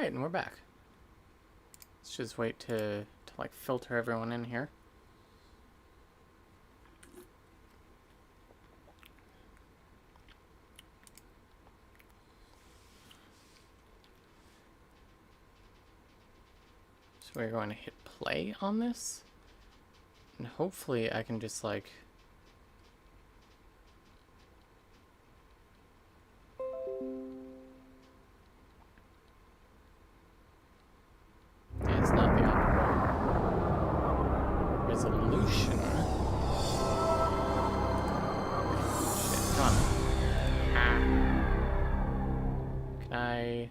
Alright, and we're back. Let's just wait to like filter everyone in here. So we're going to hit play on this. And hopefully I can just like... Yeah, it's not the optimal resolution. Shit, come on. Can I...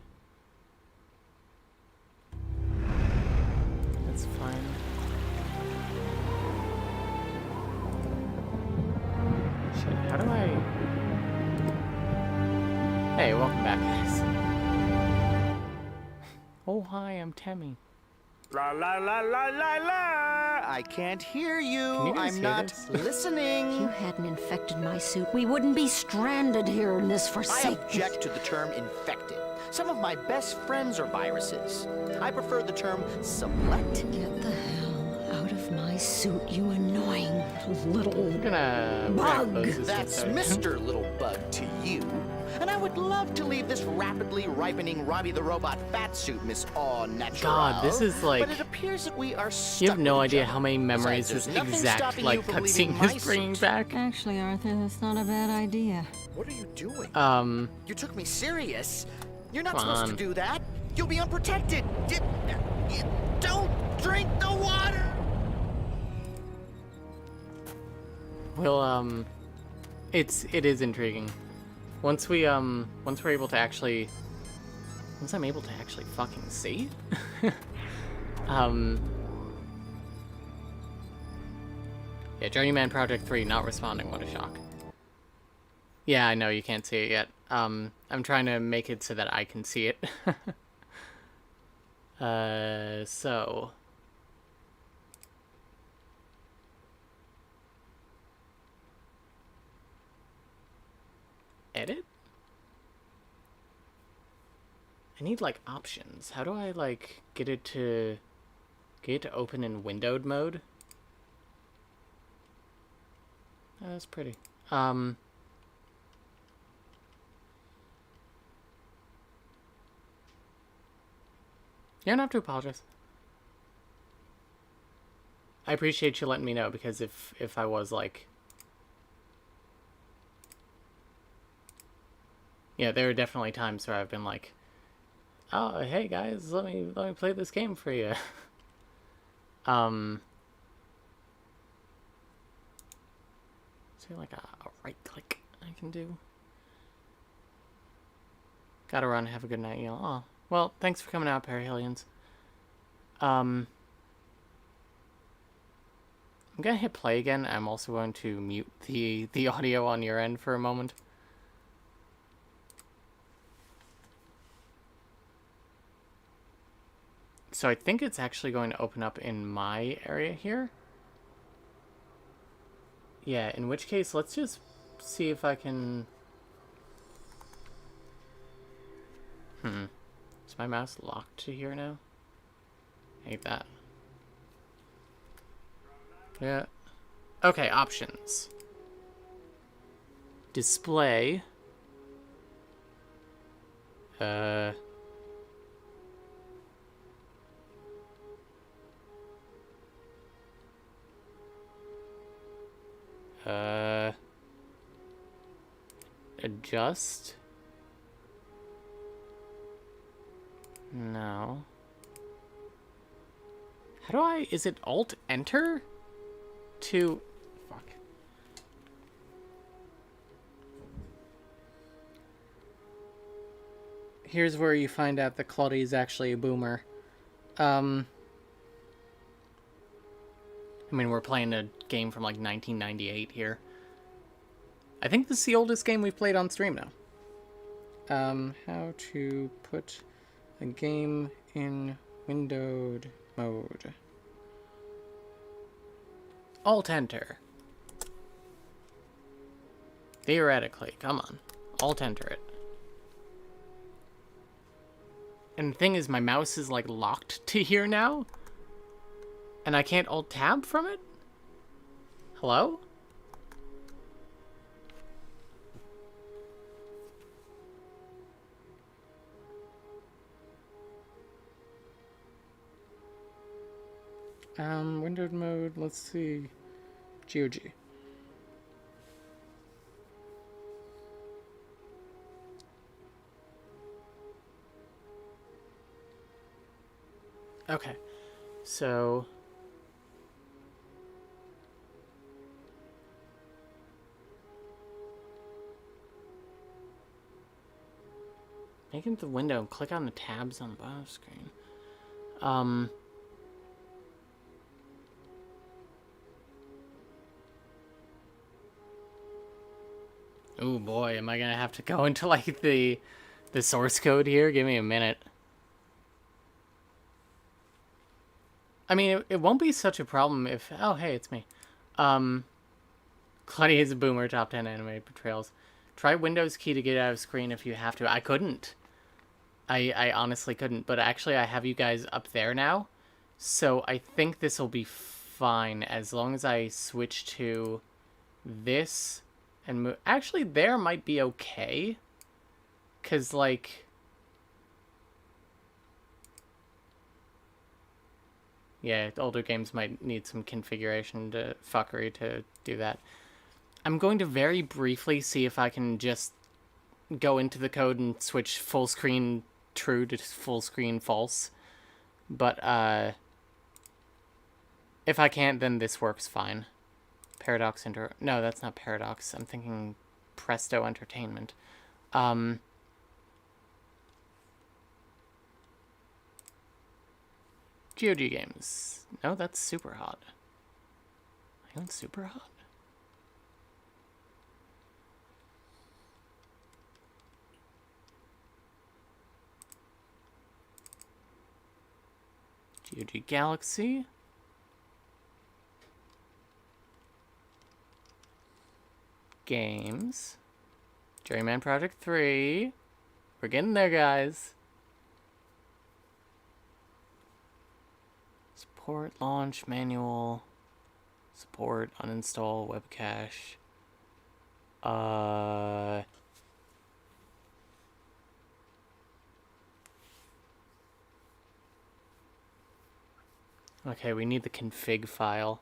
That's fine. Shit, how do I... Hey, welcome back, guys. Oh, hi, I'm Temmie. La la la la la la! I can't hear you. I'm not listening. If you hadn't infected my suit, we wouldn't be stranded here in this I forsaken... object to the term infected. Some of my best friends are viruses. I prefer the term sublet. Get the hell out of my suit, you annoying little bug. That's Mr. Little Bug to you. And I would love to leave this rapidly ripening Robbie the Robot fat suit, Miss All Natural. God, this is like... But it appears that we are stuck. You have no with each idea other. how many memories Besides, this there's nothing exact stopping like you from cutscene leaving my is bringing suit. back. Actually, Arthur, that's not a bad idea. What are you doing? You took me serious. You're not Come supposed on. to do that. You'll be unprotected. Don't drink the water. Well, it is intriguing. Once we're able to actually, once I'm able to actually fucking see, yeah, Journeyman Project 3 not responding. What a shock. Yeah, I know you can't see it yet. I'm trying to make it so that I can see it. So. Edit? I need like options. How do I like get it to open in windowed mode? Oh, that's pretty. You don't have to apologize. I appreciate you letting me know, because if I was like... Yeah, there are definitely times where I've been like, "Oh, hey guys, let me play this game for you." Is there like a right click I can do? Gotta run. Have a good night, y'all. Oh, well, thanks for coming out, Perihelions. I'm gonna hit play again. I'm also going to mute the audio on your end for a moment. So I think it's actually going to open up in my area here. Yeah, in which case, let's just see if I can... Is my mouse locked to here now? I hate that. Yeah. Okay, options. Display. Adjust. No. How do I... Is it Alt-Enter? To... Fuck. Here's where you find out that Claudia is actually a boomer. I mean, we're playing a game from like 1998 here. I think this is the oldest game we've played on stream now. How to put a game in windowed mode. Alt-Enter. Theoretically, come on. Alt-Enter it. And the thing is, my mouse is, like, locked to here now. And I can't Alt-Tab from it? Hello? Windowed mode, let's see. GOG. Okay, so... Make it the window and click on the tabs on the bottom of the screen. Oh boy, am I gonna have to go into like the source code here? Give me a minute. I mean, it won't be such a problem if... Oh, hey, it's me. Claudia is a boomer, top 10 animated portrayals. Try Windows key to get out of screen if you have to. I couldn't. I honestly couldn't, but actually I have you guys up there now. So I think this will be fine as long as I switch to this and move. Actually, there might be okay. Because, like... Yeah, older games might need some configuration to fuckery to do that. I'm going to very briefly see if I can just go into the code and switch full screen true to full screen false. But, if I can't, then this works fine. Paradox No, that's not Paradox. I'm thinking Presto Entertainment. GOG games. No, that's Super Hot. I own Super Hot? GOG Galaxy. Games. Journeyman Project 3. We're getting there, guys. Support, launch, manual. Support, uninstall, web cache. Okay, we need the config file.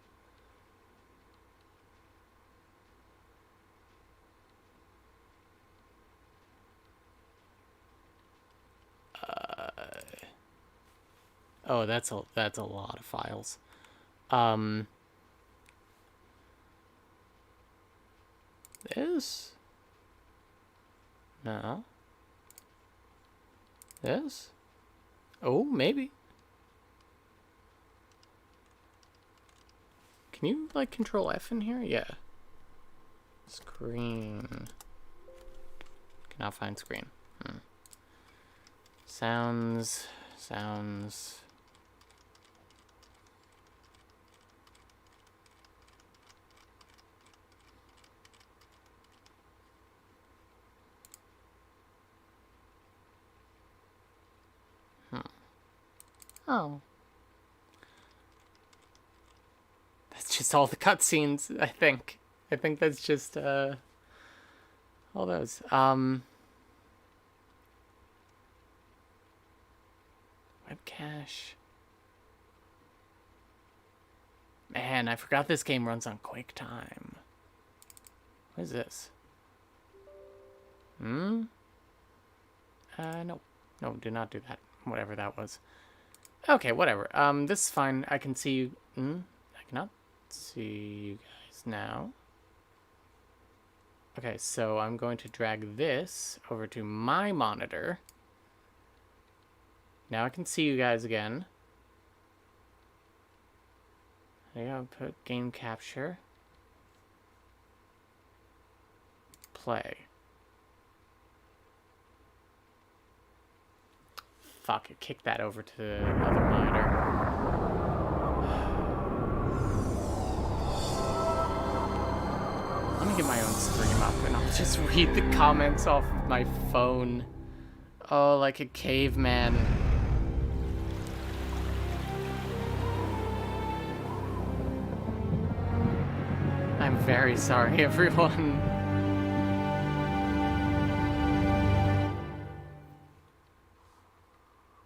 Oh, that's a lot of files. This? No. This? Oh, maybe. Can you, like, Control F in here? Yeah. Screen. Cannot find screen. Sounds. Oh. That's just all the cutscenes, I think. I think that's just, all those. Web cache. Man, I forgot this game runs on QuickTime. What is this? No. No, do not do that. Whatever that was. Okay, whatever. This is fine. I can see you. I cannot see you guys now. Okay, so I'm going to drag this over to my monitor. Now I can see you guys again. There you go, put game capture. Play. Fuck, it kicked that over to the other monitor. Let me get my own stream up and I'll just read the comments off my phone. Oh, like a caveman. I'm very sorry, everyone.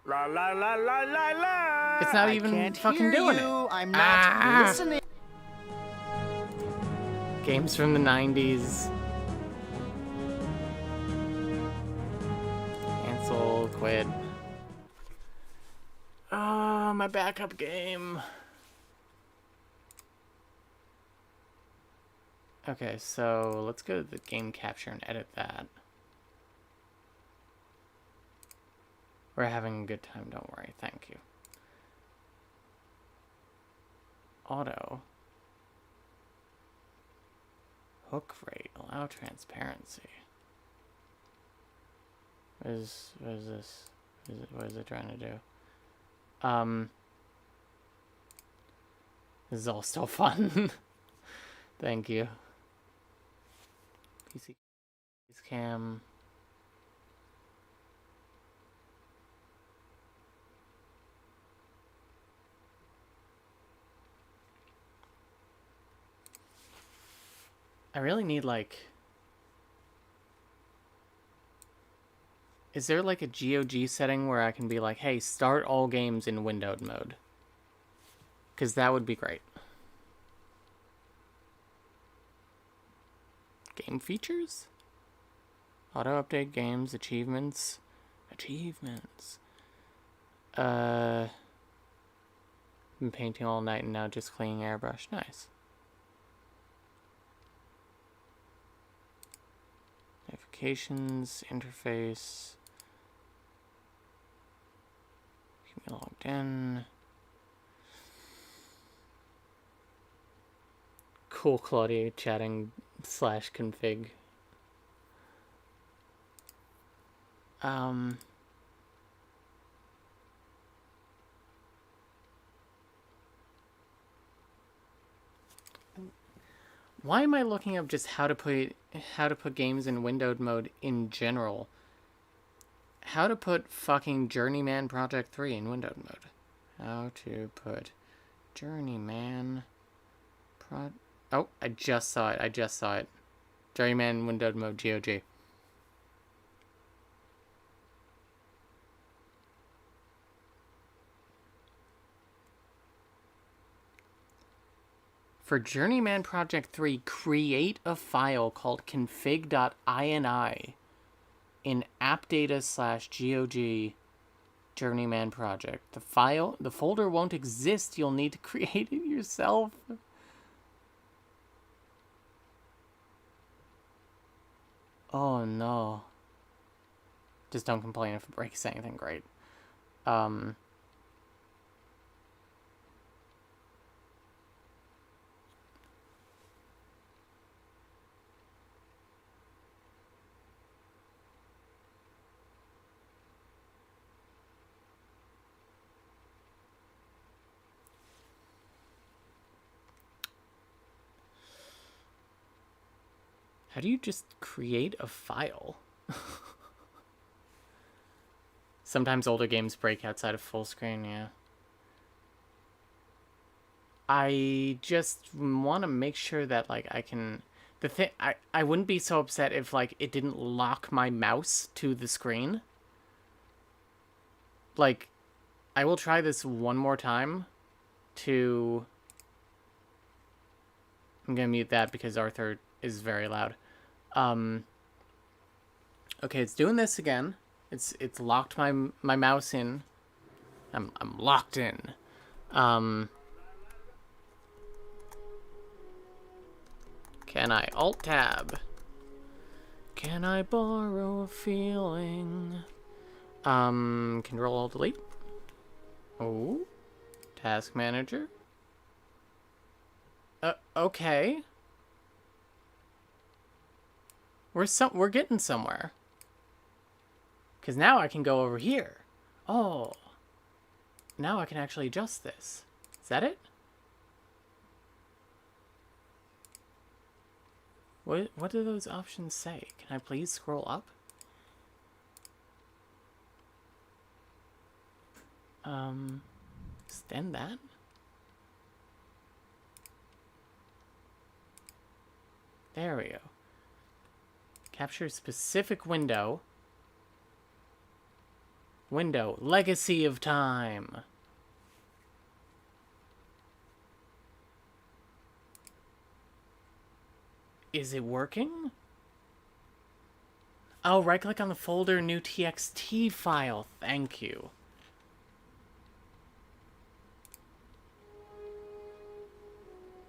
La la la la la la. It's not I even can't fucking hear doing you. it. I'm not listening. Games from the 90s. Cancel, quit. Oh, my backup game. Okay, so let's go to the game capture and edit that. We're having a good time, don't worry. Thank you. Auto. Hook rate. Allow transparency. What is this? What is it trying to do? This is all still fun. Thank you. PC cam. I really need, like... Is there, like, a GOG setting where I can be like, hey, start all games in windowed mode? Because that would be great. Game features? Auto-update games, achievements. Achievements. Been painting all night and now just cleaning airbrush. Nice. Notifications, interface. Keep me logged in. Cool, Claudia chatting /config. Why am I looking up just how to put games in windowed mode in general? How to put fucking Journeyman Project 3 in windowed mode. How to put Journeyman Oh, I just saw it. Journeyman windowed mode GOG. For Journeyman Project 3, create a file called config.ini in appdata/GOG Journeyman Project. The folder won't exist. You'll need to create it yourself. Oh no. Just don't complain if it breaks anything great. How do you just create a file? Sometimes older games break outside of full screen, yeah. I just want to make sure that, like, I can... I wouldn't be so upset if, like, it didn't lock my mouse to the screen. Like, I will try this one more time to... I'm gonna mute that because Arthur is very loud. Okay, it's doing this again. It's locked my mouse in. I'm locked in. Can I Alt-Tab? Can I borrow a feeling? Control-Alt-Delete. Oh. Task Manager. Okay. We're getting somewhere. Because now I can go over here. Oh. Now I can actually adjust this. Is that it? What do those options say? Can I please scroll up? Extend that. There we go. Capture specific window. Window. Legacy of Time. Is it working? Oh, right-click on the folder, new TXT file. Thank you.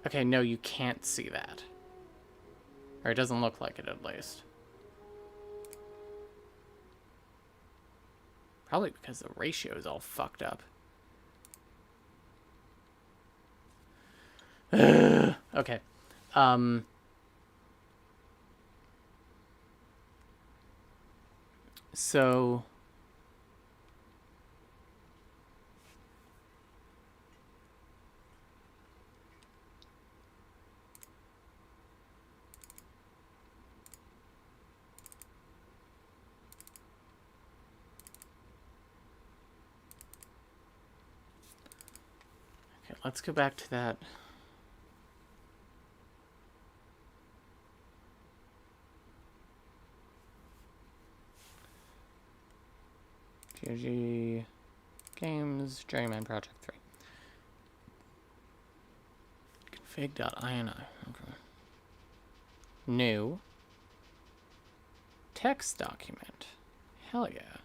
Okay, no, you can't see that. Or it doesn't look like it, at least. Probably because the ratio is all fucked up. Okay. So... Okay, let's go back to that. GOG Games Journeyman Project 3. Config.ini. Okay. New text document. Hell yeah.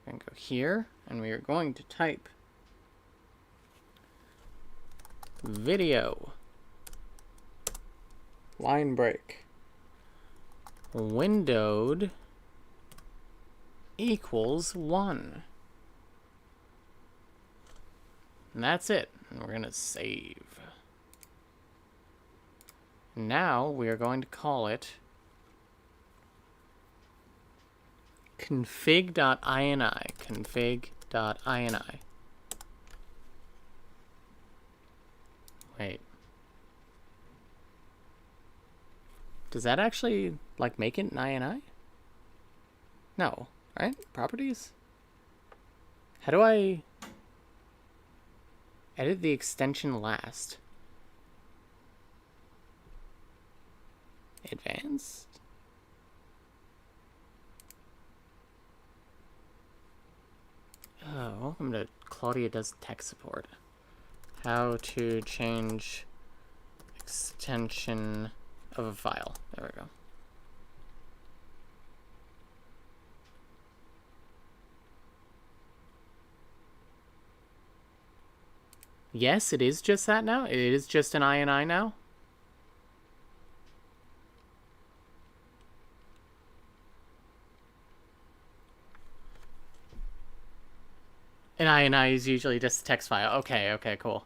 We're going to go here, and we are going to type video line break windowed equals 1. And that's it. And we're going to save. Now we are going to call it config.ini. Config.ini. Wait. Does that actually, like, make it an INI? No, right? Properties? How do I edit the extension last? Advanced? Oh, welcome to Claudia does tech support. How to change extension of a file. There we go. Yes, it is just that now? It is just an INI now? An INI is usually just a text file. Okay, okay, cool.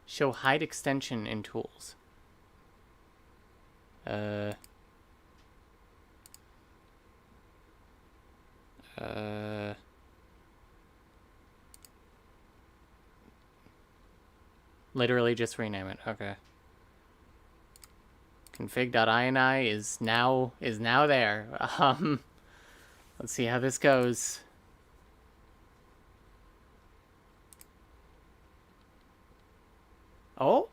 Show hide extension in tools. Literally just rename it. Okay. Config.ini is now there. Let's see how this goes. Oh?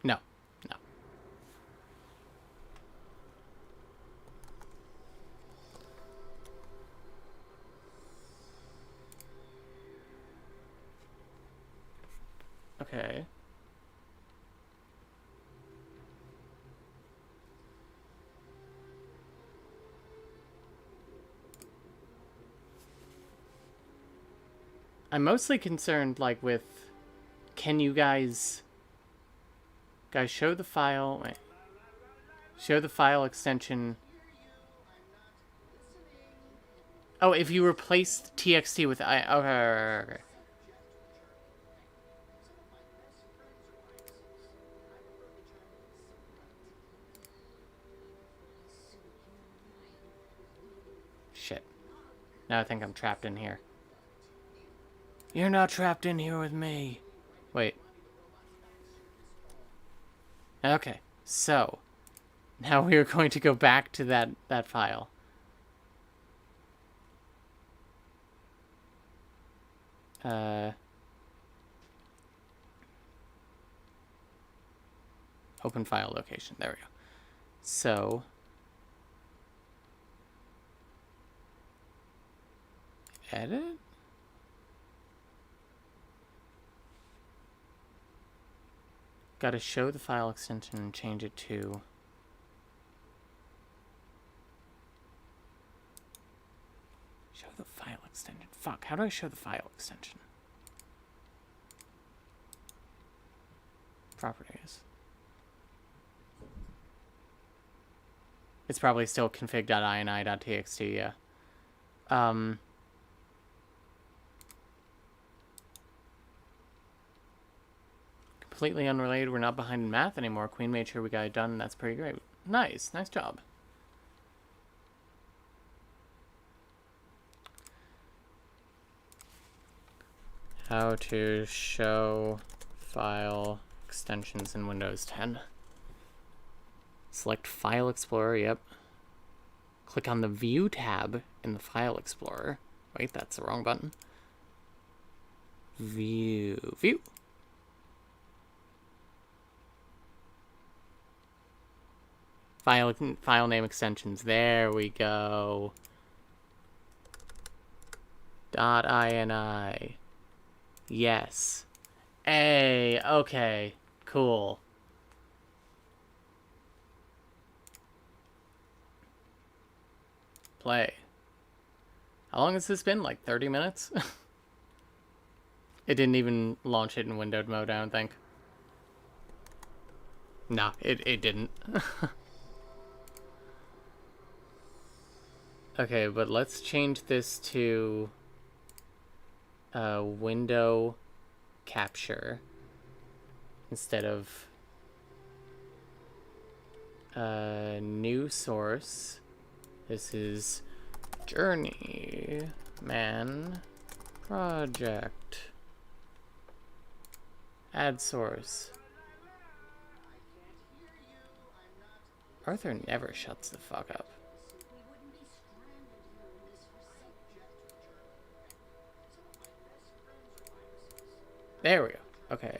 No. No. Okay. I'm mostly concerned, like, with... Can you guys show the file? Wait. Show the file extension. Oh, if you replace TXT with I. Okay. Shit. Now I think I'm trapped in here. You're not trapped in here with me. Wait. Okay, so now we are going to go back to that file. Open file location. There we go. So edit. Got to show the file extension and change it to show the file extension. Fuck, how do I show the file extension? Properties. It's probably still config.ini.txt, yeah. Completely unrelated, we're not behind in math anymore. Queen made sure we got it done, and that's pretty great. Nice job. How to show file extensions in Windows 10. Select File Explorer, yep. Click on the View tab in the File Explorer. Wait, that's the wrong button. View. File name extensions. There we go. .ini. Yes. A. Okay. Cool. Play. How long has this been? Like 30 minutes? It didn't even launch it in windowed mode, I don't think. Nah, it didn't. Okay, but let's change this to window capture instead of new source. This is Journeyman project. Add source. Arthur never shuts the fuck up. There we go. Okay.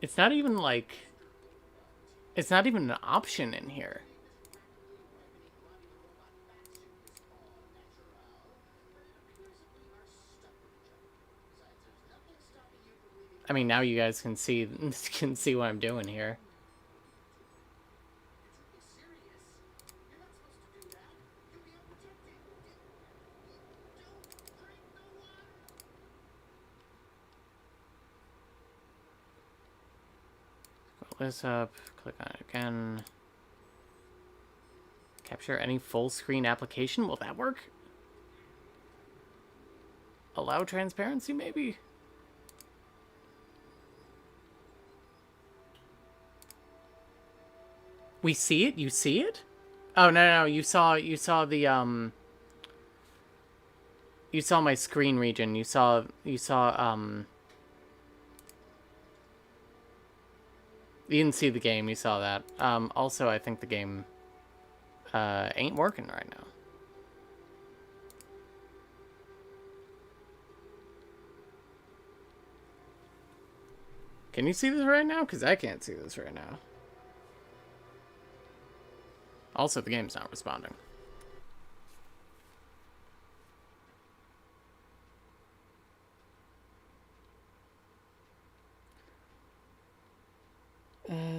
It's not even like... It's not even an option in here. I mean, now you guys can see what I'm doing here. This up, click on it again. Capture any full screen application. Will that work? Allow transparency, maybe? We see it? You see it? Oh, no, you saw the, you saw my screen region. You saw, you didn't see the game, you saw that. Also, I think the game ain't working right now. Can you see this right now? Because I can't see this right now. Also, the game's not responding.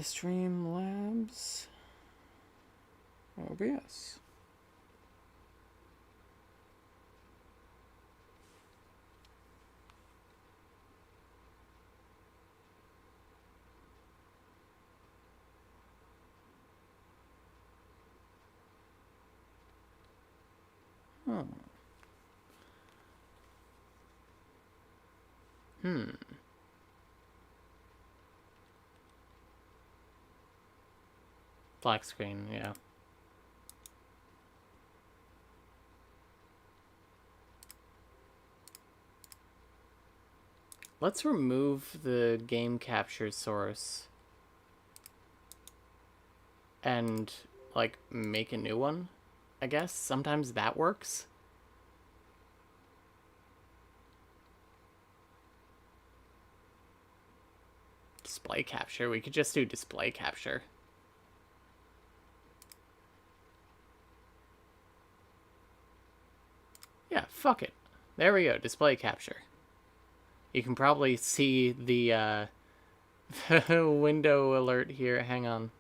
Streamlabs. OBS. Black screen, yeah. Let's remove the game capture source and, like, make a new one. I guess sometimes that works. Display capture. We could just do display capture. Yeah, fuck it. There we go. Display capture. You can probably see the window alert here. Hang on.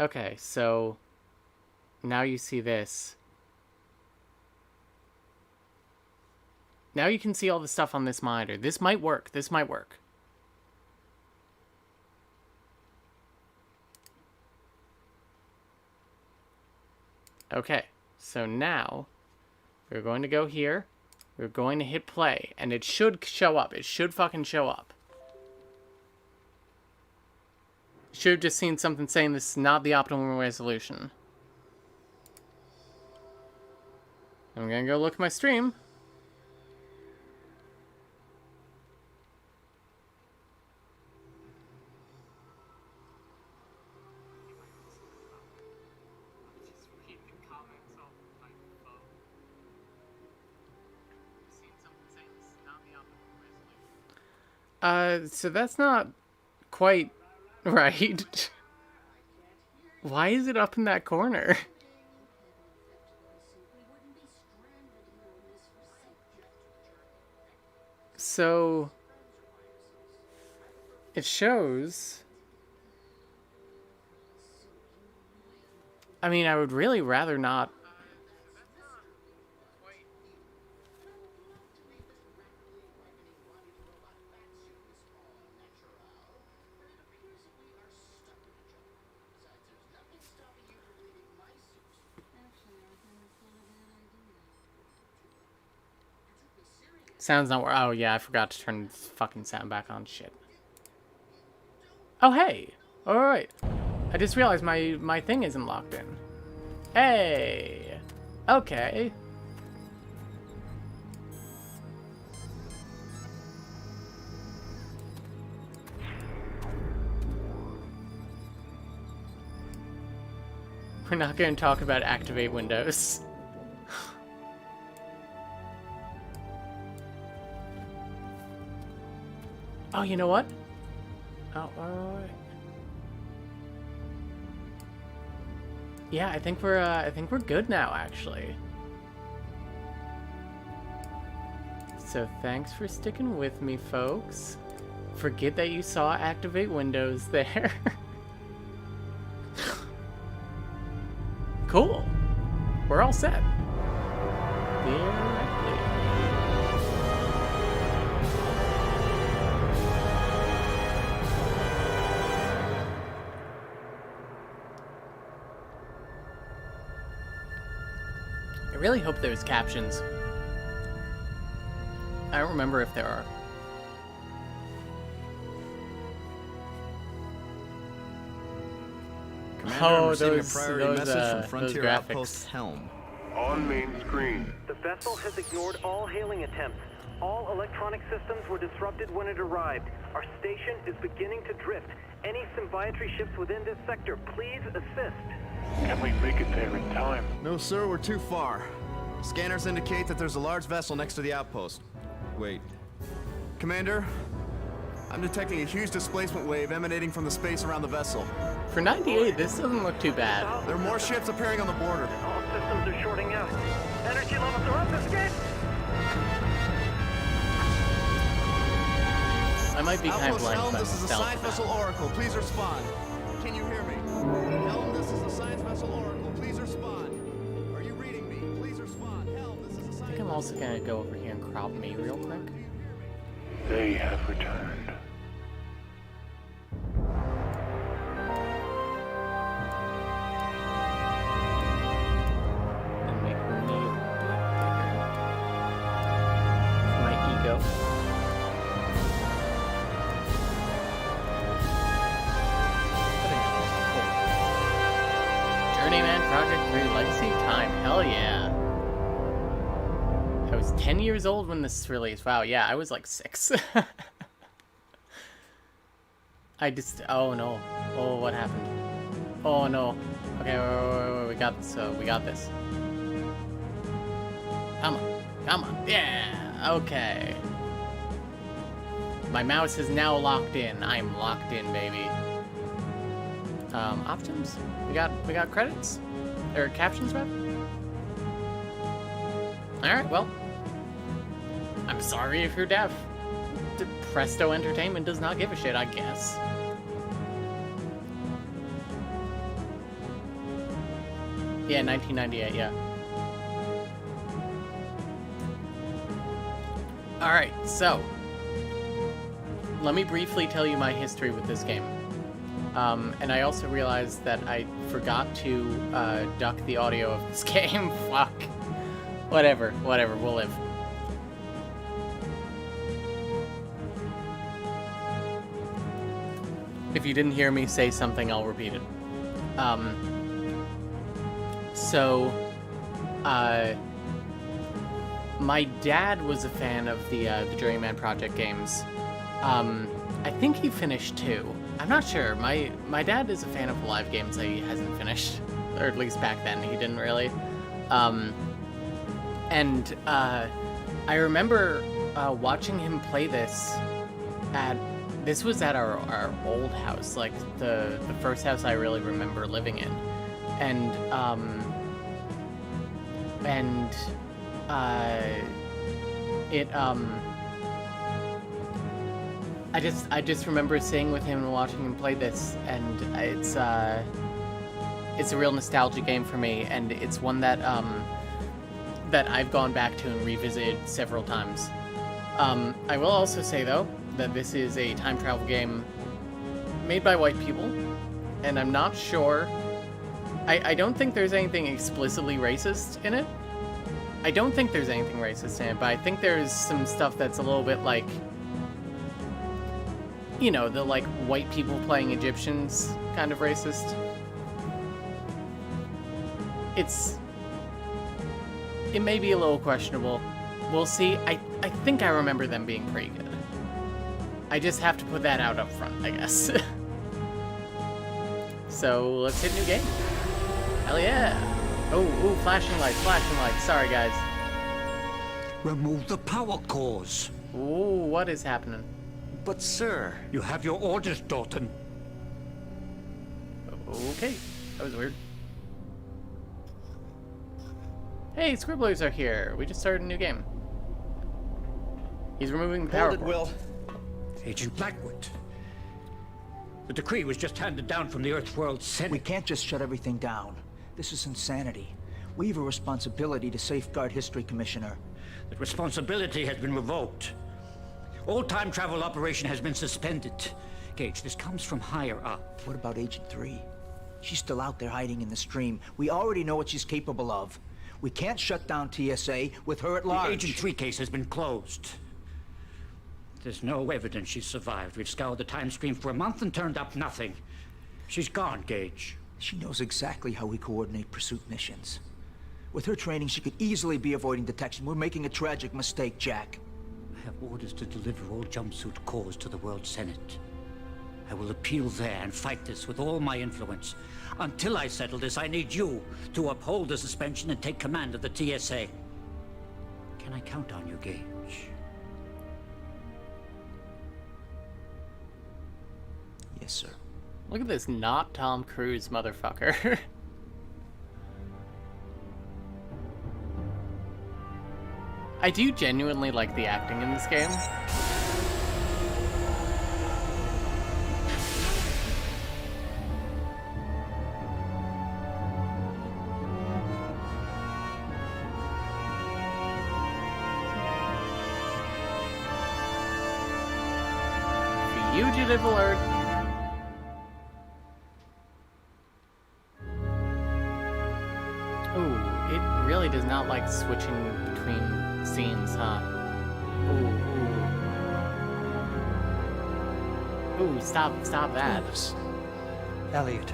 Okay, so now you see this. Now you can see all the stuff on this monitor. This might work. This might work. Okay, so now we're going to go here. We're going to hit play, and it should show up. It should fucking show up. Should have just seen something saying this is not the optimal resolution. I'm gonna go look at my stream. So that's not quite right. Why is it up in that corner? So it shows. I mean, I would really rather not. Sound's not. Oh yeah, I forgot to turn the fucking sound back on. Shit. Oh hey. All right. I just realized my thing isn't locked in. Hey. Okay. We're not going to talk about activate Windows. Oh, you know what? Oh, yeah, I think we're good now, actually. So thanks for sticking with me, folks. Forget that you saw activate Windows there. Cool. We're all set. Theoretically. I really hope there's captions. I don't remember if there are. Commander, I'm receiving a priority message from Frontier Outpost Helm. On main screen. The vessel has ignored all hailing attempts. All electronic systems were disrupted when it arrived. Our station is beginning to drift. Any symbiometry ships within this sector, please assist. Can we make it there in time? No, sir, we're too far. Scanners indicate that there's a large vessel next to the outpost. Wait. Commander, I'm detecting a huge displacement wave emanating from the space around the vessel. For 98, this doesn't look too bad. There are more ships appearing on the border. All systems are shorting out. Energy levels are up. Escape! I might be kind of Outpost blind, Helm, but this is a stealth science now. vessel Oracle. Please respond. Can you hear me? Helm, this is a science vessel Oracle. Please respond. Are you reading me? Please respond. Helm, this is a science. I think I'm also gonna go over here and crop me real quick. They have returned. And make me a bit bigger. My ego. Journeyman Project 3 Legacy Time. Hell yeah. I was 10 years old when this released. Wow, yeah, I was like 6. Oh no. Oh, what happened? Oh no. Okay, wait, we got this. We got this. Come on. Yeah, okay. My mouse is now locked in. I'm locked in, baby. Options? We got credits? Or captions, rather? Alright, well. I'm sorry if you're deaf. Presto Entertainment does not give a shit, I guess. Yeah, 1998, yeah. Alright, so. Let me briefly tell you my history with this game. And I also realized that I forgot to duck the audio of this game. Fuck. Whatever, we'll live. If you didn't hear me say something, I'll repeat it. My dad was a fan of the Journeyman Project games. I think he finished 2. I'm not sure. My dad is a fan of live games that he hasn't finished. Or at least back then, he didn't really. I remember watching him play this this was at our old house, like the first house I really remember living in. I just remember sitting with him and watching him play this, and it's a real nostalgia game for me, and it's one that I've gone back to and revisited several times. I will also say though that this is a time travel game made by white people, and I'm not sure. I don't think there's anything explicitly racist in it. I don't think there's anything racist in it, but I think there's some stuff that's a little bit like, you know, the like white people playing Egyptians kind of racist. It may be a little questionable. We'll see. I think I remember them being pretty good. I just have to put that out up front, I guess. So let's hit new game. Hell yeah. Oh, flashing lights. Sorry, guys. Remove the power cores. Ooh, what is happening? But, sir... You have your orders, Dalton. Okay, that was weird. Hey, Scribblers are here. We just started a new game. He's removing the power cord. Agent Blackwood. The decree was just handed down from the Earthworld Senate. We can't just shut everything down. This is insanity. We have a responsibility to safeguard history, Commissioner. That responsibility has been revoked. All time travel operation has been suspended. Gage, this comes from higher up. What about Agent 3? She's still out there hiding in the stream. We already know what she's capable of. We can't shut down TSA with her at large. The Agent 3 case has been closed. There's no evidence she survived. We've scoured the time stream for a month and turned up nothing. She's gone, Gage. She knows exactly how we coordinate pursuit missions. With her training, she could easily be avoiding detection. We're making a tragic mistake, Jack. I have orders to deliver all jumpsuit cores to the World Senate. I will appeal there and fight this with all my influence. Until I settle this, I need you to uphold the suspension and take command of the TSA. Can I count on you, Gage? Yes, sir. Look at this not Tom Cruise motherfucker. I do genuinely like the acting in this game. Fugitive alert. Ooh, it really does not like switching between scenes, huh? Ooh, stop that. Elliot,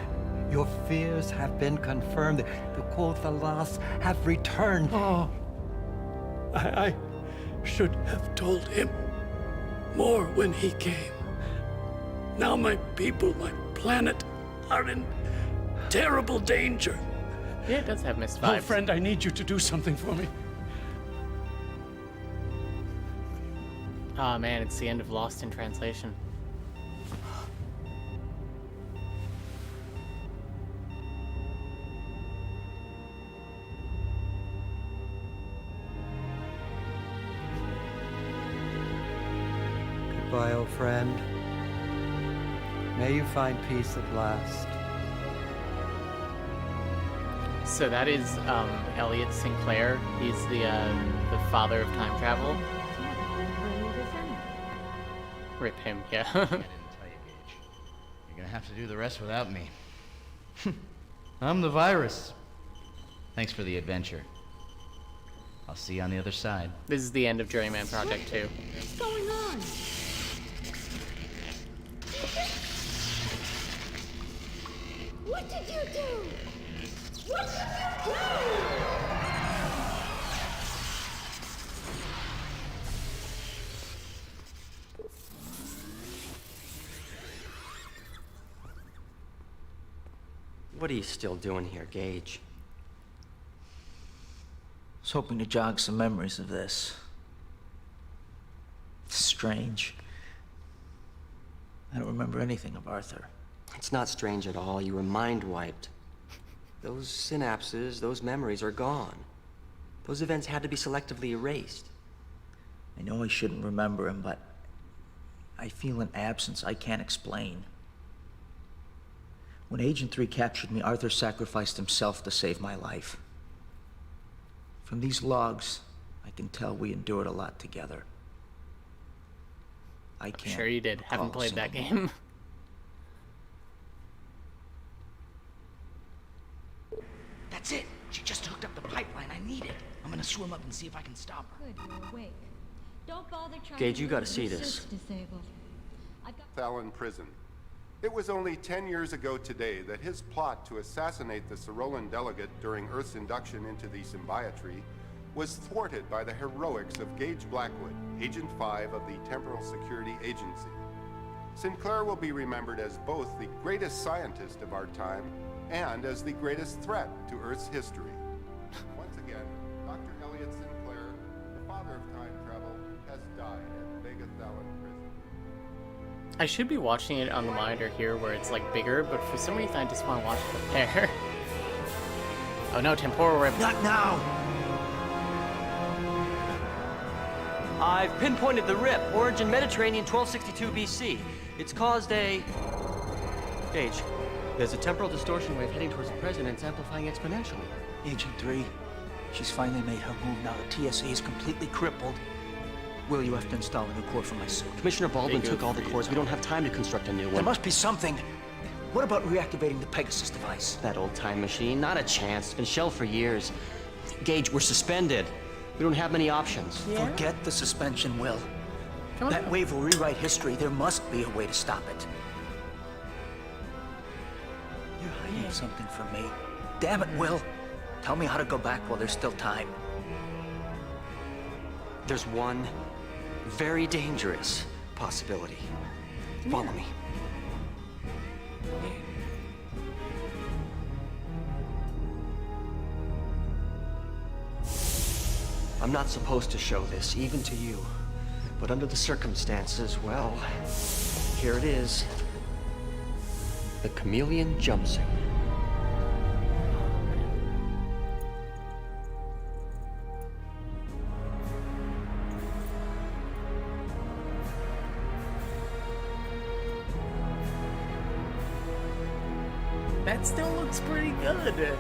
your fears have been confirmed. The Quothalas have returned. Oh, I should have told him more when he came. Now my people, my planet, are in terrible danger. Yeah, it does have missed Oh, vibes. friend, I need you to do something for me. Oh man, it's the end of Lost in Translation. Goodbye, old friend. May you find peace at last. So that is Elliot Sinclair. He's the father of time travel. Rip him, yeah. I didn't tell you, Gage. You're gonna have to do the rest without me. I'm the virus. Thanks for the adventure. I'll see you on the other side. This is the end of Journeyman Project 2. What's going on? What did you do? What did you do? What are you still doing here, Gage? I was hoping to jog some memories of this. It's strange. I don't remember anything of Arthur. It's not strange at all. You were mind-wiped. Those synapses, those memories are gone. Those events had to be selectively erased. I know I shouldn't remember him, but I feel an absence I can't explain. When Agent 3 captured me, Arthur sacrificed himself to save my life. From these logs, I can tell we endured a lot together. I can't. Sure you did. Haven't recall played some that of them. game. That's it. She just hooked up the pipeline I needed. I'm gonna swim up and see if I can stop her. Good, you're awake. Don't bother trying Gage, to you gotta leave. see Your this. suit's disabled. I've got Fallon Prison. It was only 10 years ago today that his plot to assassinate the Cyrolan delegate during Earth's induction into the symbiotree was thwarted by the heroics of Gage Blackwood, Agent 5 of the Temporal Security Agency. Sinclair will be remembered as both the greatest scientist of our time and as the greatest threat to Earth's history. Once again, Dr. Elliot Sinclair, the father of time travel, has died at Vegathalon Prison. I should be watching it on the monitor here where it's like bigger, but for some reason I just want to watch it up there. Oh no, temporal rip. Not now! I've pinpointed the rip. Origin Mediterranean 1262 BC. It's caused a... Gage, there's a temporal distortion wave heading towards the present and it's amplifying exponentially. Agent 3, she's finally made her move now. The TSA is completely crippled. Will, you have to install a new core for my suit. Commissioner Baldwin Big took all the for you. cores. We don't have time to construct a new There one. must be something. What about reactivating the Pegasus device? That old time machine, not a chance. It's been shelved for years. Gage, we're suspended. We don't have many options. Forget the suspension, Will. Come on. That wave will rewrite history. There must be a way to stop it. You're hiding something from me. Damn it, Will. Tell me how to go back while there's still time. There's one very dangerous possibility. Follow me. I'm not supposed to show this, even to you. But under the circumstances, well, here it is. The chameleon jumpsuit. That still looks pretty good.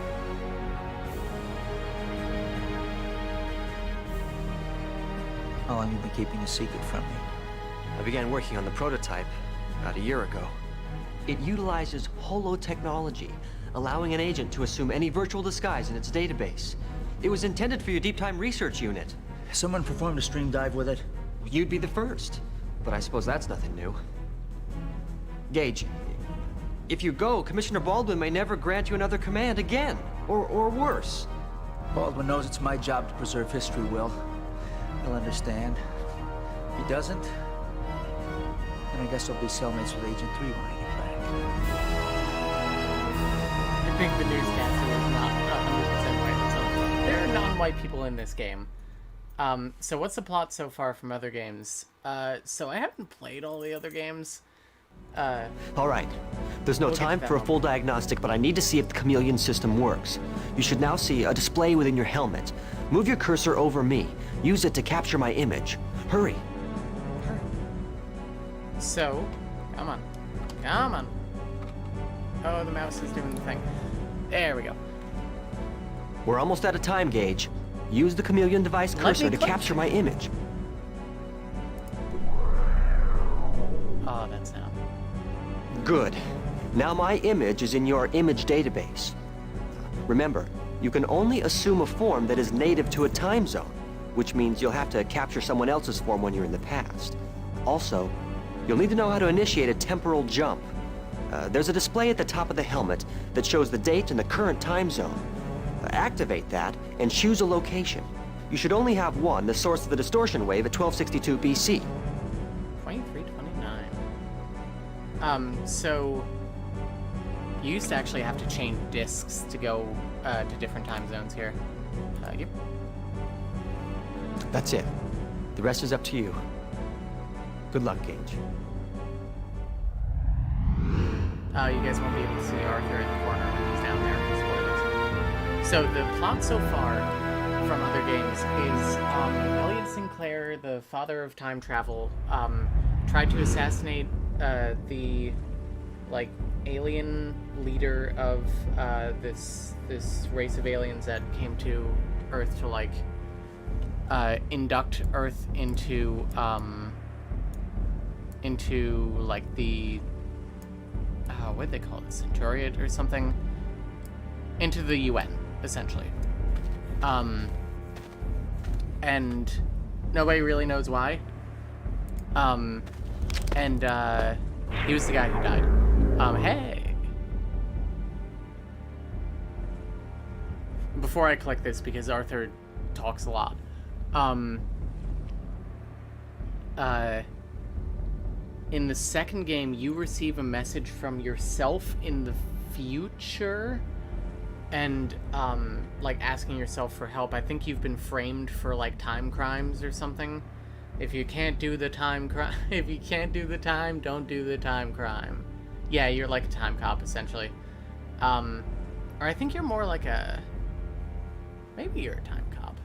How long have you been keeping a secret from me? I began working on the prototype about a year ago. It utilizes holotechnology, allowing an agent to assume any virtual disguise in its database. It was intended for your deep time research unit. Someone performed a stream dive with it? You'd be the first, but I suppose that's nothing new. Gage, if you go, Commissioner Baldwin may never grant you another command again, or worse. Baldwin knows it's my job to preserve history, Will. He'll understand. If he doesn't, then I guess I'll be cellmates with Agent 3 when I get back. think the newscaster was not 100% white. So there are non-white people in this game. So what's the plot so far from other games? So I haven't played all the other games. All right. There's no time for a full diagnostic, but I need to see if the chameleon system works. You should now see a display within your helmet. Move your cursor over me. Use it to capture my image. Hurry. So, come on. Come on. Oh, the mouse is doing the thing. There we go. We're almost out of time, Gage. Use the chameleon device cursor to capture my image. Oh, that sound. Good. Now my image is in your image database. Remember, you can only assume a form that is native to a time zone, which means you'll have to capture someone else's form when you're in the past. Also, you'll need to know how to initiate a temporal jump. There's a display at the top of the helmet that shows the date and the current time zone. Activate that and choose a location. You should only have one, the source of the distortion wave at 1262 BC. 2329. So you used to actually have to change discs to go to different time zones here. Yep. That's it. The rest is up to you. Good luck, Gage. You guys won't be able to see Arthur in the corner when he's down there. Spoilers. So the plot so far from other games is Elliot Sinclair, the father of time travel, tried to assassinate the alien leader of this race of aliens that came to Earth to induct Earth into the what do they call it, Centuriate or something, into the UN essentially, and nobody really knows why. And he was the guy who died. Hey. Before I click this, because Arthur talks a lot. In the second game, you receive a message from yourself in the future, and asking yourself for help. I think you've been framed for time crimes or something. If you can't do the time crime, if you can't do the time, don't do the time crime. Yeah, you're like a time cop essentially. Or I think you're more like a. Maybe you're a time cop.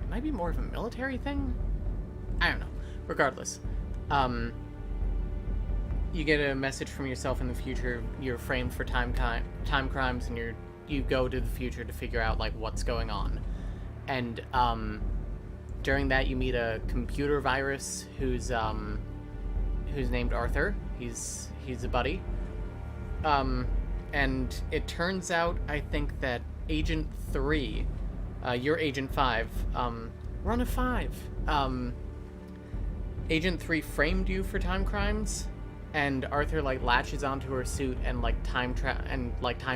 It might be more of a military thing. I don't know. Regardless, you get a message from yourself in the future. You're framed for time crimes, and you go to the future to figure out what's going on. And during that, you meet a computer virus who's named Arthur. He's a buddy. And it turns out, I think, that Agent 3, you're Agent 5. We're on a 5. Agent 3 framed you for time crimes, and Arthur latches onto her suit and time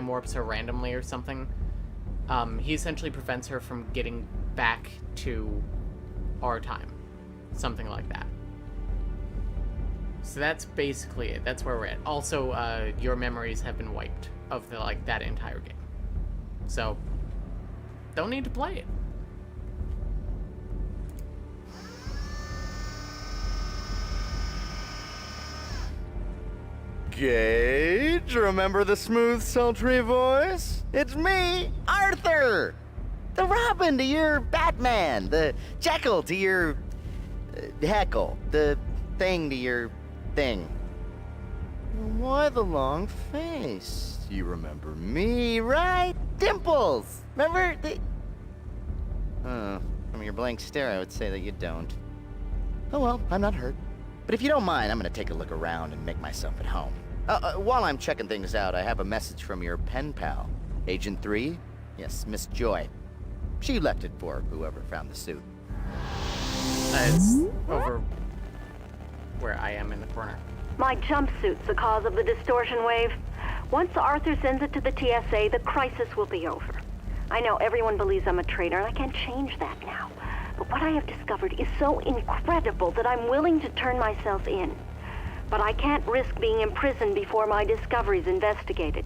warps her randomly or something. He essentially prevents her from getting back to our time, something like that. So that's basically it. That's where we're at. Also, your memories have been wiped of that entire game, so don't need to play it. Gage, remember the smooth, sultry voice? It's me, Arthur! The Robin to your Batman, the Jekyll to your Heckle, the Thing to your Thing. Why the long face? You remember me, right? Dimples! Remember the... from your blank stare, I would say that you don't. Oh well, I'm not hurt. But if you don't mind, I'm gonna take a look around and make myself at home. While I'm checking things out, I have a message from your pen pal, Agent 3. Yes, Miss Joy. She left it for whoever found the suit. It's over where I am in the corner. My jumpsuit's the cause of the distortion wave. Once Arthur sends it to the TSA, the crisis will be over. I know everyone believes I'm a traitor, and I can't change that now. But what I have discovered is so incredible that I'm willing to turn myself in. but I can't risk being imprisoned before my discovery's investigated.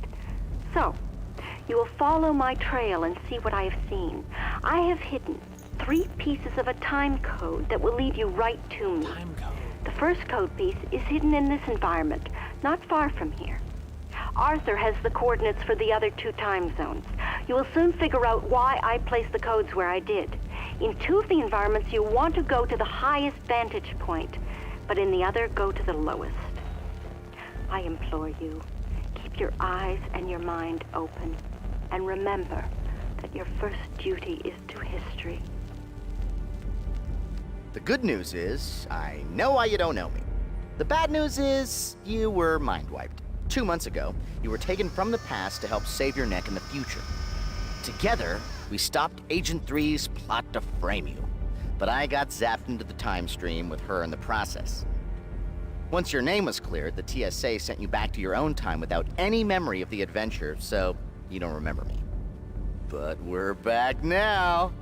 So, you will follow my trail and see what I have seen. I have hidden 3 pieces of a time code that will lead you right to me. Time code. The first code piece is hidden in this environment, not far from here. Arthur has the coordinates for the other 2 time zones. You will soon figure out why I placed the codes where I did. In 2 of the environments, you want to go to the highest vantage point, but in the other, go to the lowest. I implore you, keep your eyes and your mind open, and remember that your first duty is to history. The good news is, I know why you don't know me. The bad news is, you were mind-wiped. 2 months ago, you were taken from the past to help save your neck in the future. Together, we stopped Agent 3's plot to frame you. But I got zapped into the time stream with her in the process. Once your name was cleared, the TSA sent you back to your own time without any memory of the adventure, so you don't remember me. But we're back now.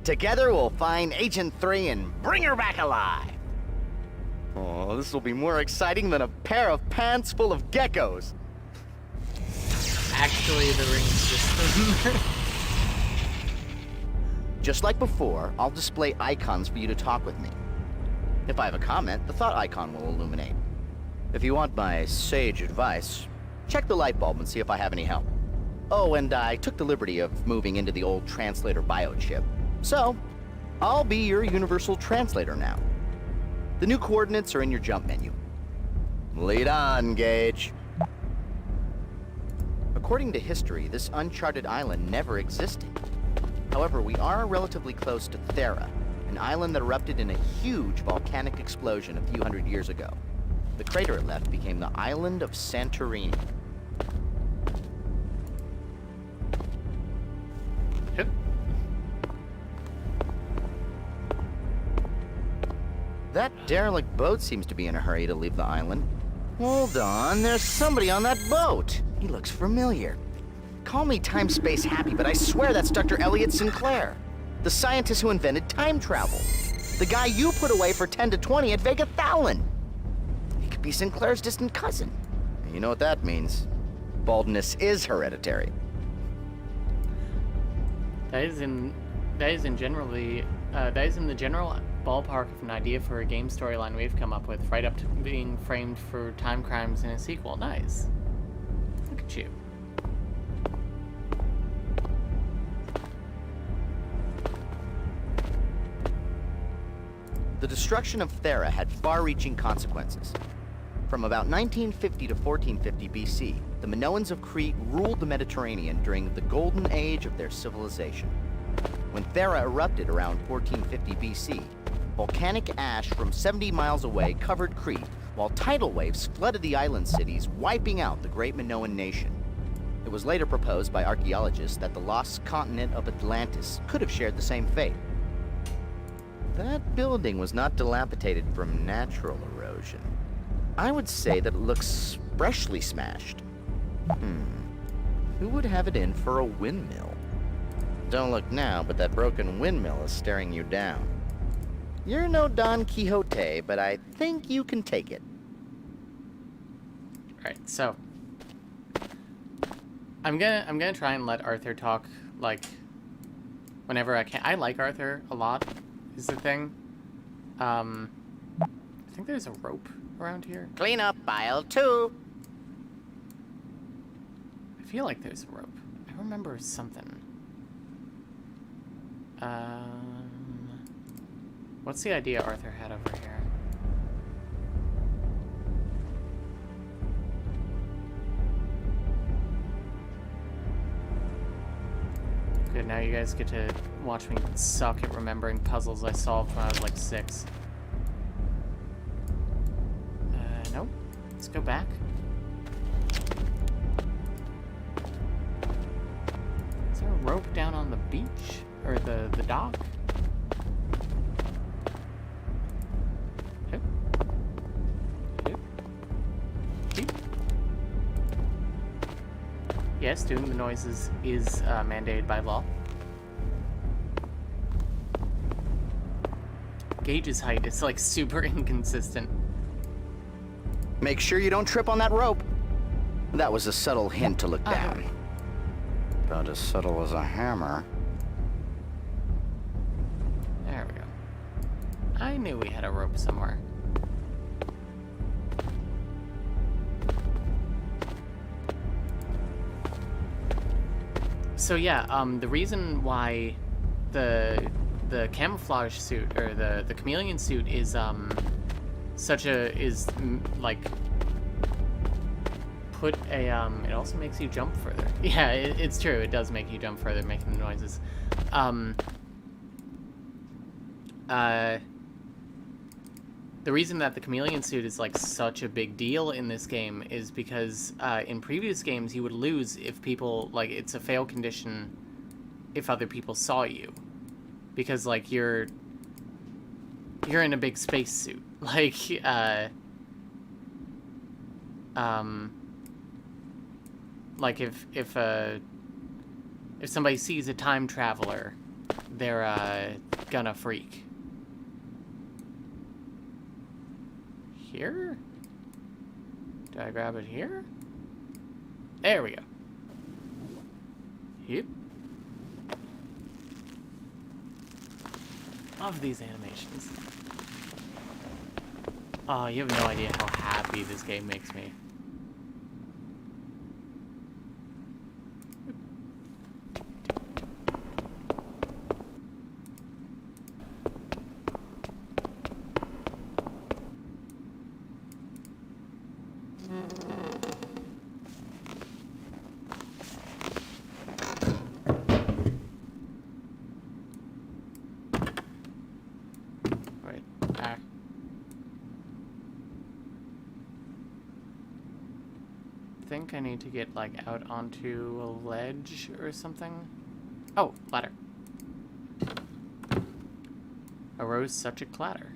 Together, we'll find Agent 3 and bring her back alive. Oh, this will be more exciting than a pair of pants full of geckos. Actually, the ring system. Just like before, I'll display icons for you to talk with me. If I have a comment, the thought icon will illuminate. If you want my sage advice, check the light bulb and see if I have any help. Oh, and I took the liberty of moving into the old translator biochip. So, I'll be your universal translator now. The new coordinates are in your jump menu. Lead on, Gage. According to history, this uncharted island never existed. However, we are relatively close to Thera, an island that erupted in a huge volcanic explosion a few hundred years ago. The crater it left became the island of Santorini. That derelict boat seems to be in a hurry to leave the island. Hold on, there's somebody on that boat. He looks familiar. Call me time-space happy, but I swear that's Dr. Elliot Sinclair, the scientist who invented time travel. The guy you put away for 10 to 20 at Vega Thalon. He could be Sinclair's distant cousin. And you know what that means. Baldness is hereditary. That is in the general ballpark of an idea for a game storyline we've come up with, right up to being framed for time crimes in a sequel. Nice. Look at you. The destruction of Thera had far-reaching consequences. From about 1950 to 1450 BC, the Minoans of Crete ruled the Mediterranean during the golden age of their civilization. When Thera erupted around 1450 BC, volcanic ash from 70 miles away covered Crete, while tidal waves flooded the island cities, wiping out the great Minoan nation. It was later proposed by archaeologists that the lost continent of Atlantis could have shared the same fate. That building was not dilapidated from natural erosion. I would say that it looks freshly smashed. Who would have it in for a windmill? Don't look now, but that broken windmill is staring you down. You're no Don Quixote, but I think you can take it. Right, so I'm gonna try and let Arthur talk, like, whenever I can. I like Arthur a lot, is the thing. I think there's a rope around here. Clean up aisle 2. I feel like there's a rope. I remember something. What's the idea Arthur had over here? Good, now you guys get to watch me suck at remembering puzzles I solved when I was like 6. Nope. Let's go back. Is there a rope down on the beach? Or the dock? Hip. Hip. Hip. Yes, doing the noises is mandated by law. Gage's height is like super inconsistent. Make sure you don't trip on that rope. That was a subtle hint to look down. About as subtle as a hammer. There we go. I knew we had a rope somewhere. So yeah, the reason why the camouflage suit or the chameleon suit is like put a it also makes you jump further. Yeah, it's true. It does make you jump further, making the noises. The reason that the chameleon suit is like such a big deal in this game is because in previous games you would lose if people, like, it's a fail condition if other people saw you, because like you're in a big space suit, like like if somebody sees a time traveler, they're gonna freak. Here? Do I grab it here? There we go. Yep. Love these animations. Oh, you have no idea how happy this game makes me. I think I need to get like out onto a ledge or something. Oh, ladder. Arose such a clatter.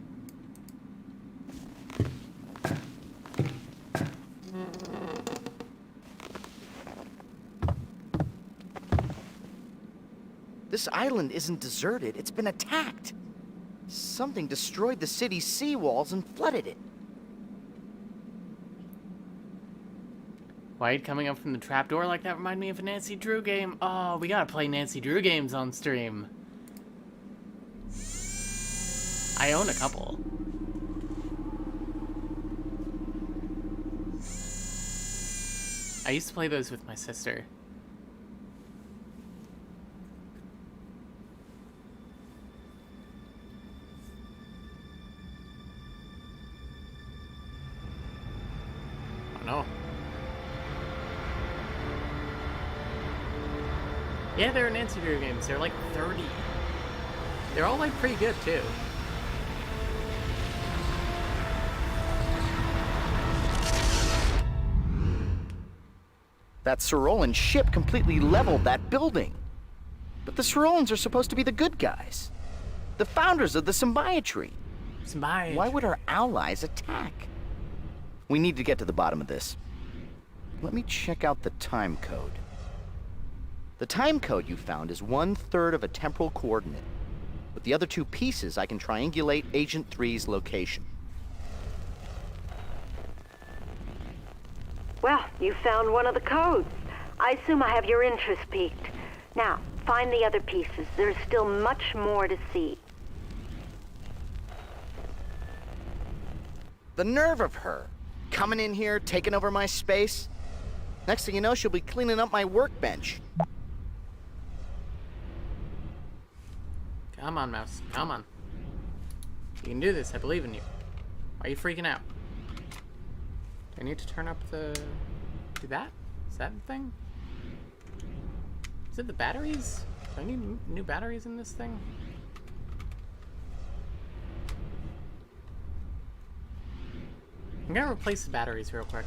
This island isn't deserted, it's been attacked. Something destroyed the city's seawalls and flooded it. White coming up from the trapdoor like that reminded me of a Nancy Drew game. Oh, we gotta play Nancy Drew games on stream. I own a couple. I used to play those with my sister. Oh no. Yeah, they're Nancy Drew games. They're like 30. They're all like pretty good too. That Cyrolan ship completely leveled that building. But the Cyrolans are supposed to be the good guys. The founders of the symbiotree. Symbiotree. Why would our allies attack? We need to get to the bottom of this. Let me check out the time code. The time code you found is 1/3 of a temporal coordinate. With the other two pieces, I can triangulate Agent 3's location. Well, you found one of the codes. I assume I have your interest piqued. Now, find the other pieces. There's still much more to see. The nerve of her! Coming in here, taking over my space. Next thing you know, she'll be cleaning up my workbench. Come on, Mouse. Come on. You can do this. I believe in you. Why are you freaking out? Do I need to turn up the... Do that? Is that the thing? Is it the batteries? Do I need new batteries in this thing? I'm gonna replace the batteries real quick.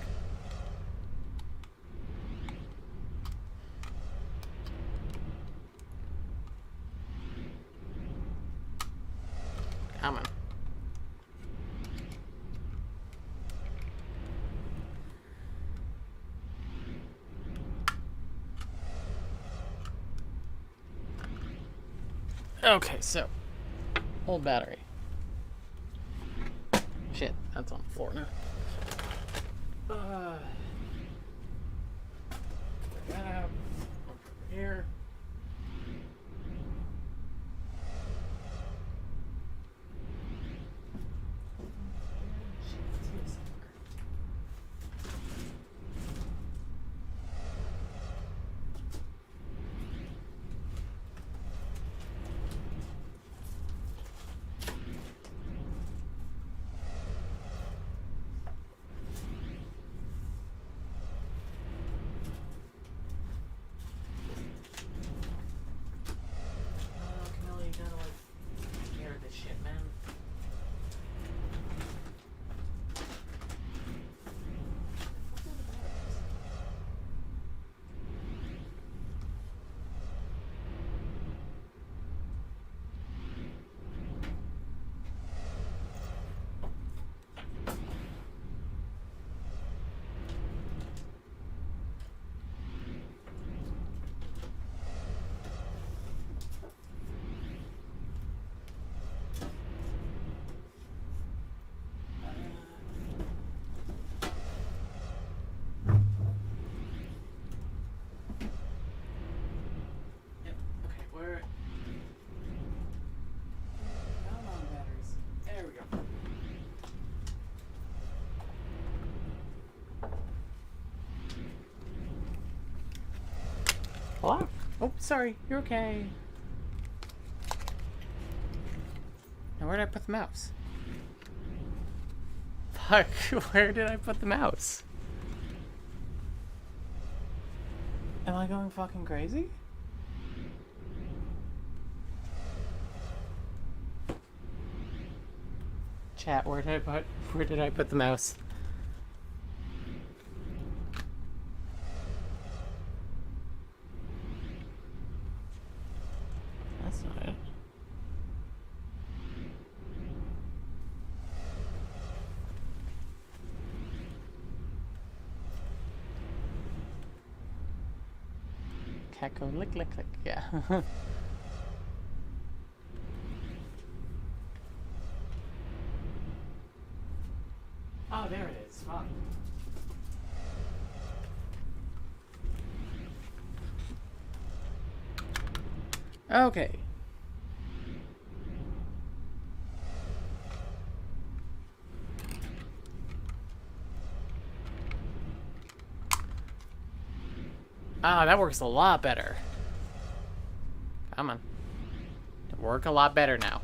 Come on. Okay, so old battery. Shit, that's on the floor now. Here. Where? Come on, batteries. There we go. Hello? Oh, sorry. You're okay. Now, where did I put the mouse? Fuck, where did I put the mouse? Am I going fucking crazy? Chat, where did I put the mouse? That's not it. Cat go lick lick lick, yeah. Oh, there it is. Fuck. Okay. Ah, that works a lot better. Come on. It'll work a lot better now.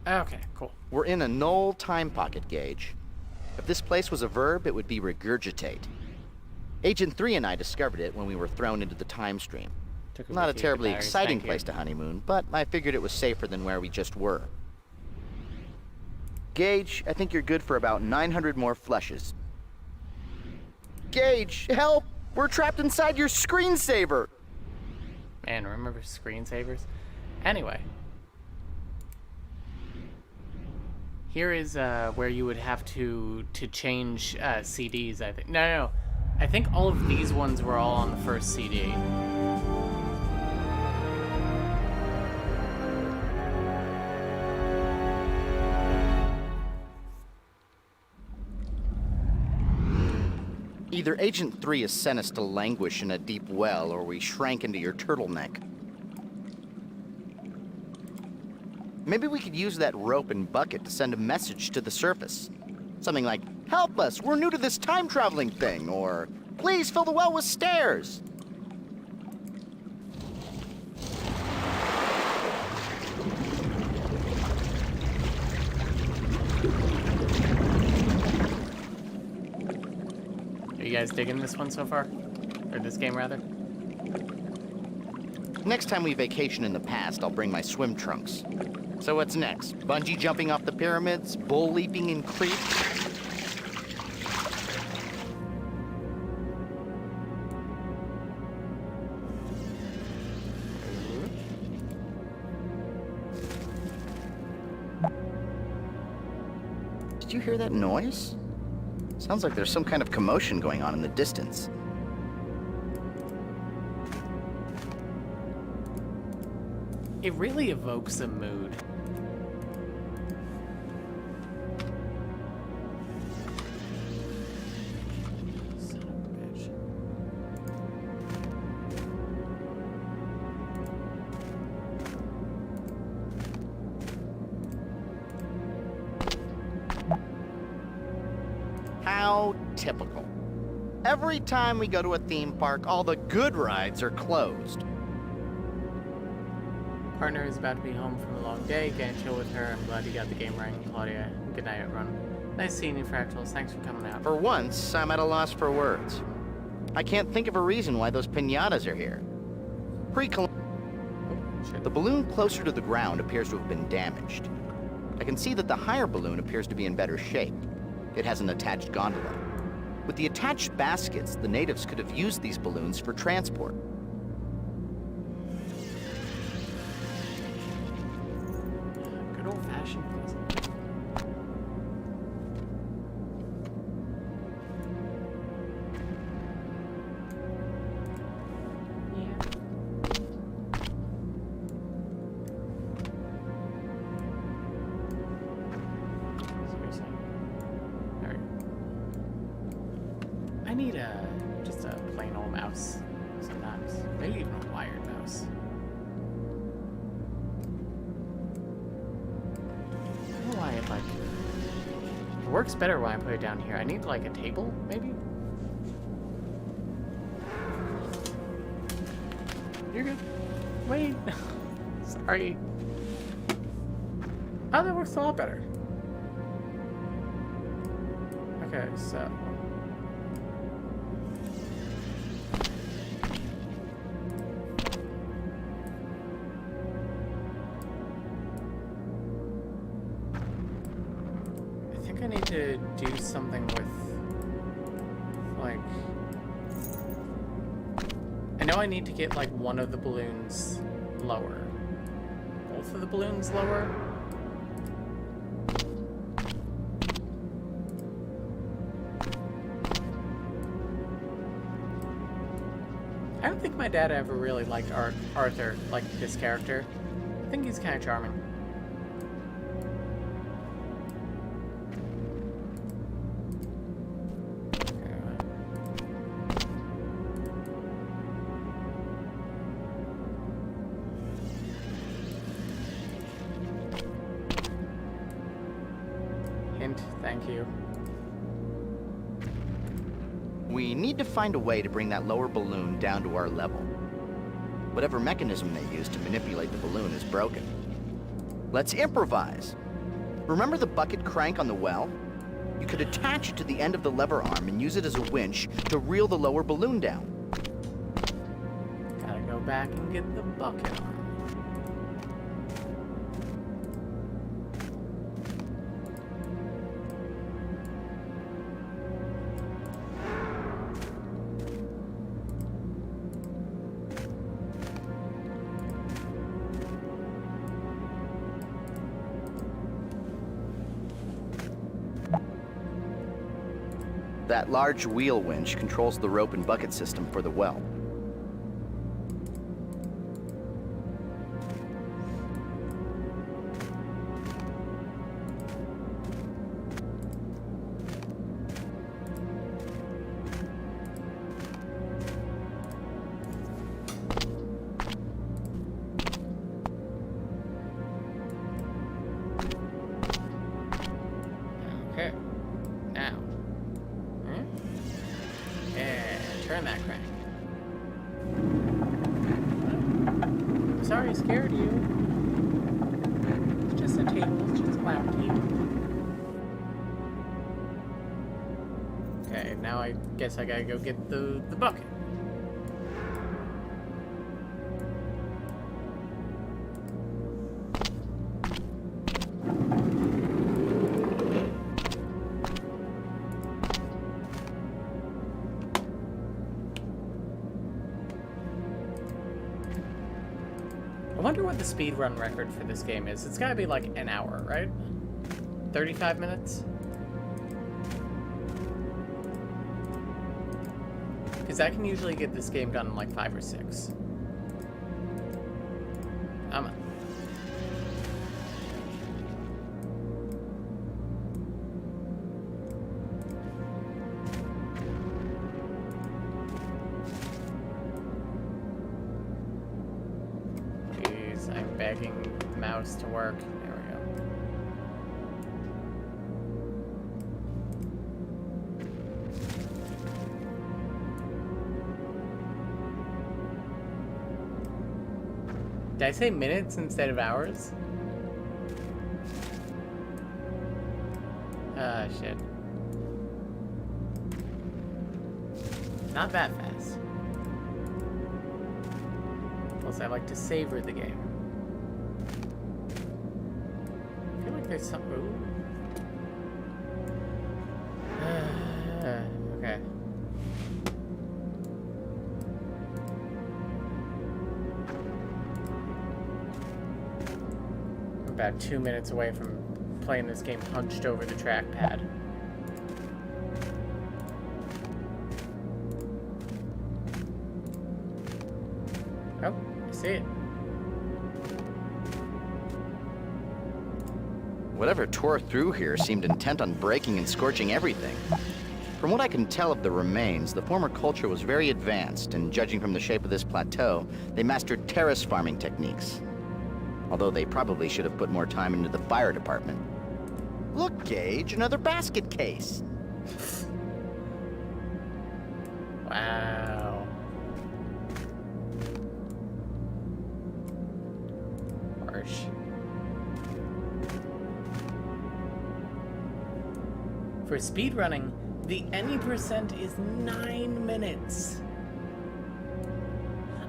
Okay, cool. We're in a null time pocket, Gage. If this place was a verb, it would be regurgitate. Agent 3 and I discovered it when we were thrown into the time stream. Not a terribly exciting place to honeymoon, but I figured it was safer than where we just were. Gage, I think you're good for about 900 more flushes. Gage, help! We're trapped inside your screensaver! Man, remember screensavers? Anyway. Here is where you would have to change CDs, I think. No. I think all of these ones were all on the first CD. Either Agent 3 has sent us to languish in a deep well, or we shrank into your turtleneck. Maybe we could use that rope and bucket to send a message to the surface. Something like, "Help us, we're new to this time-traveling thing," or, "Please fill the well with stairs." Are you guys digging this one so far? Or this game, rather? Next time we vacation in the past, I'll bring my swim trunks. So what's next? Bungee jumping off the pyramids? Bull leaping in Crete? Did you hear that noise? Sounds like there's some kind of commotion going on in the distance. It really evokes a mood. Son of a bitch. How typical. Every time we go to a theme park, all the good rides are closed. Partner is about to be home from a long day. Can't chill with her. I'm glad you got the game right, Claudia. Good night, everyone. Nice seeing you, Fractals. Thanks for coming out. For once, I'm at a loss for words. I can't think of a reason why those piñatas are here. The balloon closer to the ground appears to have been damaged. I can see that the higher balloon appears to be in better shape. It has an attached gondola. With the attached baskets, the natives could have used these balloons for transport. Good old-fashioned present. I need just a plain old mouse sometimes. Maybe even a wired mouse. I don't know why it works better when I put it down here. I need like a table, maybe? You're good. Wait. Sorry. Oh, that works a lot better. Okay, so I need to do something with, like, I know I need to get, like, one of the balloons lower. Both of the balloons lower? I don't think my dad ever really liked Arthur, like this character. I think he's kind of charming. Thank you. We need to find a way to bring that lower balloon down to our level. Whatever mechanism they use to manipulate the balloon is broken. Let's improvise. Remember the bucket crank on the well? You could attach it to the end of the lever arm and use it as a winch to reel the lower balloon down. Gotta go back and get the bucket on. That large wheel winch controls the rope and bucket system for the well. Okay. Now. Yeah, turn that crank. Sorry I scared you. It's just a table, it's just a loud table. Okay, now I guess I gotta go get the bucket. I wonder what the speedrun record for this game is. It's gotta be like an hour, right? 35 minutes? Because I can usually get this game done in like 5 or 6. begging mouse to work. There we go. Did I say minutes instead of hours? Ah, shit. Not that fast. Plus, I like to savor the game. I feel like there's some... Ooh. Okay. I'm about 2 minutes away from playing this game hunched over the trackpad. Oh, I see it. Whatever tore through here seemed intent on breaking and scorching everything. From what I can tell of the remains, the former culture was very advanced, and judging from the shape of this plateau, they mastered terrace farming techniques. Although they probably should have put more time into the fire department. Look, Gage, another basket case. Wow. Harsh. For speedrunning, the any percent is 9 minutes.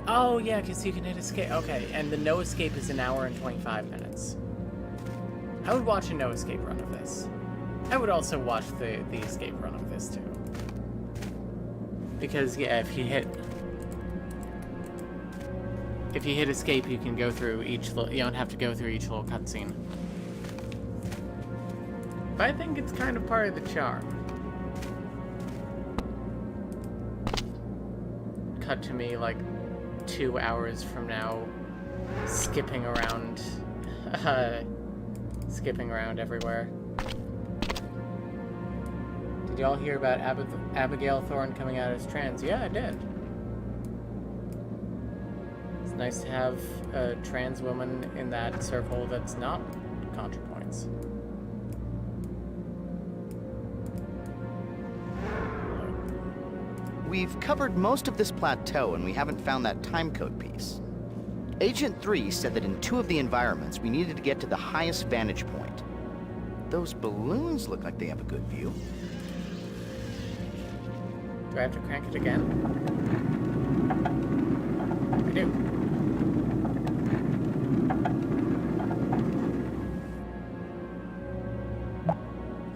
Oh yeah, because you can hit escape. Okay, and the no escape is 1 hour and 25 minutes. I would watch a no escape run of this. I would also watch the escape run of this too. Because yeah, if you hit escape, you can go through each you don't have to go through each little cutscene. But I think it's kind of part of the charm. Cut to me like 2 hours from now, skipping around everywhere. Did y'all hear about Abigail Thorne coming out as trans? Yeah, I did. It's nice to have a trans woman in that circle that's not ContraPoints. We've covered most of this plateau, and we haven't found that timecode piece. Agent 3 said that in 2 of the environments, we needed to get to the highest vantage point. Those balloons look like they have a good view. Do I have to crank it again? I do.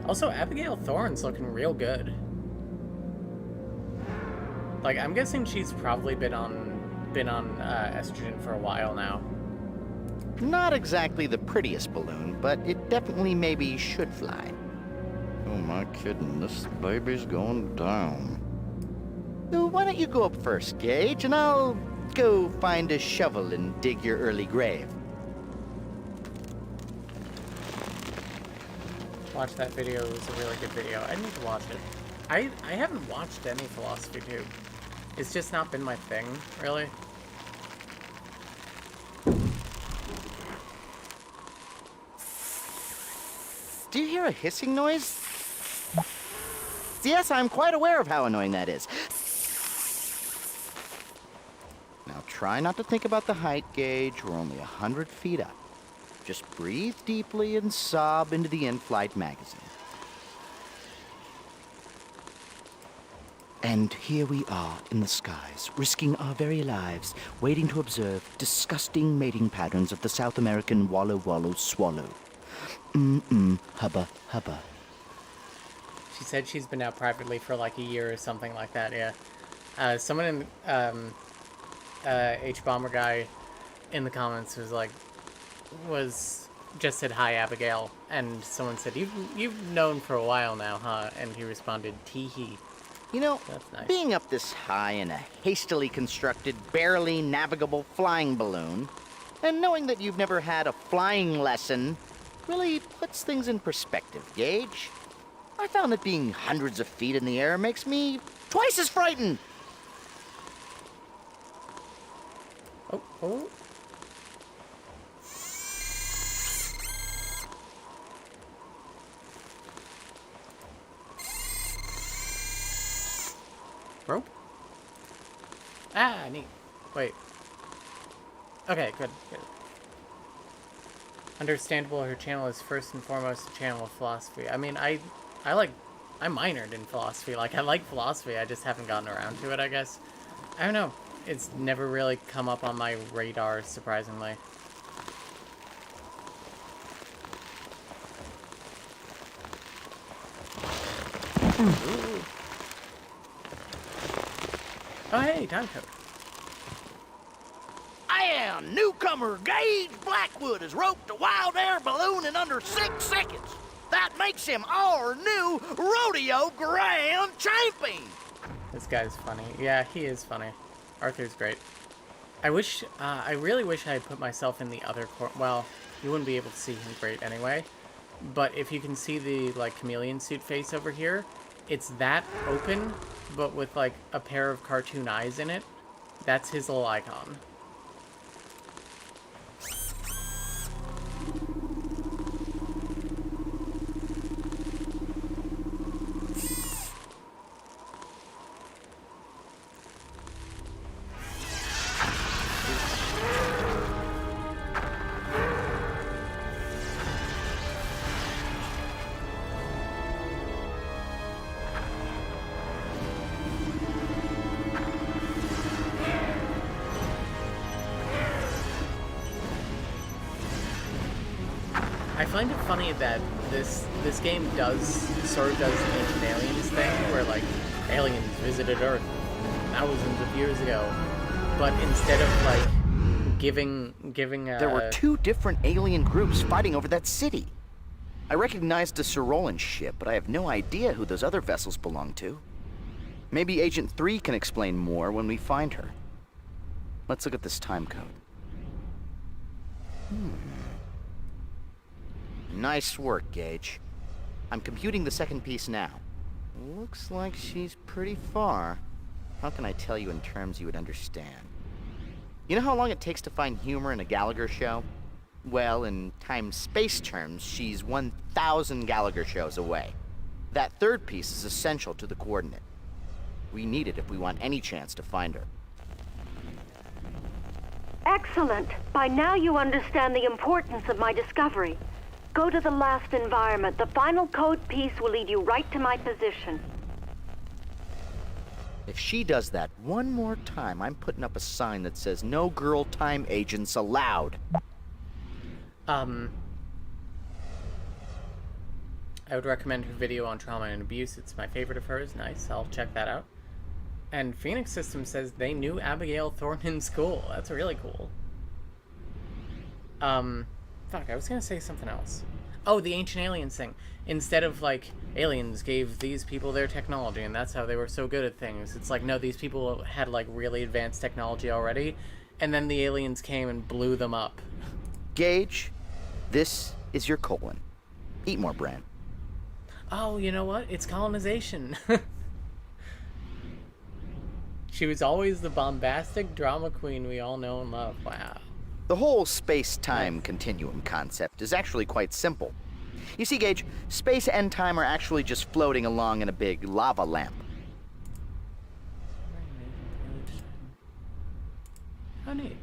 Also, Abigail Thorne's looking real good. Like, I'm guessing she's probably been on estrogen for a while now. Not exactly the prettiest balloon, but it definitely maybe should fly. Oh my kidding, this baby's going down. Why don't you go up first, Gage, and I'll go find a shovel and dig your early grave. Watch that video, it was a really good video. I need to watch it. I haven't watched any philosophy tube. It's just not been my thing, really. Do you hear a hissing noise? Yes, I'm quite aware of how annoying that is. Now try not to think about the height, Gage. We're only 100 feet up. Just breathe deeply and sob into the in-flight magazine. And here we are in the skies, risking our very lives, waiting to observe disgusting mating patterns of the South American wallow swallow. Hubba hubba. She said she's been out privately for like a year or something like that, yeah. Someone in, H-Bomber guy in the comments just said, "Hi, Abigail," and someone said, you've known for a while now, huh? And he responded, "Tee-hee." You know, that's nice. Being up this high in a hastily constructed, barely navigable flying balloon, and knowing that you've never had a flying lesson, really puts things in perspective, Gage. I found that being hundreds of feet in the air makes me twice as frightened. Oh. Ah, neat. Wait. Okay, good. Understandable, her channel is first and foremost a channel of philosophy. I mean, I minored in philosophy. Like, I like philosophy, I just haven't gotten around to it, I guess. I don't know. It's never really come up on my radar, surprisingly. Ooh. Oh, hey, time code. And newcomer Gage Blackwood has roped a wild air balloon in under 6 seconds. That makes him our new rodeo grand champion. This guy's funny. Yeah, he is funny. Arthur's great. I really wish I had put myself in the other corner. Well, you wouldn't be able to see him great anyway. But if you can see the, like, chameleon suit face over here, it's that open, but with, like, a pair of cartoon eyes in it. That's his little icon. I find it funny that this game sort of does the Ancient Aliens thing, where, like, aliens visited Earth thousands of years ago, but instead of, like, giving There were 2 different alien groups fighting over that city. I recognized a Cyrolan ship, but I have no idea who those other vessels belong to. Maybe Agent 3 can explain more when we find her. Let's look at this time code. Nice work, Gage. I'm computing the second piece now. Looks like she's pretty far. How can I tell you in terms you would understand? You know how long it takes to find humor in a Gallagher show? Well, in time-space terms, she's 1,000 Gallagher shows away. That third piece is essential to the coordinate. We need it if we want any chance to find her. Excellent. By now you understand the importance of my discovery. Go to the last environment. The final code piece will lead you right to my position. If she does that one more time, I'm putting up a sign that says no girl time agents allowed. I would recommend her video on trauma and abuse. It's my favorite of hers. Nice, I'll check that out. And Phoenix System says they knew Abigail Thorne in school. That's really cool. Fuck, I was gonna say something else. Oh, the Ancient Aliens thing. Instead of, like, aliens gave these people their technology, and that's how they were so good at things. It's like, no, these people had, like, really advanced technology already, and then the aliens came and blew them up. Gage, this is your colon. Eat more, Bran. Oh, you know what? It's colonization. She was always the bombastic drama queen we all know and love. Wow. The whole space-time continuum concept is actually quite simple. You see, Gage, space and time are actually just floating along in a big lava lamp. How neat.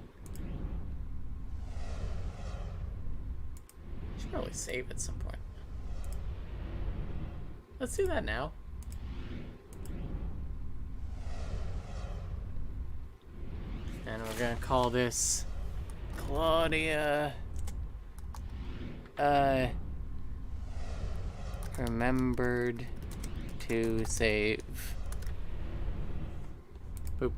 Should probably save at some point. Let's do that now. And we're gonna call this Claudia. Remembered to save. Boop.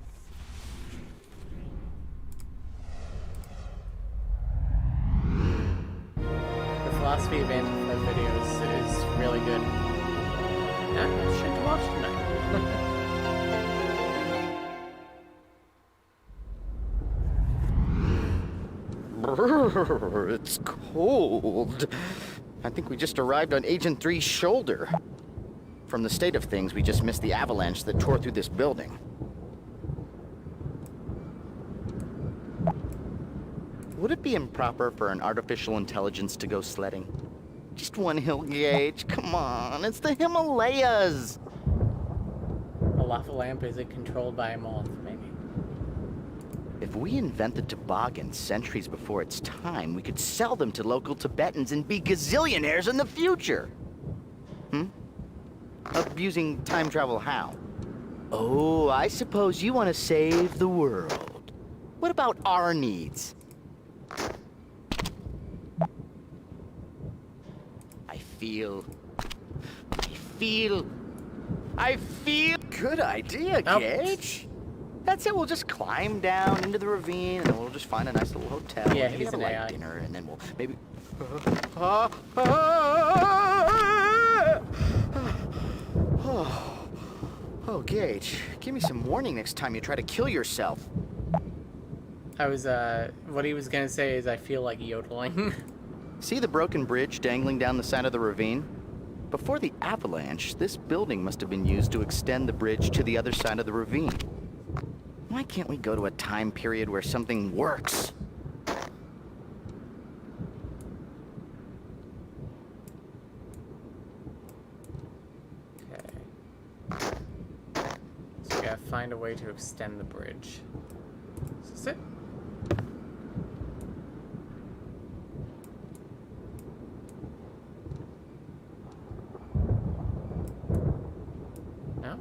The philosophy of Antifa videos is really good. Yeah, shit to watch tonight. It's cold. I think we just arrived on Agent 3's shoulder. From the state of things, we just missed the avalanche that tore through this building. Would it be improper for an artificial intelligence to go sledding? Just one hill, Gage. Come on, it's the Himalayas. A lava lamp isn't controlled by a moth, maybe. If we invent the toboggan centuries before its time, we could sell them to local Tibetans and be gazillionaires in the future. Using time travel how? Oh, I suppose you want to save the world. What about our needs? I feel... Good idea, Gage. That's it, we'll just climb down into the ravine, and then we'll just find a nice little hotel. Yeah, maybe he's have a an light AI. dinner, and then we'll maybe... Oh, Gage, give me some warning next time you try to kill yourself. What he was gonna say is I feel like yodeling. See the broken bridge dangling down the side of the ravine? Before the avalanche, this building must have been used to extend the bridge to the other side of the ravine. Why can't we go to a time period where something works? Okay. So we gotta find a way to extend the bridge. Is this it? No?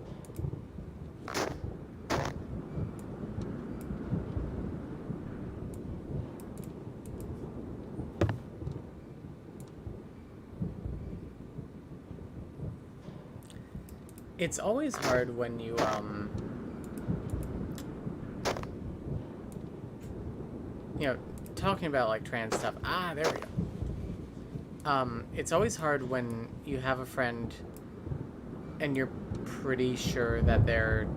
It's always hard when you, you know, talking about, like, trans stuff. Ah, there we go. It's always hard when you have a friend and you're pretty sure that they're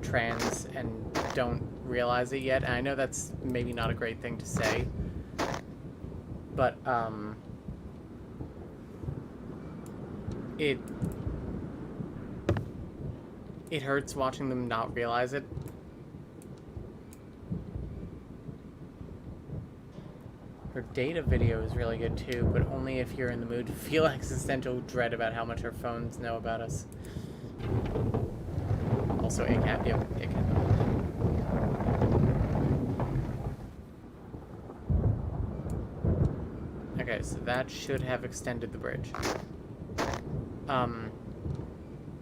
trans and don't realize it yet. And I know that's maybe not a great thing to say, but, it hurts watching them not realize it. Her data video is really good too, but only if you're in the mood to feel existential dread about how much our phones know about us. Also, ACAP, yep, ACAP. Okay, so that should have extended the bridge.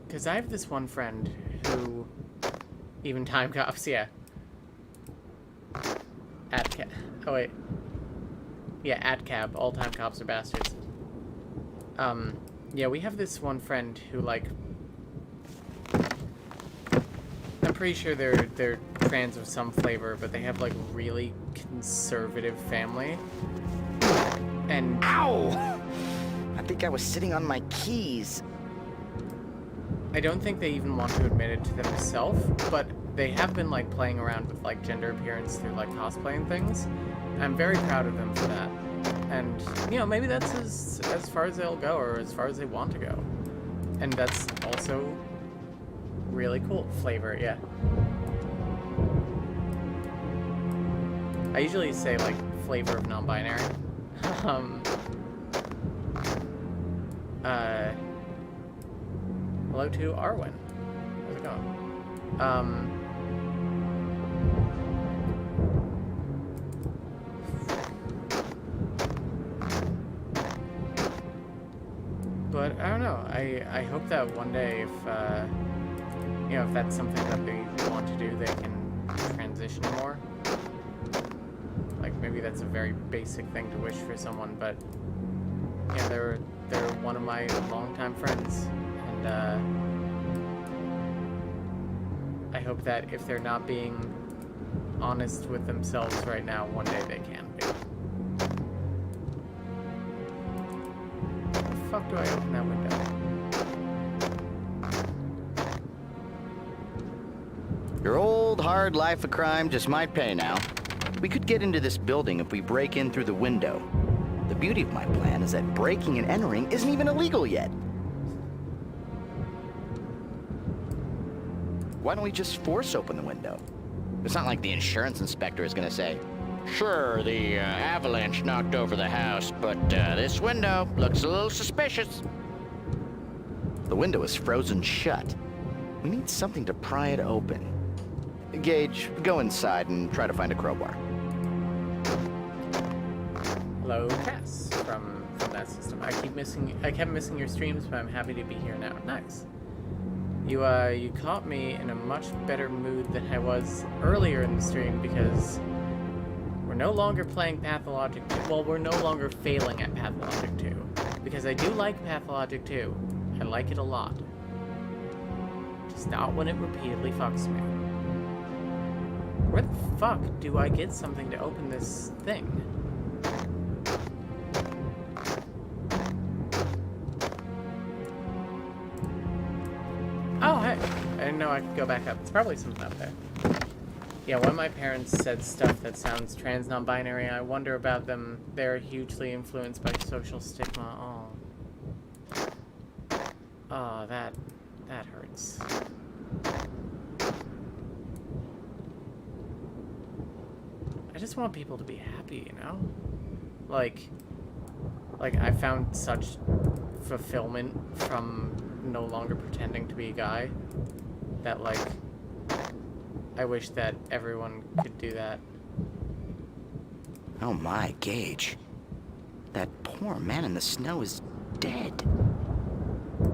Because I have this one friend who, even time cops, yeah. Oh wait. Yeah, ATCAB, all time cops are bastards. Yeah, we have this one friend who, like, I'm pretty sure they're trans of some flavor, but they have, like, really conservative family. And... Ow! I think I was sitting on my keys. I don't think they even want to admit it to themselves, but they have been, like, playing around with, like, gender appearance through, like, cosplay and things. I'm very proud of them for that. And, you know, maybe that's as far as they'll go, or as far as they want to go. And that's also really cool. Flavor, yeah. I usually say, like, flavor of non-binary. Hello to Arwen. How's it going? But I don't know. I hope that one day, if you know, if that's something that they want to do, they can transition more. Like, maybe that's a very basic thing to wish for someone, but yeah, they're one of my longtime friends, and I hope that if they're not being honest with themselves right now, one day they can be. How the fuck do I open that window? Your old hard life of crime just might pay now. We could get into this building if we break in through the window. The beauty of my plan is that breaking and entering isn't even illegal yet. Why don't we just force open the window? It's not like the insurance inspector is gonna say, "Sure, the avalanche knocked over the house, but this window looks a little suspicious." The window is frozen shut. We need something to pry it open. Gage, go inside and try to find a crowbar. Hello, Cass from that system. I kept missing your streams, but I'm happy to be here now. Nice. You caught me in a much better mood than I was earlier in the stream because we're no longer playing Pathologic 2. Well, we're no longer failing at Pathologic 2 because I do like Pathologic 2. I like it a lot. Just not when it repeatedly fucks me. Where the fuck do I get something to open this thing? Oh, hey! I didn't know I could go back up. It's probably something up there. Yeah, one of my parents said stuff that sounds trans non-binary. I wonder about them. They're hugely influenced by social stigma. Oh. Oh, that hurts. I just want people to be happy, you know? Like I found such fulfillment from no longer pretending to be a guy that, like, I wish that everyone could do that. Oh my, Gage. That poor man in the snow is dead.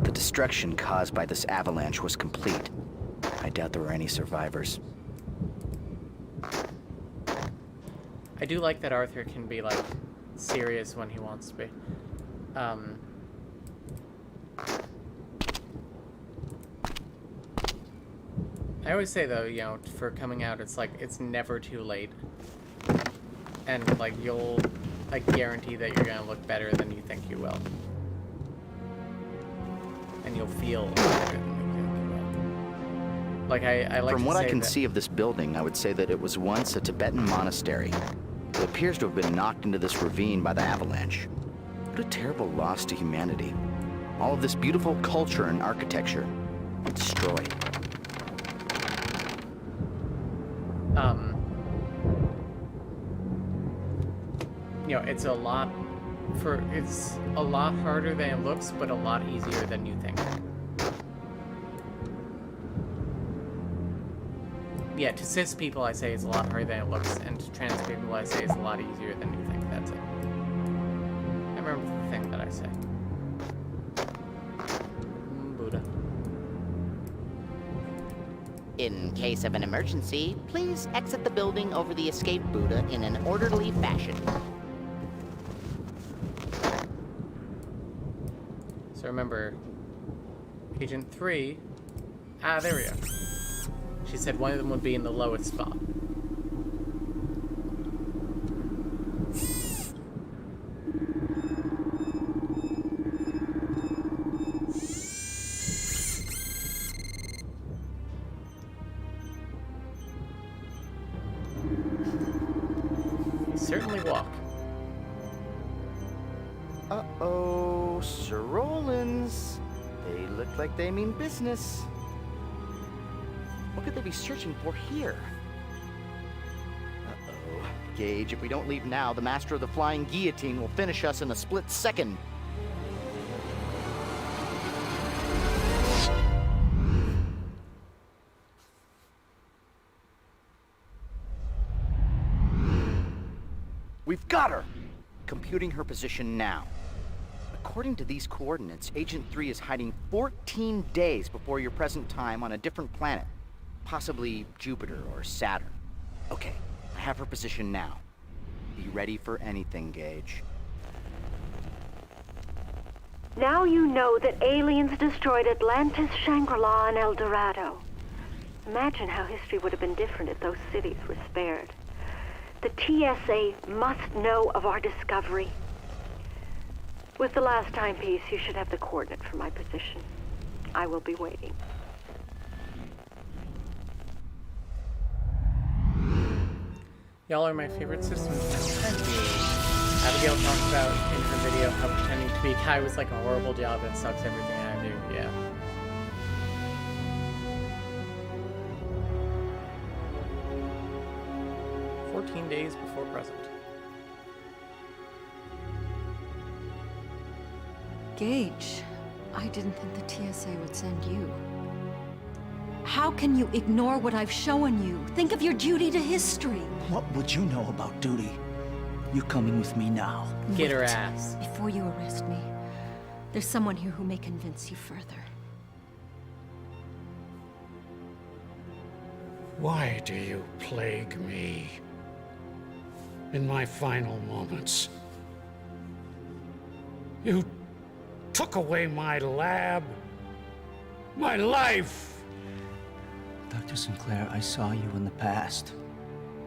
The destruction caused by this avalanche was complete. I doubt there were any survivors. I do like that Arthur can be, like, serious when he wants to be. I always say, though, you know, for coming out, it's like, it's never too late. And, like, I guarantee that you're gonna look better than you think you will. And you'll feel better than you think you will. Like, I like From to what I say can that, see of this building, I would say that it was once a Tibetan monastery. It appears to have been knocked into this ravine by the avalanche. What a terrible loss to humanity. All of this beautiful culture and architecture destroyed. you know, it's a lot harder than it looks, but a lot easier than you think. Yeah, to cis people I say it's a lot harder than it looks, and to trans people I say it's a lot easier than you think. That's it. I remember the thing that I say. Buddha. In case of an emergency, please exit the building over the escape Buddha in an orderly fashion. So remember, Agent 3... Ah, there we go. She said one of them would be in the lowest spot. Certainly walk. Uh-oh, Sir Rollins. They look like they mean business. What could they be searching for here? Uh-oh. Gage, if we don't leave now, the Master of the Flying Guillotine will finish us in a split second. We've got her! Computing her position now. According to these coordinates, Agent 3 is hiding 14 days before your present time on a different planet. Possibly Jupiter or Saturn. Okay, I have her position now. Be ready for anything, Gage. Now you know that aliens destroyed Atlantis, Shangri-La, and El Dorado. Imagine how history would have been different if those cities were spared. The TSA must know of our discovery. With the last timepiece, you should have the coordinate for my position. I will be waiting. Y'all are my favorite systems. Thank you. Abigail talked about in her video how pretending to be a guy was like a horrible job and sucks everything I do. Yeah. Days before present. Gage, I didn't think the TSA would send you. How can you ignore what I've shown you? Think of your duty to history. What would you know about duty? You coming with me now? Get her ass. Before you arrest me, there's someone here who may convince you further. Why do you plague me in my final moments? You took away my lab, my life. Dr. Sinclair, I saw you in the past.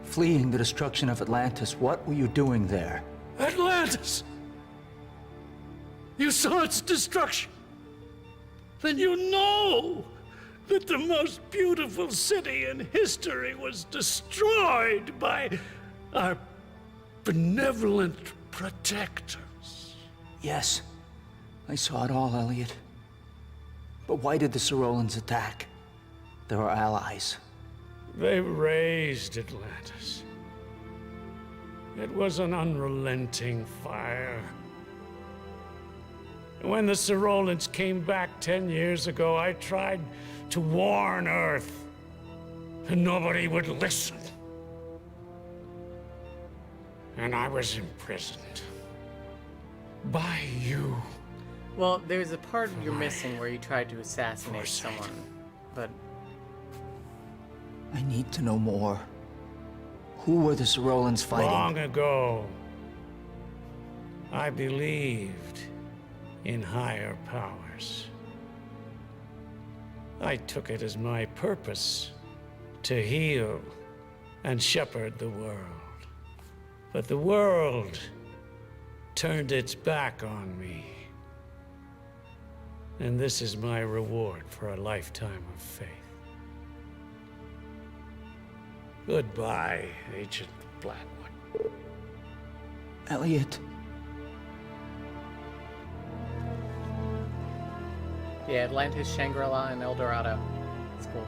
Fleeing the destruction of Atlantis. What were you doing there? Atlantis! You saw its destruction. Then you know that the most beautiful city in history was destroyed by our benevolent protectors. Yes, I saw it all, Elliot. But why did the Sorolans attack? They were allies. They razed Atlantis. It was an unrelenting fire. When the Sorolans came back 10 years ago, I tried to warn Earth, and nobody would listen. And I was imprisoned. By you. Well, there's a part you're missing where you tried to assassinate someone, but... I need to know more. Who were the Sorolans fighting? Long ago, I believed in higher powers. I took it as my purpose to heal and shepherd the world. But the world turned its back on me. And this is my reward for a lifetime of faith. Goodbye, Agent Blackwood. Elliot. Yeah, Atlantis, Shangri-La, and El Dorado. It's cool.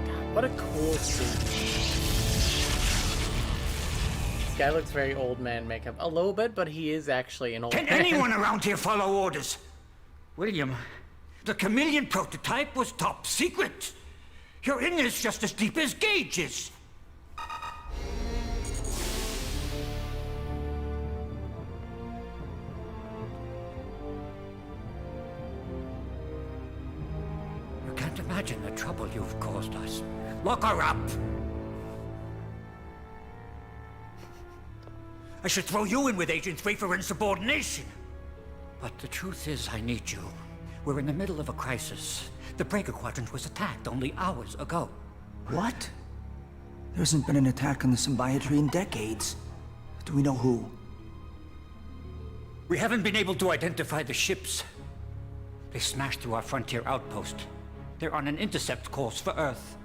God, what a cool suit. This guy looks very old man makeup. A little bit, but he is actually an old man. Can anyone around here follow orders? William, the chameleon prototype was top secret. You're in this just as deep as Gage is. You can't imagine the trouble you've caused us. Lock her up! I should throw you in with Agent 3 for insubordination. But the truth is, I need you. We're in the middle of a crisis. The Breaker Quadrant was attacked only hours ago. What? There hasn't been an attack on the Symbiotree in decades. Do we know who? We haven't been able to identify the ships. They smashed through our frontier outpost. They're on an intercept course for Earth.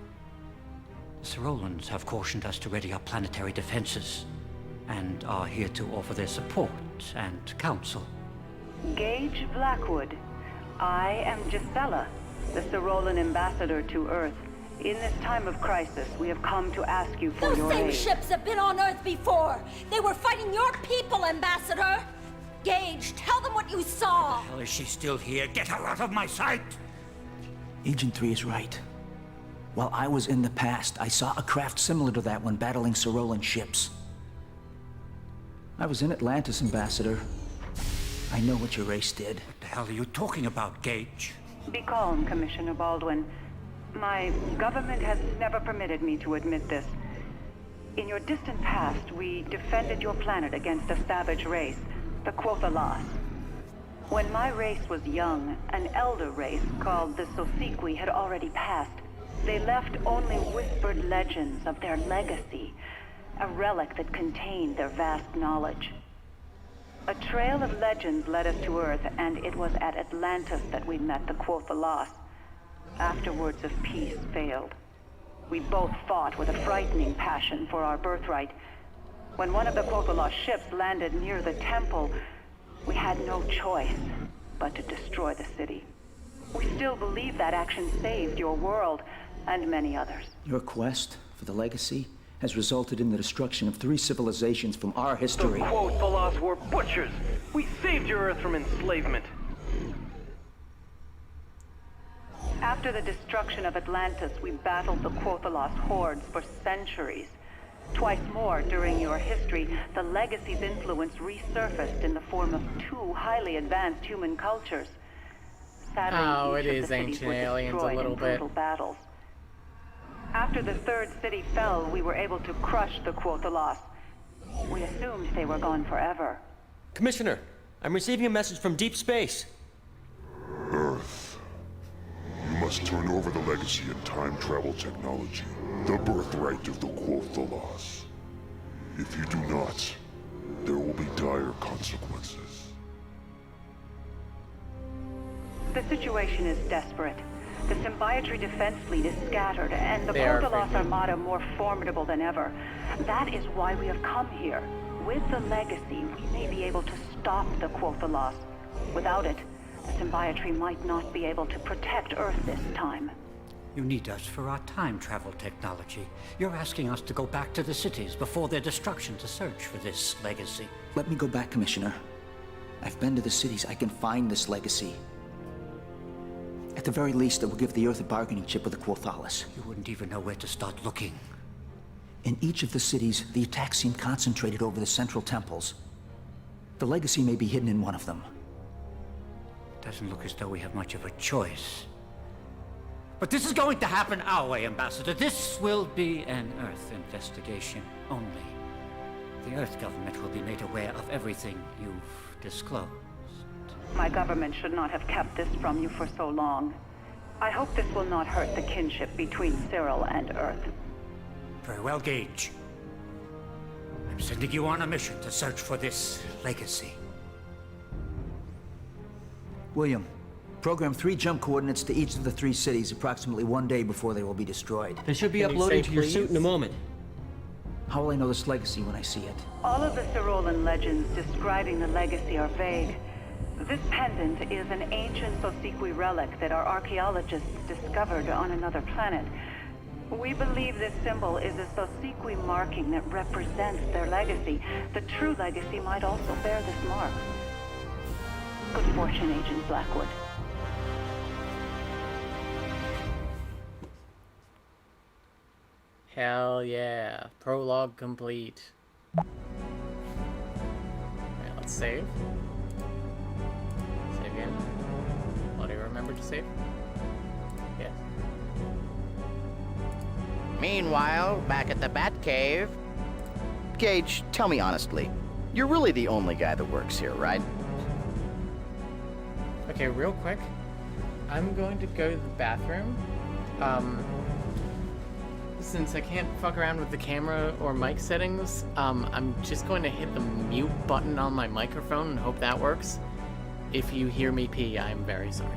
The Sorolans have cautioned us to ready our planetary defenses, and are here to offer their support and counsel. Gage Blackwood. I am Gisela, the Sorolan ambassador to Earth. In this time of crisis, we have come to ask you for your aid. Those same ships have been on Earth before. They were fighting your people, Ambassador. Gage, tell them what you saw. Hell, is she still here? Get her out of my sight! Agent 3 is right. While I was in the past, I saw a craft similar to that one battling Sorolan ships. I was in Atlantis, Ambassador. I know what your race did. What the hell are you talking about, Gage? Be calm, Commissioner Baldwin. My government has never permitted me to admit this. In your distant past, we defended your planet against a savage race, the Quothalas. When my race was young, an elder race called the Sosequi had already passed. They left only whispered legends of their legacy, a relic that contained their vast knowledge. A trail of legends led us to Earth, and it was at Atlantis that we met the Quothalas. Afterwards of peace failed. We both fought with a frightening passion for our birthright. When one of the Quothalas ships landed near the temple, we had no choice but to destroy the city. We still believe that action saved your world, and many others. Your quest for the legacy has resulted in the destruction of 3 civilizations from our history. The Quothalas were butchers! We saved your Earth from enslavement! After the destruction of Atlantis, we battled the Quothalas hordes for centuries. Twice more during your history, the Legacy's influence resurfaced in the form of 2 highly advanced human cultures. Sadly, it each of is the cities ancient were aliens a destroyed little in bit. brutal battles. After the 3rd city fell, we were able to crush the Quothalas. We assumed they were gone forever. Commissioner, I'm receiving a message from deep space. Earth. You must turn over the legacy and time travel technology, the birthright of the Quothalas. If you do not, there will be dire consequences. The situation is desperate. The Symbiotry defense fleet is scattered, and the They are Quothalas friendly. Armada more formidable than ever. That is why we have come here. With the Legacy, we may be able to stop the Quothalas. Without it, the Symbiotry might not be able to protect Earth this time. You need us for our time travel technology. You're asking us to go back to the cities before their destruction to search for this legacy. Let me go back, Commissioner. I've been to the cities. I can find this legacy. At the very least, it will give the Earth a bargaining chip with the Quothalas. You wouldn't even know where to start looking. In each of the cities, the attacks seem concentrated over the central temples. The legacy may be hidden in one of them. Doesn't look as though we have much of a choice. But this is going to happen our way, Ambassador. This will be an Earth investigation only. The Earth government will be made aware of everything you've disclosed. My government should not have kept this from you for so long. I hope this will not hurt the kinship between Cyril and Earth. Very well, Gage. I'm sending you on a mission to search for this legacy. William, program 3 jump coordinates to each of the 3 cities approximately 1 day before they will be destroyed. They should be uploading to your suit in a moment. How will I know this legacy when I see it? All of the Cyrolan legends describing the legacy are vague. This pendant is an ancient Sosequi relic that our archaeologists discovered on another planet. We believe this symbol is a Sosequi marking that represents their legacy. The true legacy might also bear this mark. Good fortune, Agent Blackwood. Hell yeah. Prologue complete. Alright, let's save. Save again. Claudia, remember to save? Yes. Meanwhile, back at the Batcave. Gage, tell me honestly, you're really the only guy that works here, right? Okay, real quick. I'm going to go to the bathroom. Since I can't fuck around with the camera or mic settings, I'm just going to hit the mute button on my microphone and hope that works. If you hear me pee, I'm very sorry.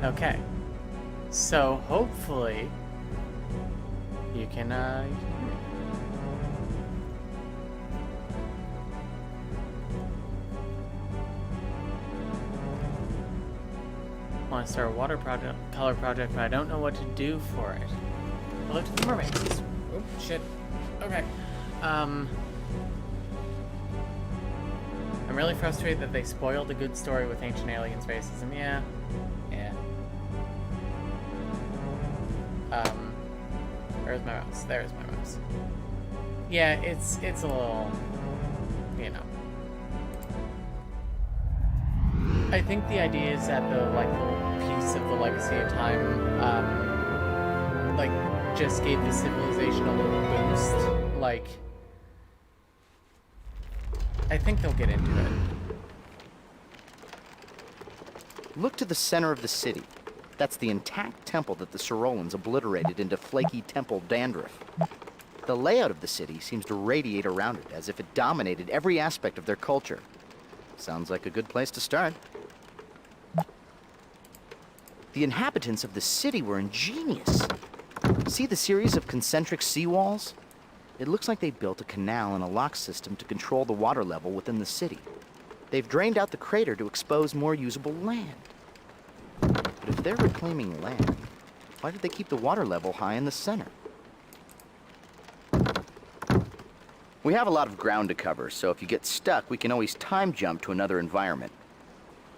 Okay. So hopefully you can hear me. I want to start a water project, color project, but I don't know what to do for it. Hello to the mermaids. Oh shit. Okay. I'm really frustrated that they spoiled a good story with ancient aliens racism. Yeah. Where's my mouse? There's my mouse. Yeah, it's a little, you know. I think the idea is that the little piece of the Legacy of Time, just gave the civilization a little boost. I think they'll get into it. Look to the center of the city. That's the intact temple that the Sorolans obliterated into flaky temple dandruff. The layout of the city seems to radiate around it, as if it dominated every aspect of their culture. Sounds like a good place to start. The inhabitants of the city were ingenious. See the series of concentric seawalls? It looks like they built a canal and a lock system to control the water level within the city. They've drained out the crater to expose more usable land. But if they're reclaiming land, why did they keep the water level high in the center? We have a lot of ground to cover, so if you get stuck, we can always time jump to another environment.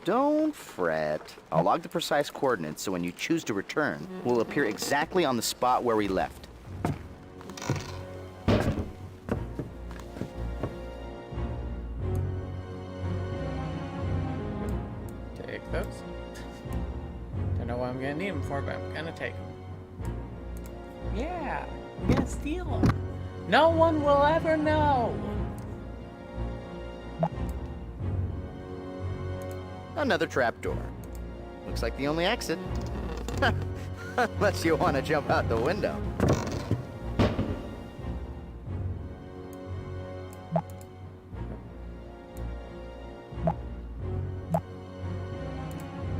Don't fret. I'll log the precise coordinates so when you choose to return, we'll appear exactly on the spot where we left. Take those. Don't know what I'm gonna need them for, but I'm gonna take them. Yeah, I'm gonna steal them. No one will ever know. Another trapdoor. Looks like the only exit. Unless you want to jump out the window.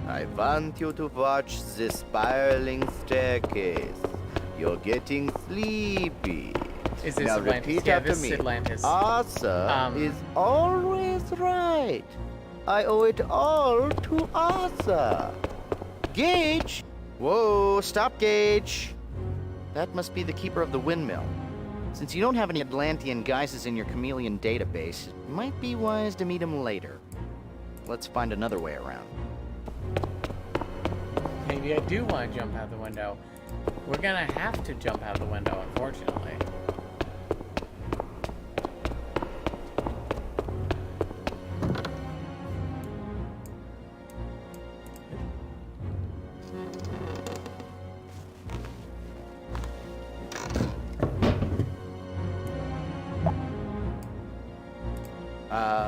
I want you to watch this spiraling staircase. You're getting sleepy. Is this now Atlantis? repeat Yeah, after this me. is Atlantis. Asa is always right. I owe it all to Asa. Gage! Whoa, stop, Gage. That must be the keeper of the windmill. Since you don't have any Atlantean guises in your chameleon database, it might be wise to meet him later. Let's find another way around. Maybe I do want to jump out the window. We're gonna have to jump out the window, unfortunately.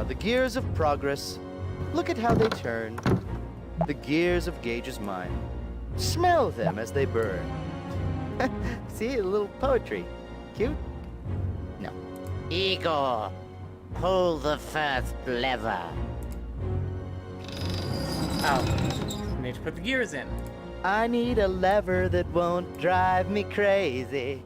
The gears of progress. Look at how they turn. The gears of Gage's mind. Smell them as they burn. See, a little poetry. Cute? No. Igor, pull the first lever. Oh, need to put the gears in. I need a lever that won't drive me crazy.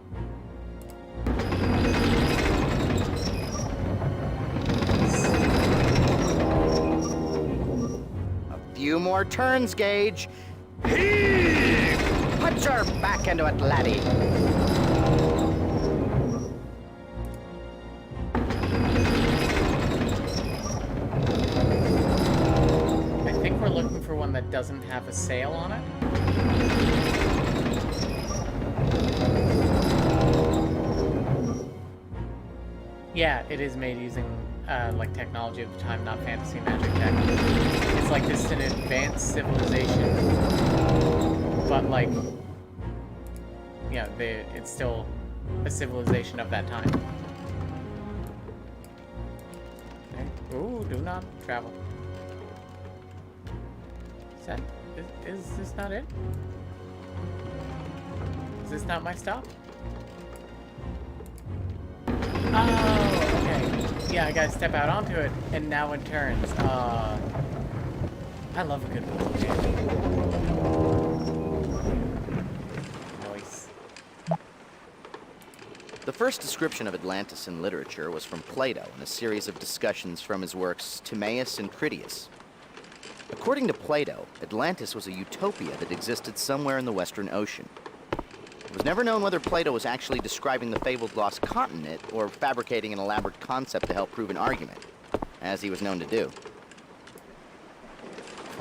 Few more turns, Gage. Heave! Put your back into it, laddie. I think we're looking for one that doesn't have a sail on it. Yeah, it is made using like technology of the time, not fantasy magic tech. It's like this is an advanced civilization, but like, yeah, it's still a civilization of that time. Okay. Ooh, do not travel. Is this not it? Is this not my stop? Oh, okay. Yeah, I gotta step out onto it, and now it turns. I love a good puzzle game. The first description of Atlantis in literature was from Plato in a series of discussions from his works Timaeus and Critias. According to Plato, Atlantis was a utopia that existed somewhere in the Western Ocean. It was never known whether Plato was actually describing the fabled lost continent or fabricating an elaborate concept to help prove an argument, as he was known to do.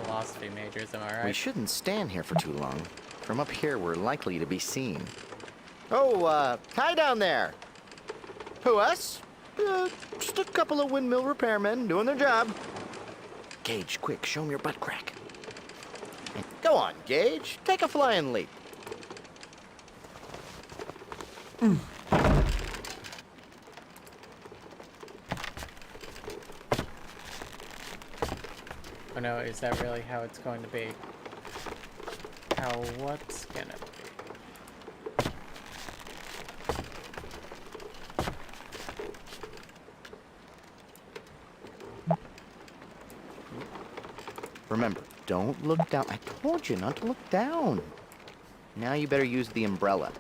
Philosophy majors, am I right? We shouldn't stand here for too long. From up here, we're likely to be seen. Oh, hi down there. Who, us? Just a couple of windmill repairmen doing their job. Gage, quick, show him your butt crack. And go on, Gage. Take a flying leap. Oh no, is that really how it's going to be? How what's gonna be? Remember, don't look down. I told you not to look down. Now you better use the umbrella.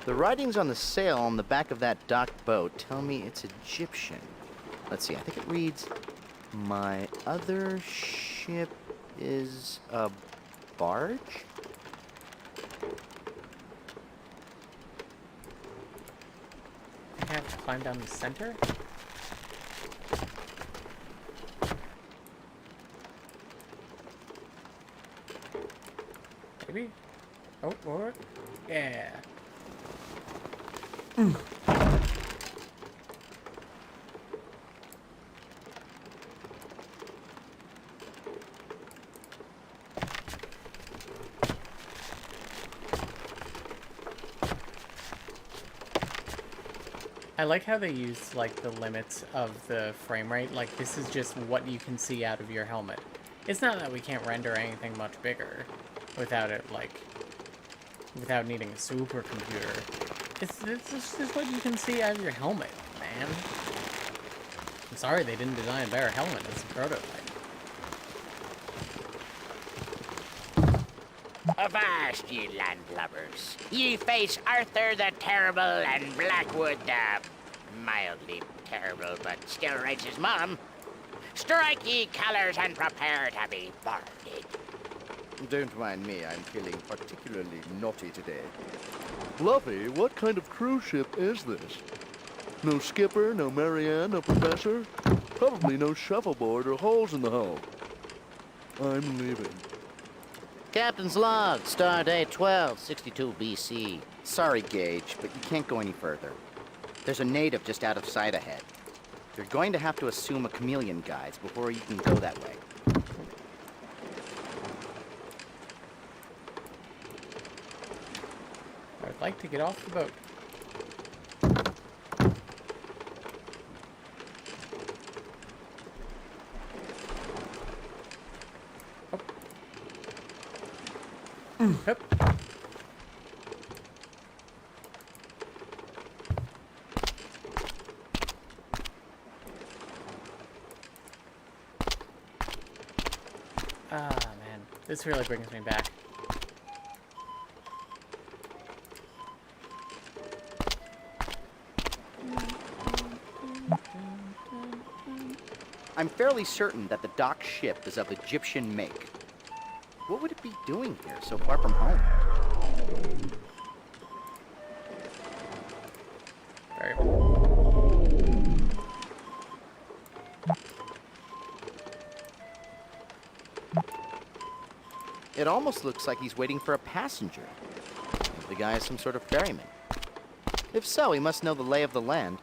The writings on the sail on the back of that docked boat tell me it's Egyptian. Let's see, I think it reads, "My other ship is a barge?" I have to climb down the center? Maybe? Oh, or... yeah. I like how they use, like, the limits of the frame rate. Like, this is just what you can see out of your helmet. It's not that we can't render anything much bigger without it, like, without needing a supercomputer. It's just what you can see out of your helmet, man. I'm sorry they didn't design a better helmet as a prototype. Avast, ye landlubbers. Ye face Arthur the Terrible and Blackwood the mildly terrible but still writes his mom. Strike ye colors and prepare to be boarded. Don't mind me, I'm feeling particularly naughty today. Fluffy, what kind of cruise ship is this? No skipper, no Marianne, no professor? Probably no shuffleboard or holes in the hull. I'm leaving. Captain's log, star date 1262 BC. Sorry, Gage, but you can't go any further. There's a native just out of sight ahead. You're going to have to assume a chameleon guise before you can go that way. I'd like to get off the boat. Yep. Ah, man. This really brings me back. I'm fairly certain that the docked ship is of Egyptian make. What would it be doing here so far from home? Very It almost looks like he's waiting for a passenger. Maybe the guy is some sort of ferryman. If so, he must know the lay of the land.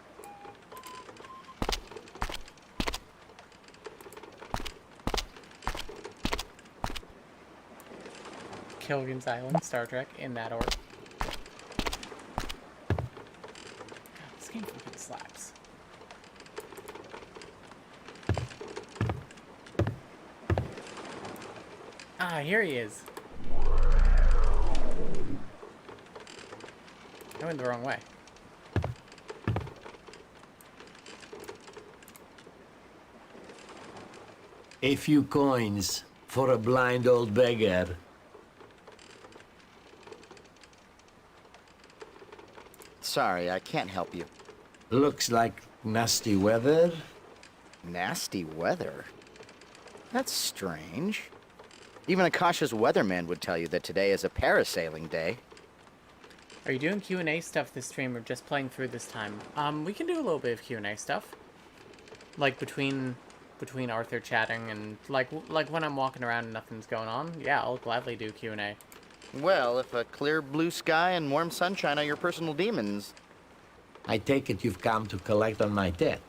Gilligan's Island, Star Trek, in that order. This game fucking slaps. Ah, here he is. I went the wrong way. A few coins for a blind old beggar. sorry, I can't help you. Looks like nasty weather. Nasty weather? That's strange. Even a cautious weatherman would tell you that today is a parasailing day. Are you doing Q&A stuff this stream or just playing through this time? We can do a little bit of Q&A stuff. Like between Arthur chatting and like when I'm walking around and nothing's going on. Yeah, I'll gladly do Q&A. Well, if a clear blue sky and warm sunshine are your personal demons... I take it you've come to collect on my debt.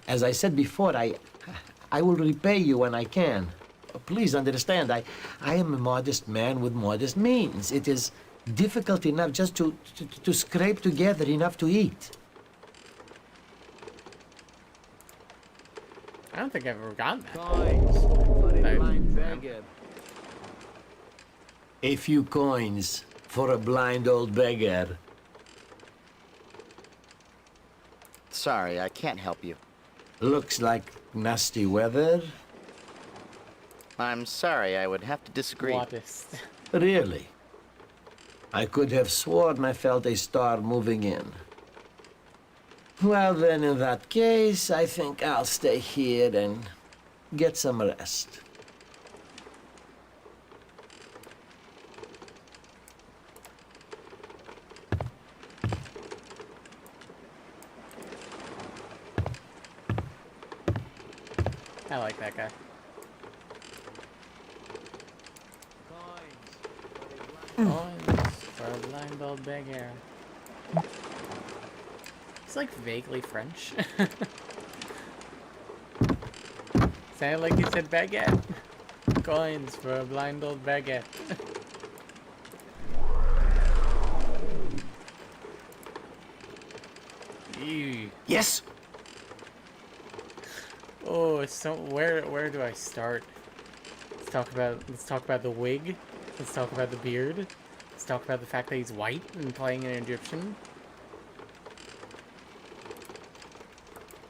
As I said before, I will repay you when I can. Please understand, I am a modest man with modest means. It is difficult enough just to scrape together enough to eat. I don't think I've ever gotten that. A few coins for a blind old beggar. Sorry, I can't help you. Looks like nasty weather. I'm sorry, I would have to disagree. Modest. Really? I could have sworn I felt a star moving in. Well then, in that case, I think I'll stay here and get some rest. I like that guy. Coins for a blind old beggar. He's like vaguely French. Sounded like he said baguette. Coins for a blind old baguette. Ew. Yes? Oh, so where do I start? Let's talk about the wig. Let's talk about the beard. Let's talk about the fact that he's white and playing an Egyptian.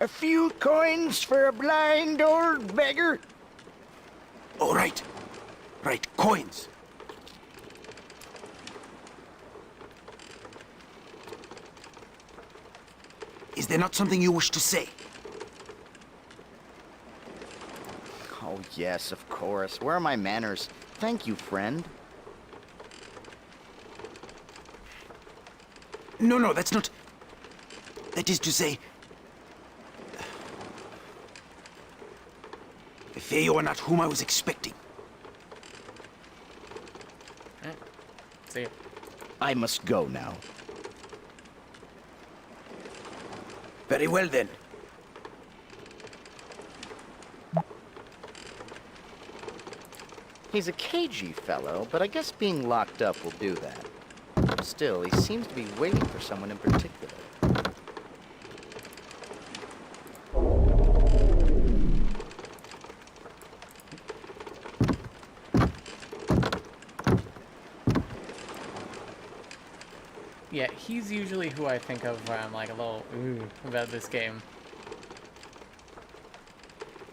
A few coins for a blind old beggar. Oh, right. Right, coins. Is there not something you wish to say? Oh, yes, of course. Where are my manners? Thank you, friend. No, that's not... That is to say... I fear you are not whom I was expecting. See ya. I must go now. Very well, then. He's a cagey fellow, but I guess being locked up will do that. Still, he seems to be waiting for someone in particular. Yeah, he's usually who I think of when I'm like a little ooh about this game.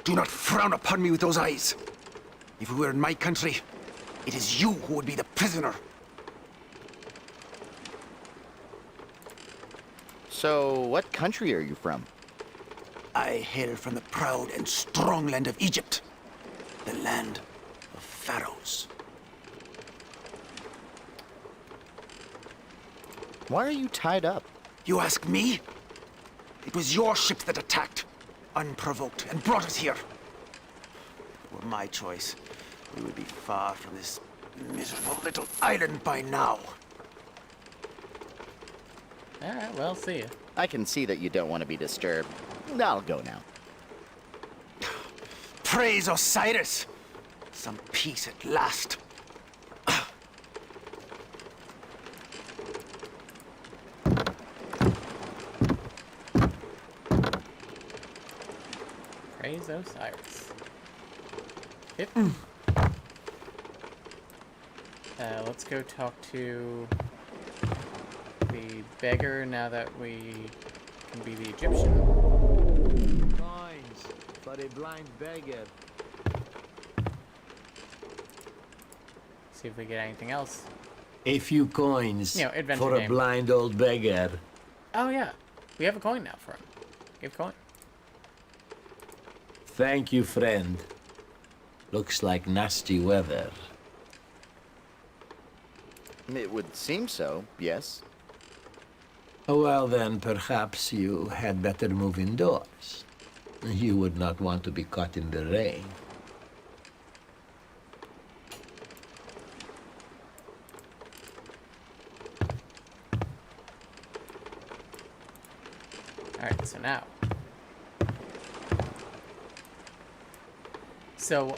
Do not frown upon me with those eyes. If we were in my country, it is you who would be the prisoner. So, what country are you from? I hail from the proud and strong land of Egypt, the land of pharaohs. Why are you tied up? You ask me? It was your ship that attacked, unprovoked, and brought us here. If it were my choice, we would be far from this miserable little island by now. Alright, well, see ya. I can see that you don't want to be disturbed. I'll go now. Praise Osiris! Some peace at last. Praise Osiris. Yep. Let's go talk to the beggar now that we can be the Egyptian. Coins for a blind beggar. See if we get anything else. A few coins You know, adventure for a game. blind old beggar. Oh, yeah. We have a coin now for him. Give coin. Thank you, friend. Looks like nasty weather. It would seem so, yes. Well, then, perhaps you had better move indoors. You would not want to be caught in the rain. Alright, so now. So,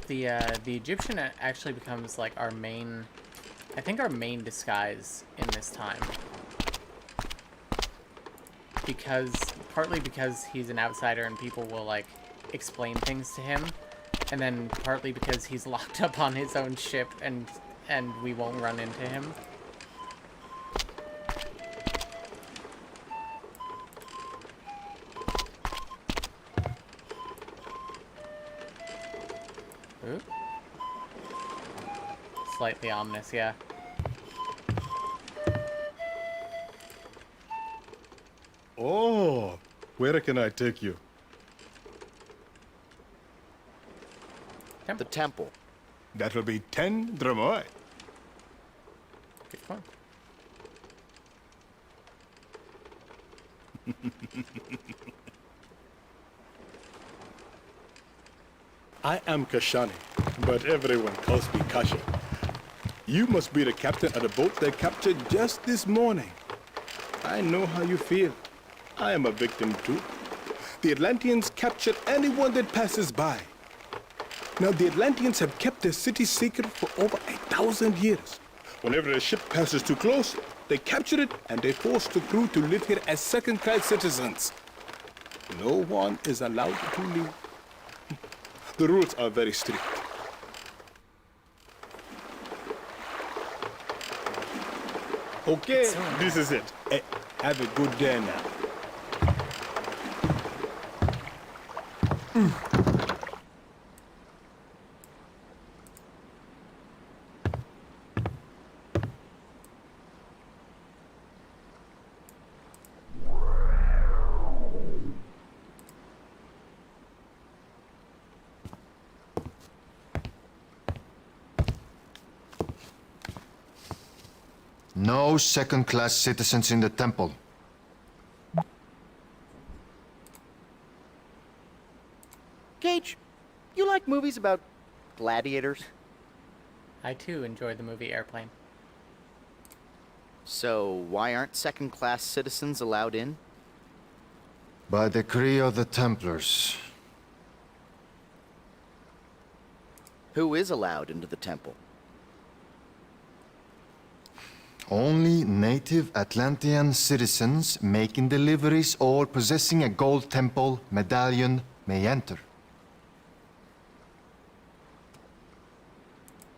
the Egyptian actually becomes, like, our main... I think our main disguise in this time. Because, partly because he's an outsider and people will, like, explain things to him. And then partly because he's locked up on his own ship and we won't run into him. Ooh. Slightly ominous, yeah. Oh, where can I take you? The temple. That will be 10 dromoi. Good fun. I am Kashani, but everyone calls me Kashi. You must be the captain of the boat they captured just this morning. I know how you feel. I am a victim too. The Atlanteans captured anyone that passes by. Now, the Atlanteans have kept their city secret for over 1,000 years. Whenever a ship passes too close, they capture it and they force the crew to live here as second-class citizens. No one is allowed to leave. The rules are very strict. Okay, this is it. Hey, have a good day now. No second-class citizens in the temple. Gage, you like movies about gladiators? I too enjoyed the movie Airplane. So, why aren't second-class citizens allowed in? By decree of the Templars. Who is allowed into the temple? Only native Atlantean citizens making deliveries or possessing a gold temple medallion may enter.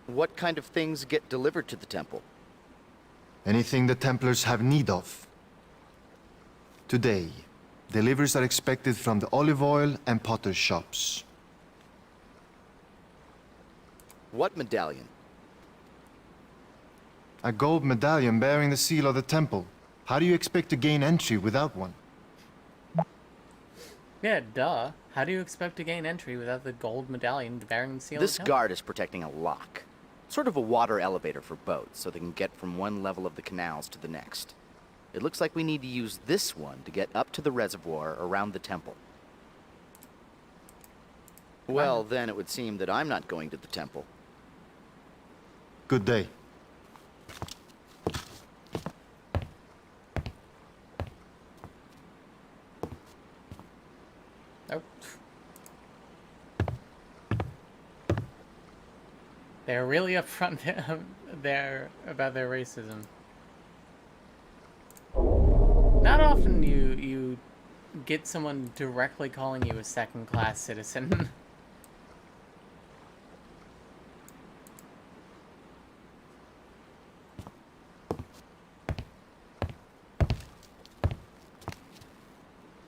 What kind of things get delivered to the temple? Anything the Templars have need of. Today, deliveries are expected from the olive oil and potter shops. What medallion? A gold medallion bearing the seal of the temple. How do you expect to gain entry without one? Yeah, duh. How do you expect to gain entry without the gold medallion bearing the seal of This the temple? guard is protecting a lock. Sort of a water elevator for boats, so they can get from one level of the canals to the next. It looks like we need to use this one to get up to the reservoir around the temple. Well, then it would seem that I'm not going to the temple. Good day. Nope. They're really upfront there about their racism. Not often you get someone directly calling you a second-class citizen.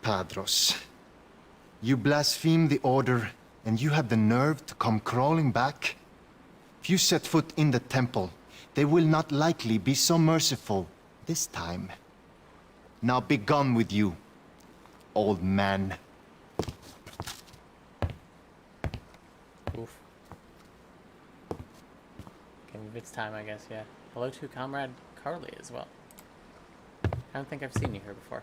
Padros, you blaspheme the order, and you have the nerve to come crawling back? If you set foot in the temple, They will not likely be so merciful this time. Now be gone with you, old man. Oof. Okay, if it's time, I guess, yeah. Hello to Comrade Carly as well. I don't think I've seen you here before.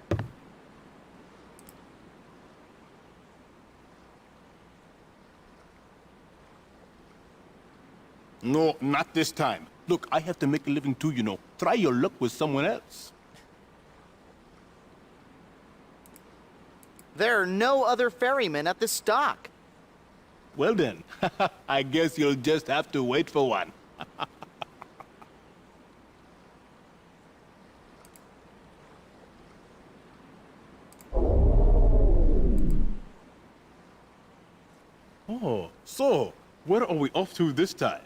No, not this time. Look, I have to make a living too, you know. Try your luck with someone else. There are no other ferrymen at this dock. Well then, I guess you'll just have to wait for one. Oh, so, where are we off to this time?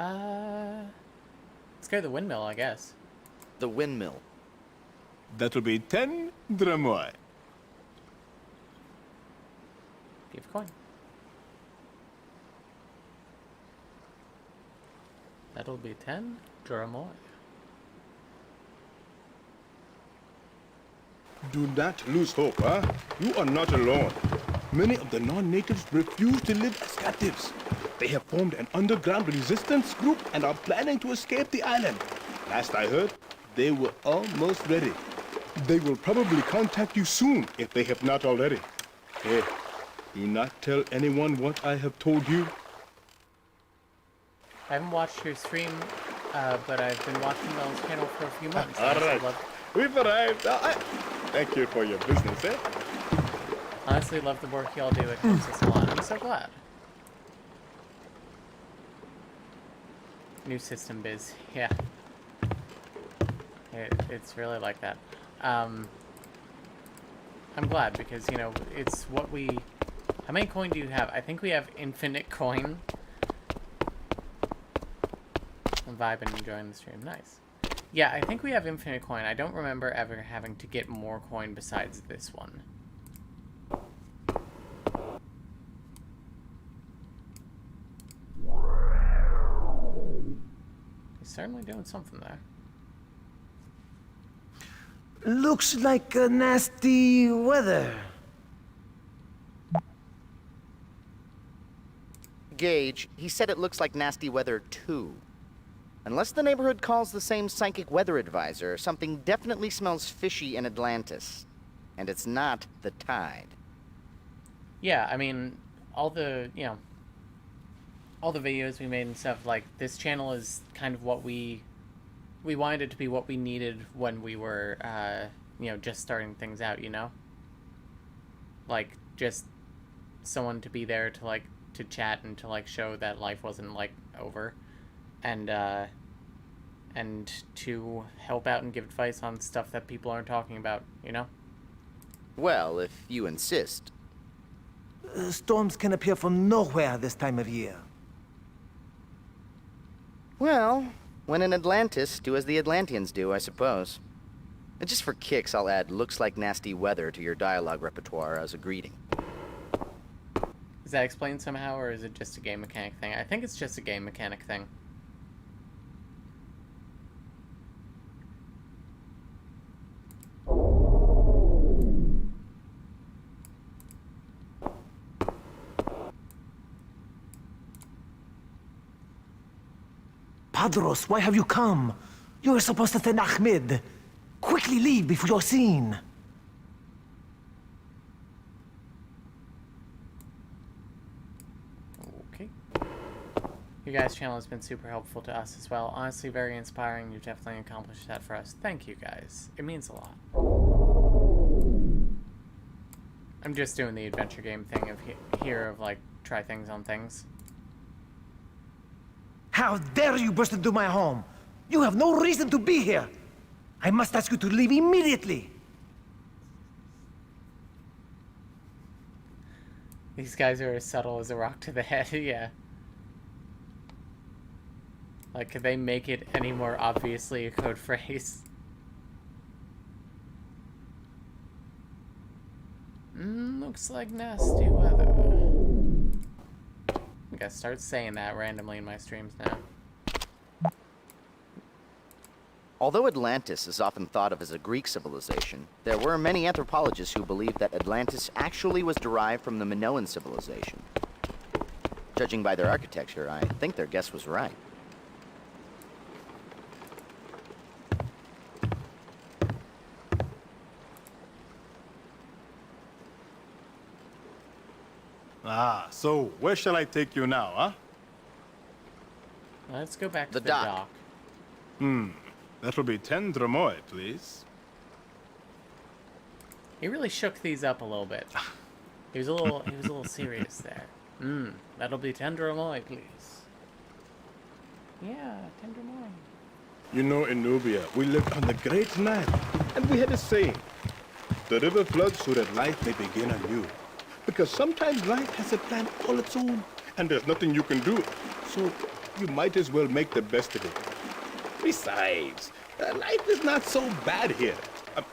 Let's go to the windmill, I guess. The windmill. That'll be 10 dramois. Give a coin. That'll be 10 dramois. Do not lose hope, huh? You are not alone. Many of the non-natives refuse to live as captives. They have formed an underground resistance group and are planning to escape the island. Last I heard, they were almost ready. They will probably contact you soon if they have not already. Hey, do not tell anyone what I have told you. I haven't watched your stream, but I've been watching Mel's channel for a few months. All right, we've arrived. Thank you for your business, eh? Honestly, love the work y'all do. It helps us a lot. I'm so glad. New system biz. Yeah. It's really like that. I'm glad because, you know, it's what we... How many coin do you have? I think we have infinite coin. I'm vibing and enjoying the stream. Nice. Yeah, I think we have infinite coin. I don't remember ever having to get more coin besides this one. He's certainly doing something there. Looks like nasty weather. Gage, he said it looks like nasty weather too. Unless the neighborhood calls the same psychic weather advisor, something definitely smells fishy in Atlantis. And it's not the tide. Yeah, I mean, all the, you know, all the videos we made and stuff, like, this channel is kind of what we wanted it to be what we needed when we were, you know, just starting things out, you know? Like, just someone to be there to, like, to chat and to, like, show that life wasn't, like, over. And to help out and give advice on stuff that people aren't talking about, you know? Well, if you insist. Storms can appear from nowhere this time of year. Well, when in Atlantis, do as the Atlanteans do, I suppose. And just for kicks, I'll add looks like nasty weather to your dialogue repertoire as a greeting. Is that explained somehow, or is it just a game mechanic thing? I think it's just a game mechanic thing. Padros, why have you come? You were supposed to send Ahmed. Quickly leave before you're seen. Okay. Your guys' channel has been super helpful to us as well. Honestly, very inspiring. You've definitely accomplished that for us. Thank you, guys. It means a lot. I'm just doing the adventure game thing of here of, like, try things on things. How dare you burst into my home? You have no reason to be here. I must ask you to leave immediately. These guys are as subtle as a rock to the head, yeah. Like, could they make it any more obviously a code phrase? Looks like nasty weather. I gotta start saying that randomly in my streams now. Although Atlantis is often thought of as a Greek civilization, there were many anthropologists who believed that Atlantis actually was derived from the Minoan civilization. Judging by their architecture, I think their guess was right. Ah, so where shall I take you now, huh? Let's go back to The the dock. dock. That'll be 10 dromoi, please. He really shook these up a little bit. He was a little serious there. That'll be 10 dromoi, please. Yeah, 10 dromoi. You know, in Nubia, we lived on the Great Nile, and we had a saying. The river floods so that life may begin anew. Because sometimes life has a plan all its own, and there's nothing you can do. So you might as well make the best of it. Besides, life is not so bad here.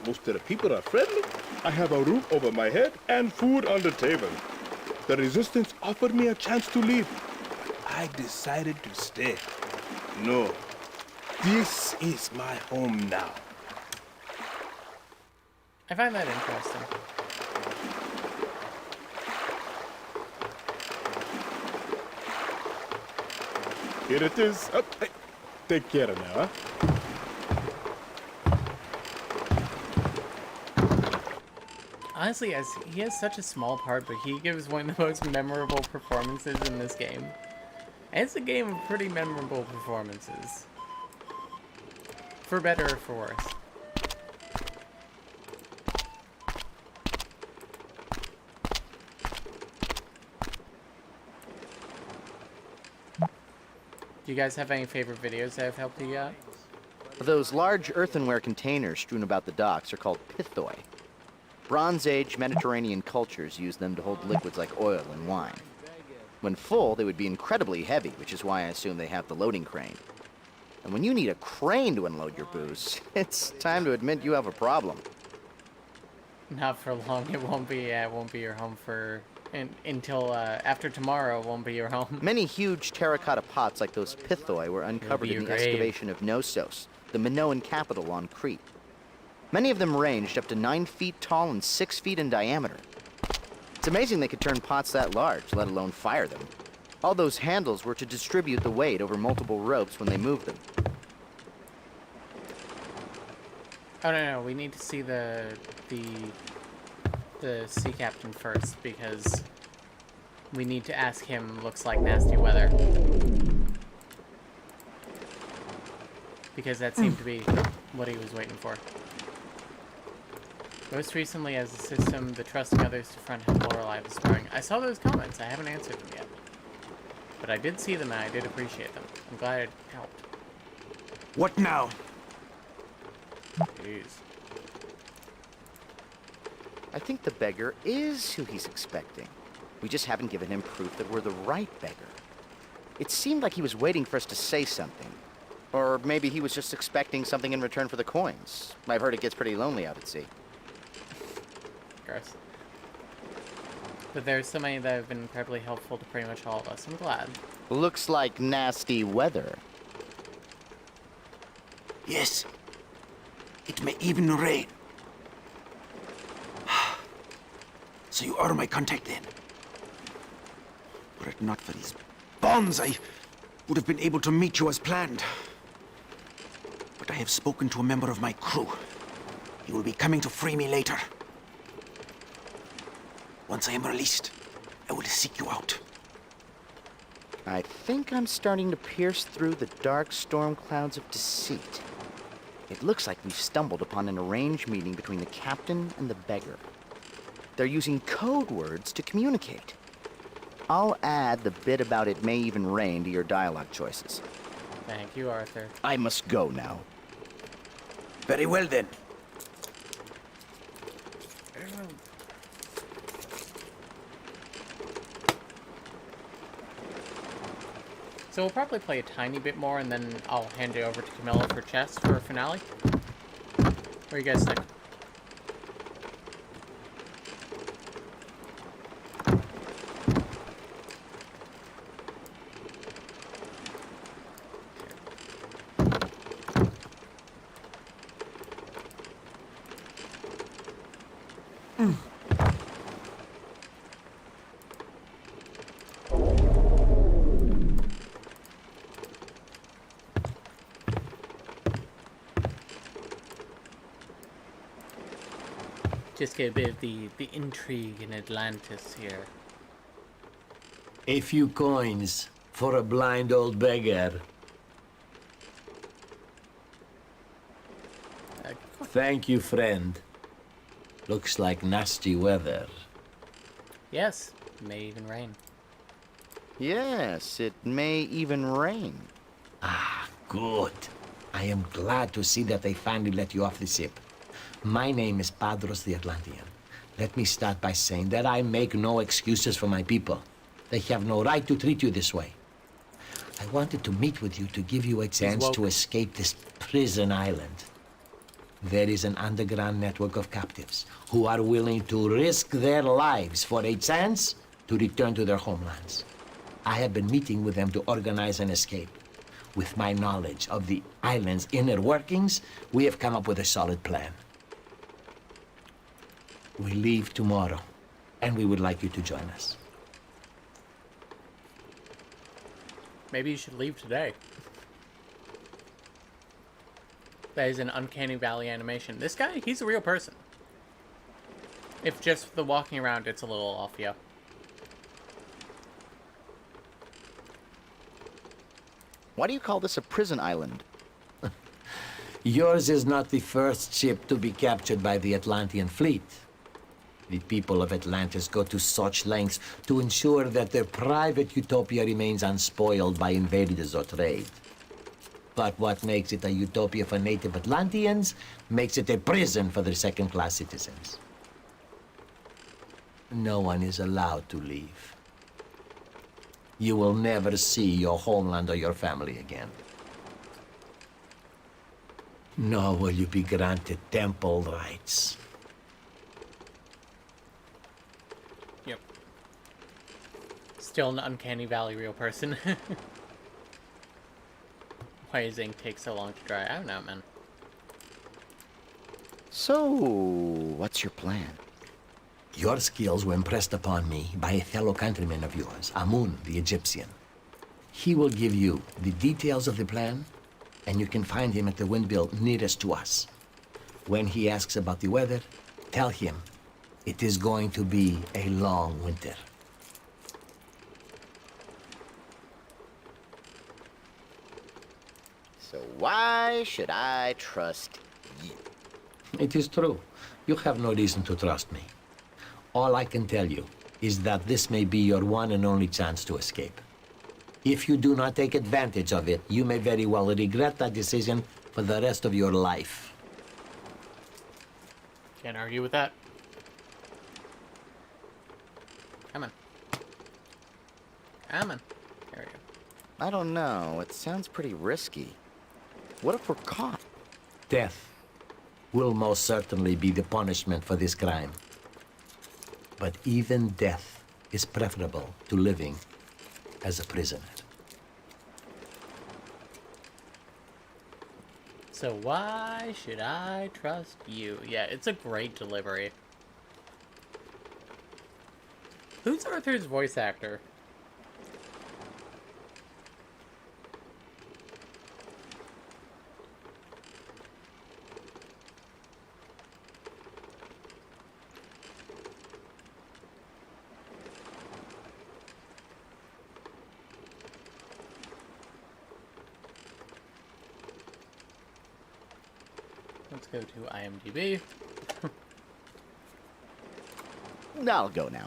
Most of the people are friendly. I have a roof over my head and food on the table. The resistance offered me a chance to leave, but I decided to stay. No, this is my home now. I find that interesting. Here it is. Oh, hey, take care now, huh? Honestly, as he has such a small part, but he gives one of the most memorable performances in this game. And it's a game of pretty memorable performances. For better or for worse. Do you guys have any favorite videos that have helped you out? Those large earthenware containers strewn about the docks are called pithoi. Bronze Age Mediterranean cultures used them to hold liquids like oil and wine. When full, they would be incredibly heavy, which is why I assume they have the loading crane. And when you need a crane to unload your booze, it's time to admit you have a problem. Not for long. It won't be your home for until after tomorrow. It won't be your home. Many huge terracotta pots like those pithoi were uncovered in the excavation of Knossos, the Minoan capital on Crete. Many of them ranged up to 9 feet tall and 6 feet in diameter. It's amazing they could turn pots that large, let alone fire them. All those handles were to distribute the weight over multiple ropes when they moved them. Oh no, we need to see the sea captain first, because we need to ask him. Looks like nasty weather, because that seemed to be what he was waiting for. Most recently, as a system, the trusting others to front help Lorelei this spring. I saw those comments. I haven't answered them yet, but I did see them and I did appreciate them. I'm glad it helped. What now? Jeez. I think the beggar is who he's expecting. We just haven't given him proof that we're the right beggar. It seemed like he was waiting for us to say something. Or maybe he was just expecting something in return for the coins. I've heard it gets pretty lonely out at sea. Gross. But there's so many that have been incredibly helpful to pretty much all of us. I'm glad. Looks like nasty weather. Yes. It may even rain. So you are my contact then? Were it not for these bonds, I would have been able to meet you as planned. But I have spoken to a member of my crew. He will be coming to free me later. Once I am released, I will seek you out. I think I'm starting to pierce through the dark storm clouds of deceit. It looks like we've stumbled upon an arranged meeting between the captain and the beggar. They're using code words to communicate. I'll add the bit about it may even rain to your dialogue choices. Thank you, Arthur. I must go now. Very well then. So we'll probably play a tiny bit more, and then I'll hand it over to Camilla for chess for a finale. What do you guys think? Just get a bit of the intrigue in Atlantis here. A few coins for a blind old beggar. Thank you, friend. Looks like nasty weather. Yes, may even rain. Yes, it may even rain. Ah, good. I am glad to see that they finally let you off the ship. My name is Padros the Atlantean. Let me start by saying that I make no excuses for my people. They have no right to treat you this way. I wanted to meet with you to give you a chance to escape this prison island. There is an underground network of captives who are willing to risk their lives for a chance to return to their homelands. I have been meeting with them to organize an escape. With my knowledge of the island's inner workings, we have come up with a solid plan. We leave tomorrow, and we would like you to join us. Maybe you should leave today. That is an uncanny valley animation. This guy, he's a real person. If just the walking around, it's a little off, yeah. Why do you call this a prison island? Yours is not the first ship to be captured by the Atlantean fleet. The people of Atlantis go to such lengths to ensure that their private utopia remains unspoiled by invaders or trade. But what makes it a utopia for native Atlanteans makes it a prison for their second-class citizens. No one is allowed to leave. You will never see your homeland or your family again. Nor will you be granted temple rights. Yep. Still an uncanny valley real person. Why does ink take so long to dry? I don't know, man. So, what's your plan? Your skills were impressed upon me by a fellow countryman of yours, Amun the Egyptian. He will give you the details of the plan, and you can find him at the windmill nearest to us. When he asks about the weather, tell him it is going to be a long winter. So why should I trust you? It is true. You have no reason to trust me. All I can tell you is that this may be your one and only chance to escape. If you do not take advantage of it, you may very well regret that decision for the rest of your life. Can't argue with that. Come on. Come on. There we go. I don't know. It sounds pretty risky. What if we're caught? Death will most certainly be the punishment for this crime. But even death is preferable to living as a prisoner. So why should I trust you? Yeah, it's a great delivery. Who's Arthur's voice actor? Let's go to IMDb. I'll go now.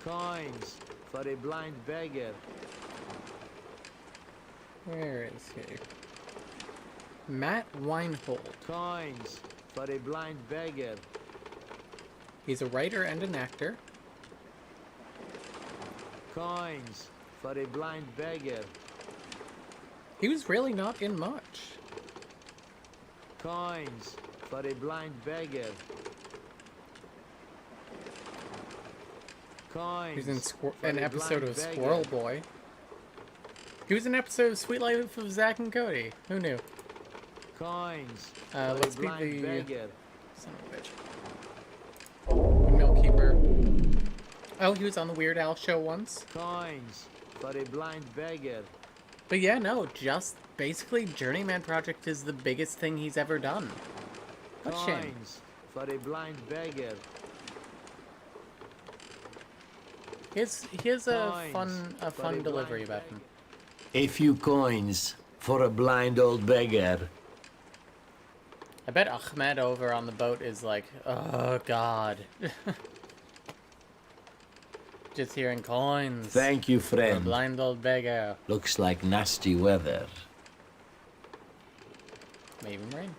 Coins for a blind beggar. Where is he? Matt Weinhold. Coins for a blind beggar. He's a writer and an actor. Coins for a blind beggar. He was really not in much. Coins for a blind beggar. Coins. He was in an episode of Squirrel Boy. He was in an episode of Sweet Life of Zack and Cody. Who knew? Coins. Let's be the beggar. son of a bitch. Windmill Keeper. Oh, he was on the Weird Al show once. Coins for a blind beggar. But yeah, no, just basically Journeyman Project is the biggest thing he's ever done. What a shame. Coins for a blind beggar. Here's a fun delivery about him. A few coins for a blind old beggar. I bet Ahmed over on the boat is like, oh god. Just hearing coins. Thank you, For a friend. blind old beggar. Looks like nasty weather. May even rain.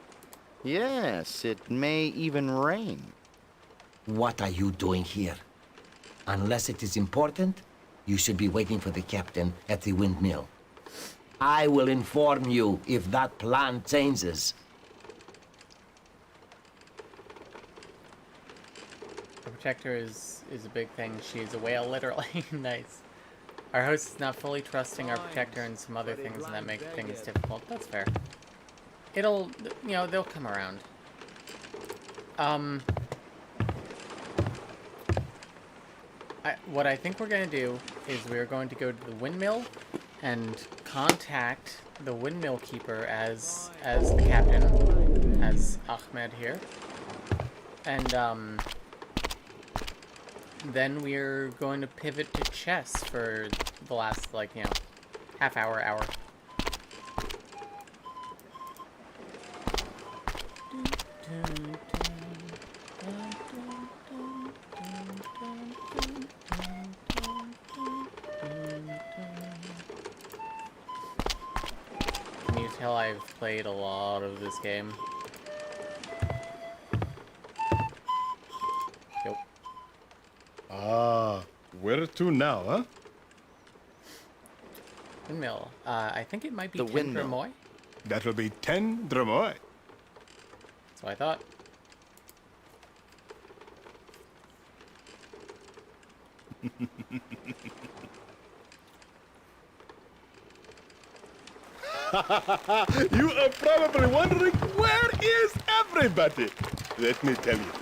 Yes, it may even rain. What are you doing here? Unless it is important, you should be waiting for the captain at the windmill. I will inform you if that plan changes. The protector is a big thing. She's a whale, literally. Nice. Our host is not fully trusting our protector and some other things, and that make things difficult. That's fair. It'll, you know, they'll come around. What I think we're going to do is we're going to go to the windmill and contact the windmill keeper as the captain, as Ahmed here. And, then we're going to pivot to chess for the last, like, you know, half hour. Can you tell I've played a lot of this game? Yep. Ah, where to now, huh? Windmill. I think it might be The 10 windmill. Dramoy. That will be 10 Dramoy. That's what I thought. You are probably wondering, where is everybody? Let me tell you,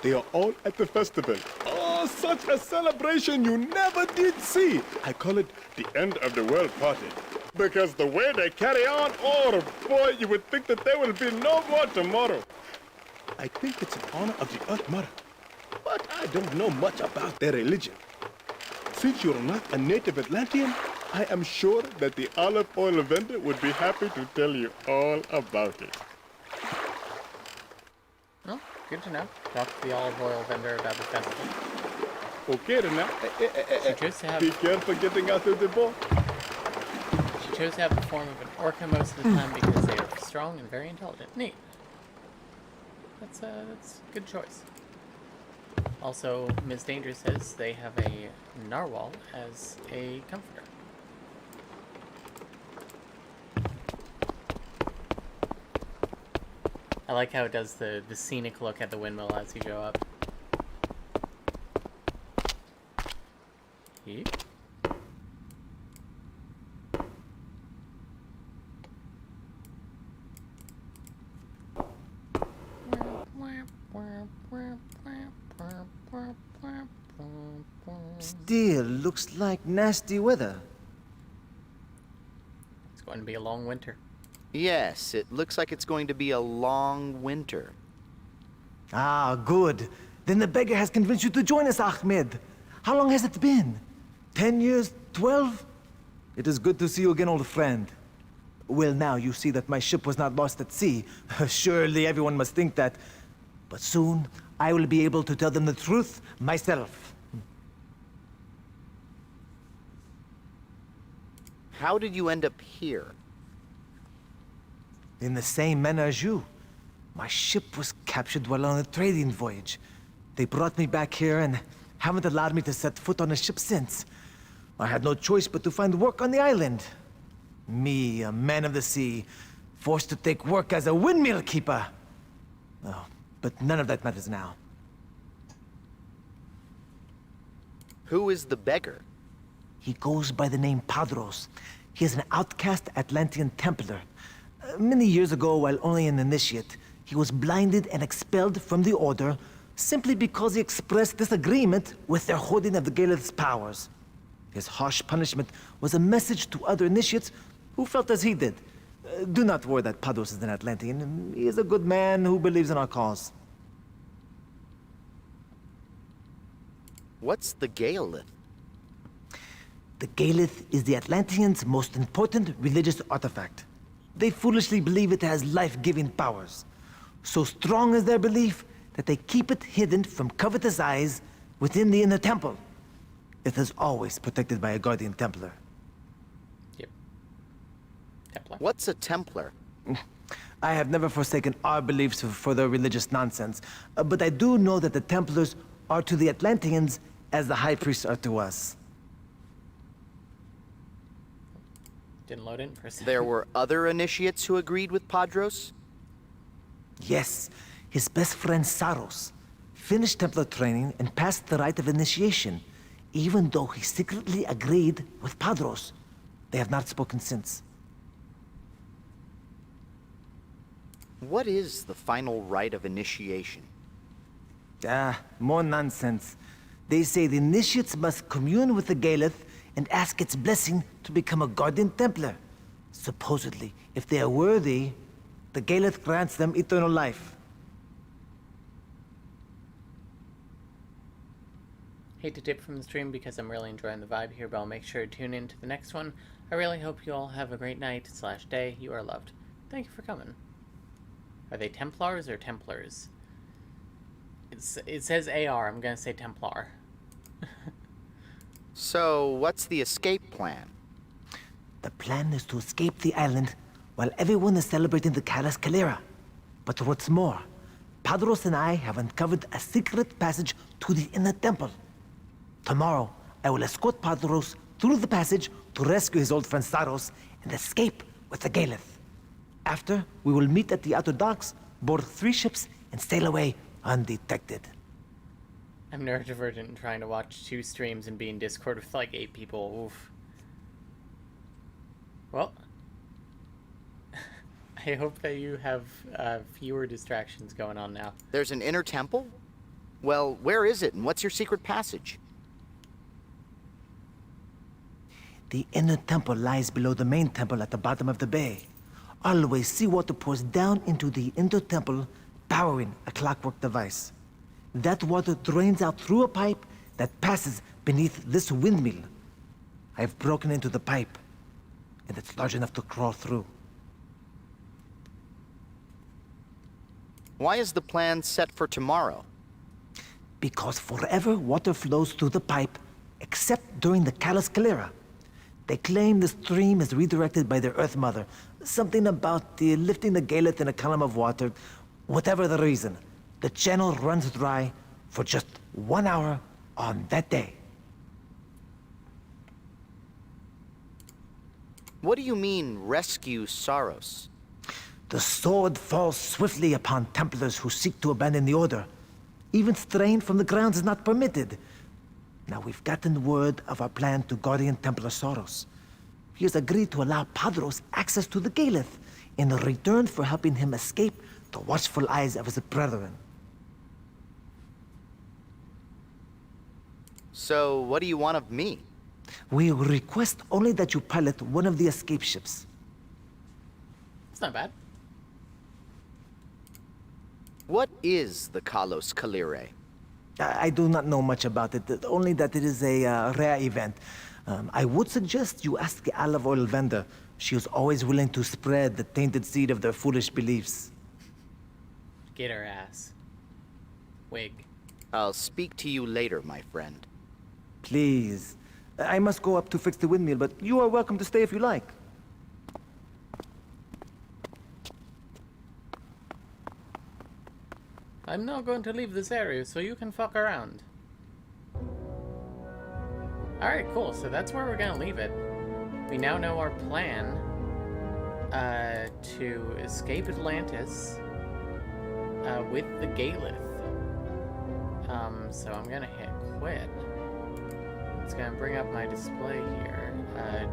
they are all at the festival. Oh, such a celebration you never did see. I call it the end of the world party. Because the way they carry on, oh boy, you would think that there will be no more tomorrow. I think it's in honor of the Earth Mother. But I don't know much about their religion. Since you're not a native Atlantean, I am sure that the olive oil vendor would be happy to tell you all about it. Oh, good to know. Talk to the olive oil vendor about the festival. Okay, then now. She chose to have... Be careful getting out of the boat. She chose to have the form of an orca most of the time because they are strong and very intelligent. Neat. That's a good choice. Also, Ms. Danger says they have a narwhal as a comforter. I like how it does the scenic look at the windmill as you go up. Yeep. Still looks like nasty weather. It's going to be a long winter. Yes, it looks like it's going to be a long winter. Ah, good. Then the beggar has convinced you to join us, Ahmed. How long has it been? 10 years? 12? It is good to see you again, old friend. Well, now you see that my ship was not lost at sea. Surely everyone must think that. But soon, I will be able to tell them the truth myself. How did you end up here? In the same manner as you. My ship was captured while on a trading voyage. They brought me back here and haven't allowed me to set foot on a ship since. I had no choice but to find work on the island. Me, a man of the sea, forced to take work as a windmill keeper. Oh, but none of that matters now. Who is the beggar? He goes by the name Padros. He is an outcast Atlantean Templar. Many years ago, while only an initiate, he was blinded and expelled from the Order simply because he expressed disagreement with their holding of the Galeth's powers. His harsh punishment was a message to other initiates who felt as he did. Do not worry that Padros is an Atlantean. He is a good man who believes in our cause. What's the Gaelith? The Gaelith is the Atlanteans' most important religious artifact. They foolishly believe it has life-giving powers. So strong is their belief that they keep it hidden from covetous eyes within the inner temple. It is always protected by a guardian Templar. Yep. Templar. What's a Templar? I have never forsaken our beliefs for their religious nonsense, but I do know that the Templars are to the Atlanteans as the High Priests are to us. Didn't load in for a second. There were other initiates who agreed with Padros? Yes, his best friend Saros finished Templar training and passed the rite of initiation, even though he secretly agreed with Padros. They have not spoken since. What is the final rite of initiation? More nonsense. They say the initiates must commune with the Gaelith and ask its blessing to become a Guardian Templar. Supposedly, if they are worthy, the Gaelith grants them eternal life. Hate to dip from the stream because I'm really enjoying the vibe here, but I'll make sure to tune in to the next one. I really hope you all have a great night/day. You are loved. Thank you for coming. Are they Templars or Templars? It says AR. I'm gonna say Templar. So, what's the escape plan? The plan is to escape the island while everyone is celebrating the Calas Calera. But what's more, Padros and I have uncovered a secret passage to the inner temple. Tomorrow, I will escort Padros through the passage to rescue his old friend Saros and escape with the Gaelith. After, we will meet at the outer docks, board 3 ships, and sail away undetected. I'm neurodivergent and trying to watch 2 streams and be in Discord with like 8 people. Oof. Well, I hope that you have fewer distractions going on now. There's an inner temple? Well, where is it and what's your secret passage? The inner temple lies below the main temple at the bottom of the bay. Always seawater pours down into the inner temple, powering a clockwork device. That water drains out through a pipe that passes beneath this windmill. I've broken into the pipe, and it's large enough to crawl through. Why is the plan set for tomorrow? Because forever water flows through the pipe, except during the Calas Calera. They claim the stream is redirected by their Earth Mother. Something about lifting the Gaelith in a column of water. Whatever the reason, the channel runs dry for just 1 hour on that day. What do you mean, rescue Saros? The sword falls swiftly upon Templars who seek to abandon the Order. Even straying from the grounds is not permitted. Now we've gotten word of our plan to Guardian Templar Saros. He has agreed to allow Padros access to the Gaelith in return for helping him escape the watchful eyes of his brethren. So, what do you want of me? We request only that you pilot one of the escape ships. It's not bad. What is the Kalos Kalire? I do not know much about it, only that it is a rare event. I would suggest you ask the olive oil vendor. She is always willing to spread the tainted seed of their foolish beliefs. Get her ass. Wig. I'll speak to you later, my friend. Please. I must go up to fix the windmill, but you are welcome to stay if you like. I'm not going to leave this area, so you can fuck around. Alright, cool. So that's where we're gonna leave it. We now know our plan to escape Atlantis with the Gaelith. So I'm gonna hit quit. It's gonna bring up my display here. I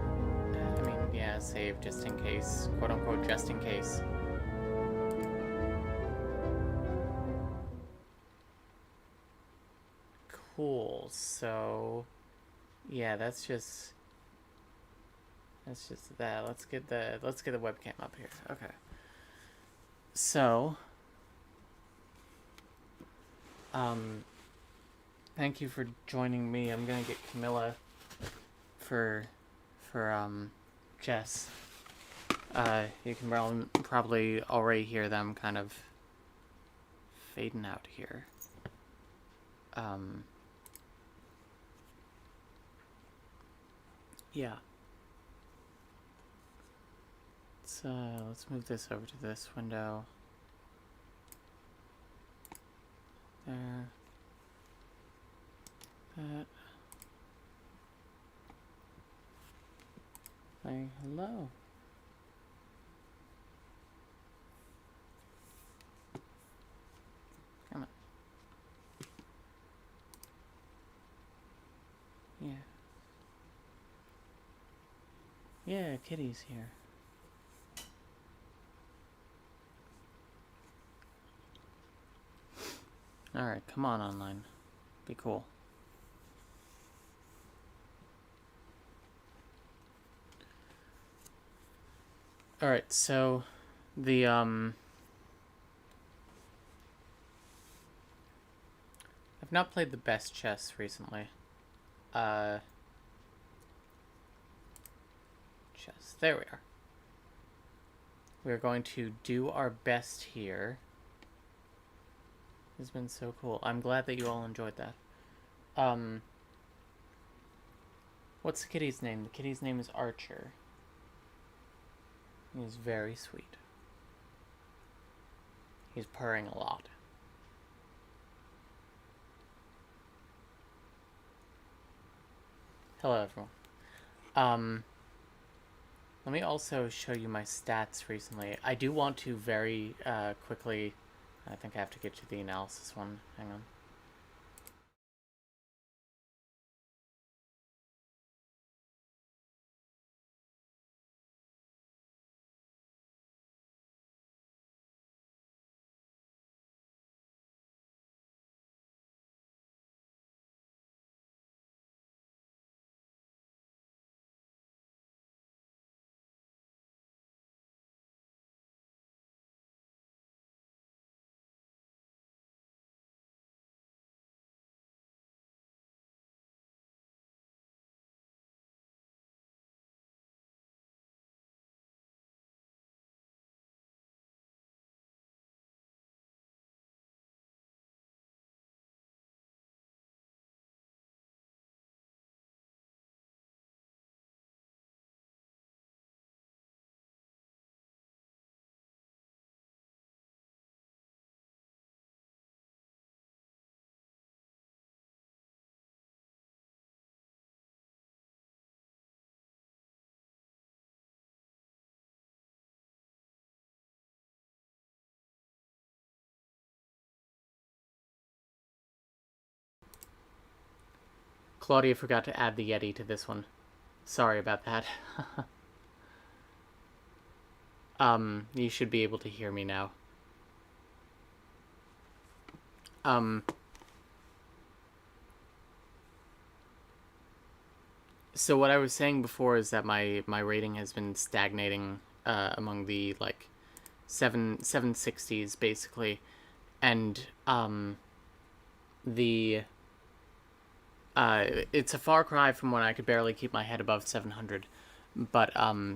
mean, yeah, save just in case. Quote unquote, just in case. Cool, so yeah, that's just It's just that. Let's get the webcam up here. Okay. So, thank you for joining me. I'm gonna get Camilla for Jess. You can probably already hear them kind of fading out here. Yeah. So let's move this over to this window. There. That. Say hello. Come on. Yeah. Yeah, Kitty's here. Alright, come on online. Be cool. Alright, so the I've not played the best chess recently. Chess. There we are. We're going to do our best here. It's been so cool. I'm glad that you all enjoyed that. What's the kitty's name? The kitty's name is Archer. He's very sweet. He's purring a lot. Hello, everyone. Let me also show you my stats recently. I do want to very quickly... I think I have to get to the analysis one. Hang on. Claudia forgot to add the Yeti to this one. Sorry about that. You should be able to hear me now. So what I was saying before is that my rating has been stagnating among the like 760s basically, and it's a far cry from when I could barely keep my head above 700, but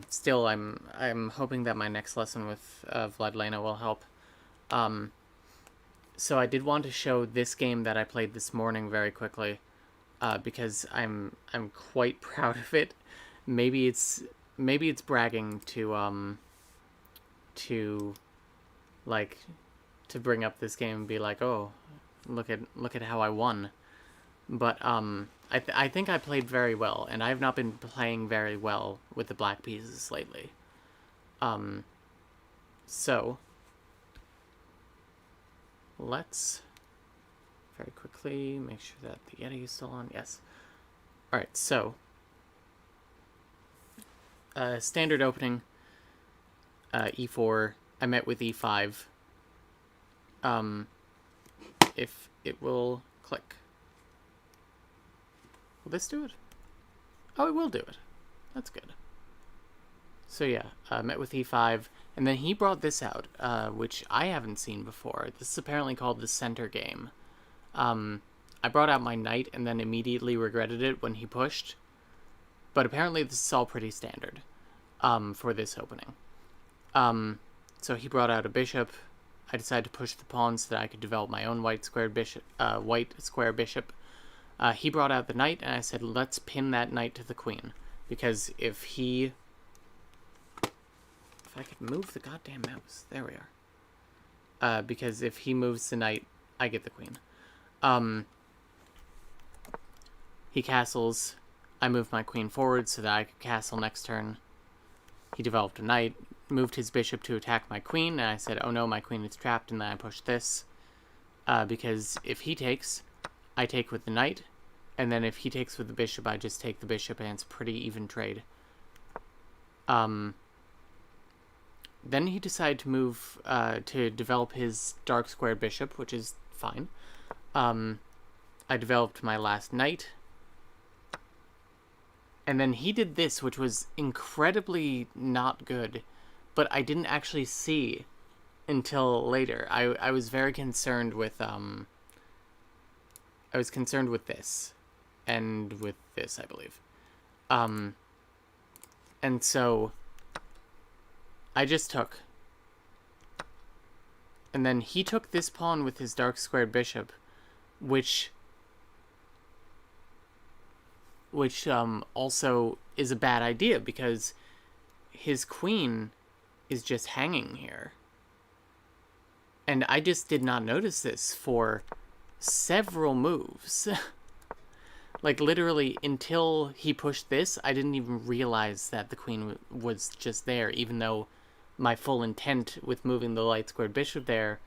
still I'm hoping that my next lesson with Vladlena will help. So I did want to show this game that I played this morning very quickly, because I'm quite proud of it. Maybe it's bragging to like to bring up this game and be like, oh, look at how I won. But I think I played very well, and I have not been playing very well with the black pieces lately. So let's very quickly make sure that the Yeti is still on. Yes. All right. So standard opening. E4. I met with E5. If it will click. Will this do it? Oh, it will do it. That's good. So yeah, met with e5, and then he brought this out, which I haven't seen before. This is apparently called the center game. I brought out my knight and then immediately regretted it when he pushed, but apparently this is all pretty standard for this opening. So he brought out a bishop. I decided to push the pawn so that I could develop my own white square bishop. He brought out the knight, and I said, let's pin that knight to the queen, because if I could move the goddamn mouse, there we are. Because if he moves the knight, I get the queen. He castles. I moved my queen forward so that I could castle next turn. He developed a knight, moved his bishop to attack my queen, and I said, oh no, my queen is trapped, and then I pushed this. Because if he takes, I take with the knight, and then if he takes with the bishop, I just take the bishop, and it's a pretty even trade. Then he decided to move, to develop his dark squared bishop, which is fine. I developed my last knight. And then he did this, which was incredibly not good, but I didn't actually see until later. I was very concerned with, I was concerned with this, and with this, I believe. And so I just took. And then he took this pawn with his dark squared bishop, which also is a bad idea because his queen is just hanging here. And I just did not notice this for several moves. Like, literally, until he pushed this, I didn't even realize that the queen was just there, even though my full intent with moving the light squared bishop there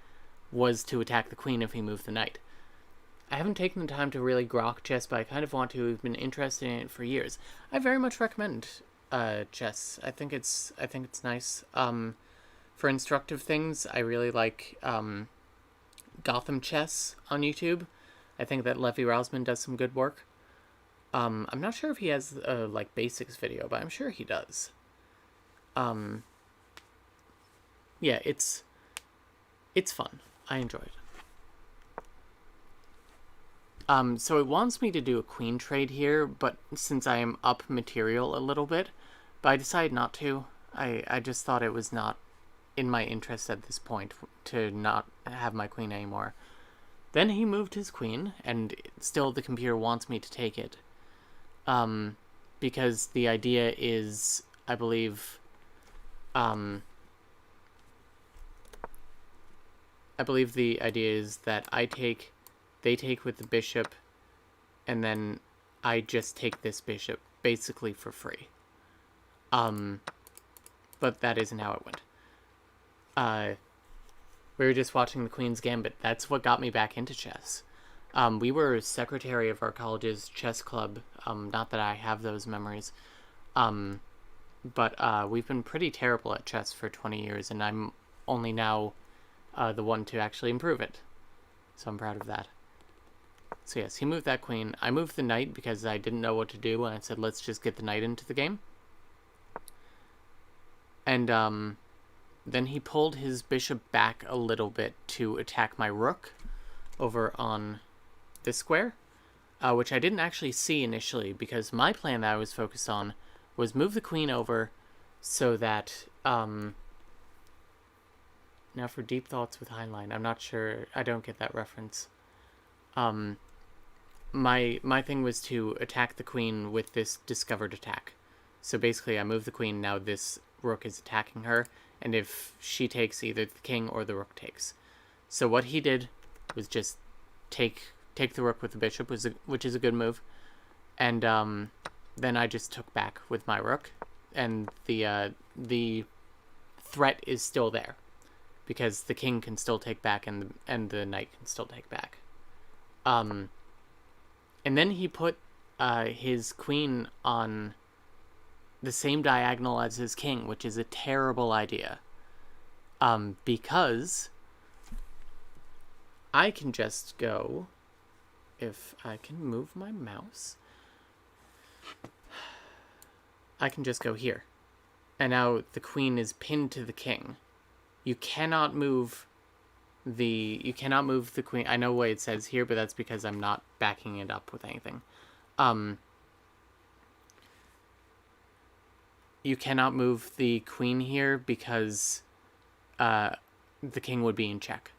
was to attack the queen if he moved the knight. I haven't taken the time to really grok chess, but I kind of want to. I've been interested in it for years. I very much recommend chess. I think it's nice. For instructive things, I really like Gotham Chess on YouTube. I think that Levi Rousman does some good work. I'm not sure if he has a like basics video, but I'm sure he does. Yeah, it's fun. I enjoy it. So it wants me to do a queen trade here, but since I am up material a little bit, but I decided not to. I just thought it was not in my interest at this point to not have my queen anymore. Then he moved his queen, and still the computer wants me to take it. Because the idea is, I believe the idea is that they take with the bishop, and then I just take this bishop, basically for free. But that isn't how it went. We were just watching the Queen's Gambit. That's what got me back into chess. We were secretary of our college's chess club. Not that I have those memories. But we've been pretty terrible at chess for 20 years, and I'm only now the one to actually improve it. So I'm proud of that. So yes, he moved that queen. I moved the knight because I didn't know what to do, and I said, let's just get the knight into the game. And then he pulled his bishop back a little bit to attack my rook over on this square, which I didn't actually see initially, because my plan that I was focused on was move the queen over so that... Now for Deep Thoughts with Heinlein, I'm not sure, I don't get that reference. My thing was to attack the queen with this discovered attack. So basically I move the queen, now this rook is attacking her, and if she takes, either the king or the rook takes. So what he did was just take the rook with the bishop, which is a good move, and then I just took back with my rook, and the threat is still there, because the king can still take back and the knight can still take back. And then he put his queen on the same diagonal as his king, which is a terrible idea. Because I can just go, if I can move my mouse, I can just go here And now the queen is pinned to the king. You cannot move the queen. I know what it says here, but that's because I'm not backing it up with anything. You cannot move the queen here because the king would be in check.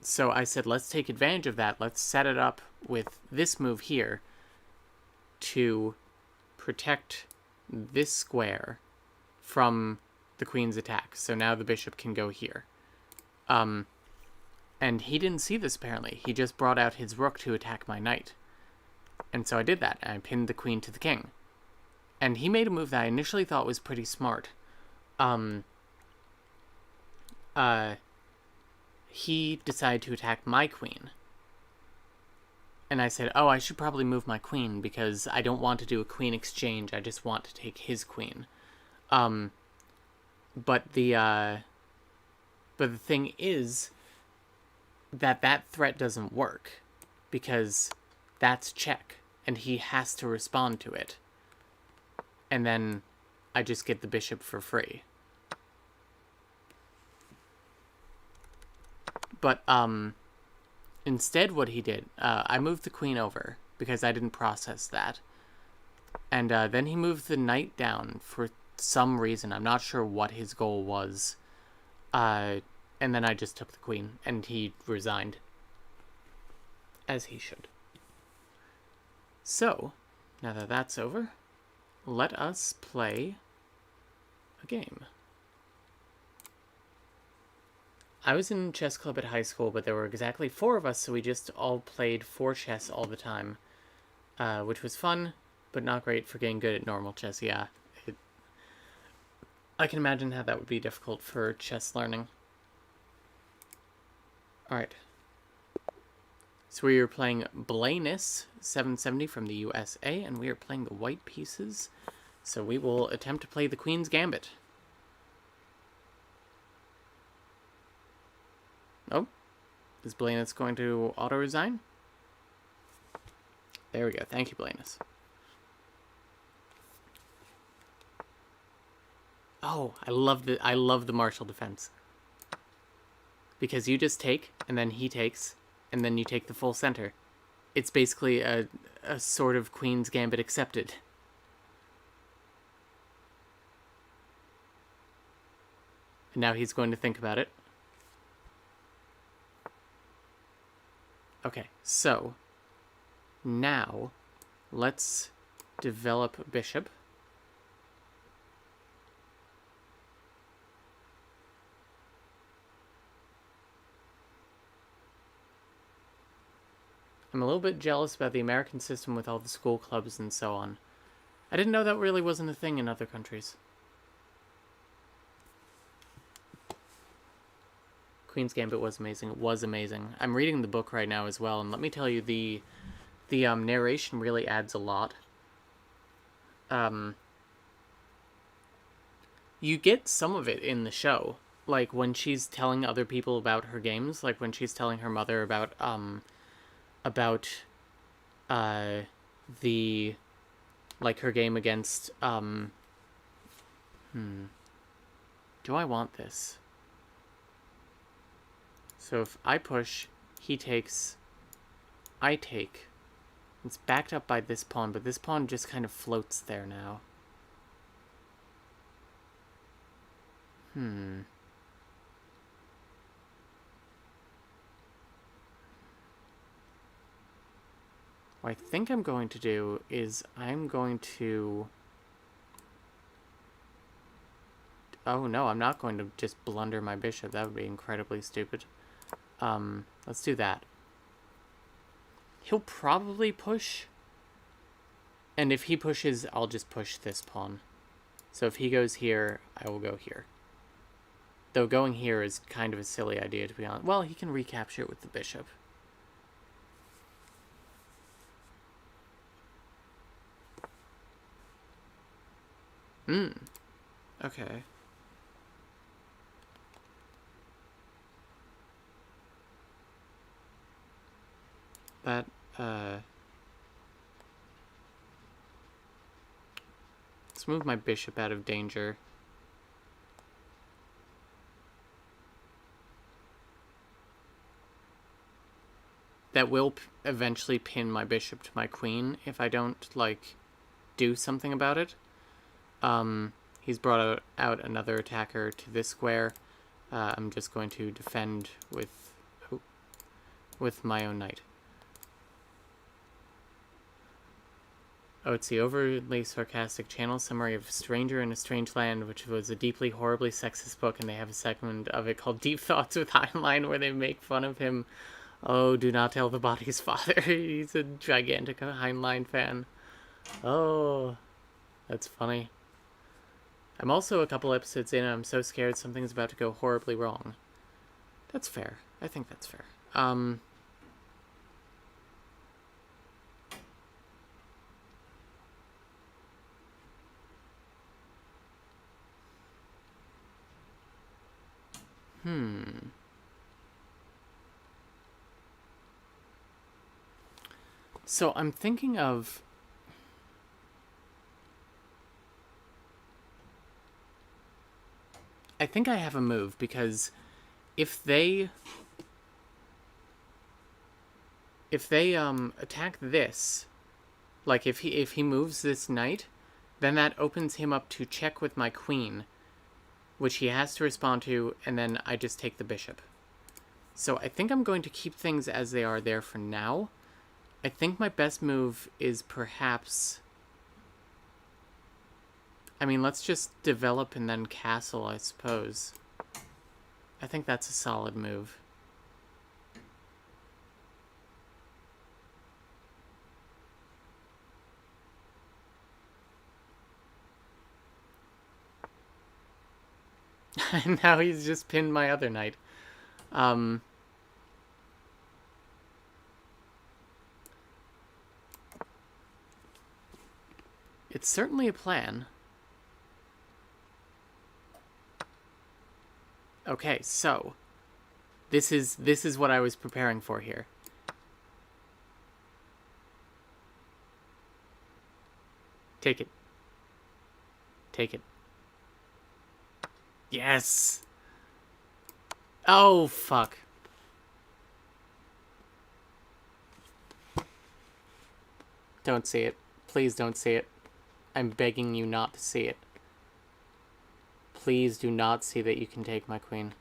So I said, let's take advantage of that. Let's set it up with this move here to protect this square from the queen's attack. So now the bishop can go here. And he didn't see this, apparently. He just brought out his rook to attack my knight. And so I did that, and I pinned the queen to the king. And he made a move that I initially thought was pretty smart. He decided to attack my queen. And I said, oh, I should probably move my queen because I don't want to do a queen exchange. I just want to take his queen. But the thing is that threat doesn't work because that's check and he has to respond to it. And then I just get the bishop for free. But, instead what he did, I moved the queen over because I didn't process that. And then he moved the knight down for some reason. I'm not sure what his goal was. And then I just took the queen and he resigned. As he should. So, now that that's over, let us play a game. I was in chess club at high school, but there were exactly 4 of us, so we just all played 4 chess all the time, which was fun, but not great for getting good at normal chess. Yeah, I can imagine how that would be difficult for chess learning. Alright. So we are playing Blainus 770 from the USA, and we are playing the white pieces, so we will attempt to play the Queen's Gambit. Oh, is Blainus going to auto-resign? There we go. Thank you, Blainus. Oh, I love the martial defense. Because you just take, and then he takes, and then you take the full center. It's basically a sort of Queen's Gambit accepted. And now he's going to think about it. Okay, so now let's develop bishop. I'm a little bit jealous about the American system with all the school clubs and so on. I didn't know that really wasn't a thing in other countries. Queen's Gambit was amazing. It was amazing. I'm reading the book right now as well, and let me tell you, the narration really adds a lot. You get some of it in the show, like when she's telling other people about her games, like when she's telling her mother about the, like, her game against, do I want this? So if I push, he takes, I take. It's backed up by this pawn, but this pawn just kind of floats there now. What I think I'm going to do is I'm going to... Oh no, I'm not going to just blunder my bishop. That would be incredibly stupid. Let's do that. He'll probably push. And if he pushes, I'll just push this pawn. So if he goes here, I will go here. Though going here is kind of a silly idea, to be honest. Well, he can recapture it with the bishop. Okay. That, Let's move my bishop out of danger. That will eventually pin my bishop to my queen if I don't, like, do something about it. He's brought out another attacker to this square. I'm just going to defend with my own knight. Oh, it's the overly sarcastic channel summary of Stranger in a Strange Land, which was a deeply, horribly sexist book, and they have a segment of it called Deep Thoughts with Heinlein, where they make fun of him. Oh, do not tell the body's father. He's a gigantic Heinlein fan. Oh, that's funny. I'm also a couple episodes in, and I'm so scared something's about to go horribly wrong. That's fair. I think that's fair. So I'm thinking of... I think I have a move, because if they attack this, like if he moves this knight, then that opens him up to check with my queen, which he has to respond to, and then I just take the bishop. So I think I'm going to keep things as they are there for now. I think my best move is perhaps... I mean, let's just develop and then castle, I suppose. I think that's a solid move. And now he's just pinned my other knight. It's certainly a plan. Okay, so this is what I was preparing for here. Take it. Take it. Yes. Oh, fuck. Don't see it. Please don't see it. I'm begging you not to see it. Please do not see that you can take my queen.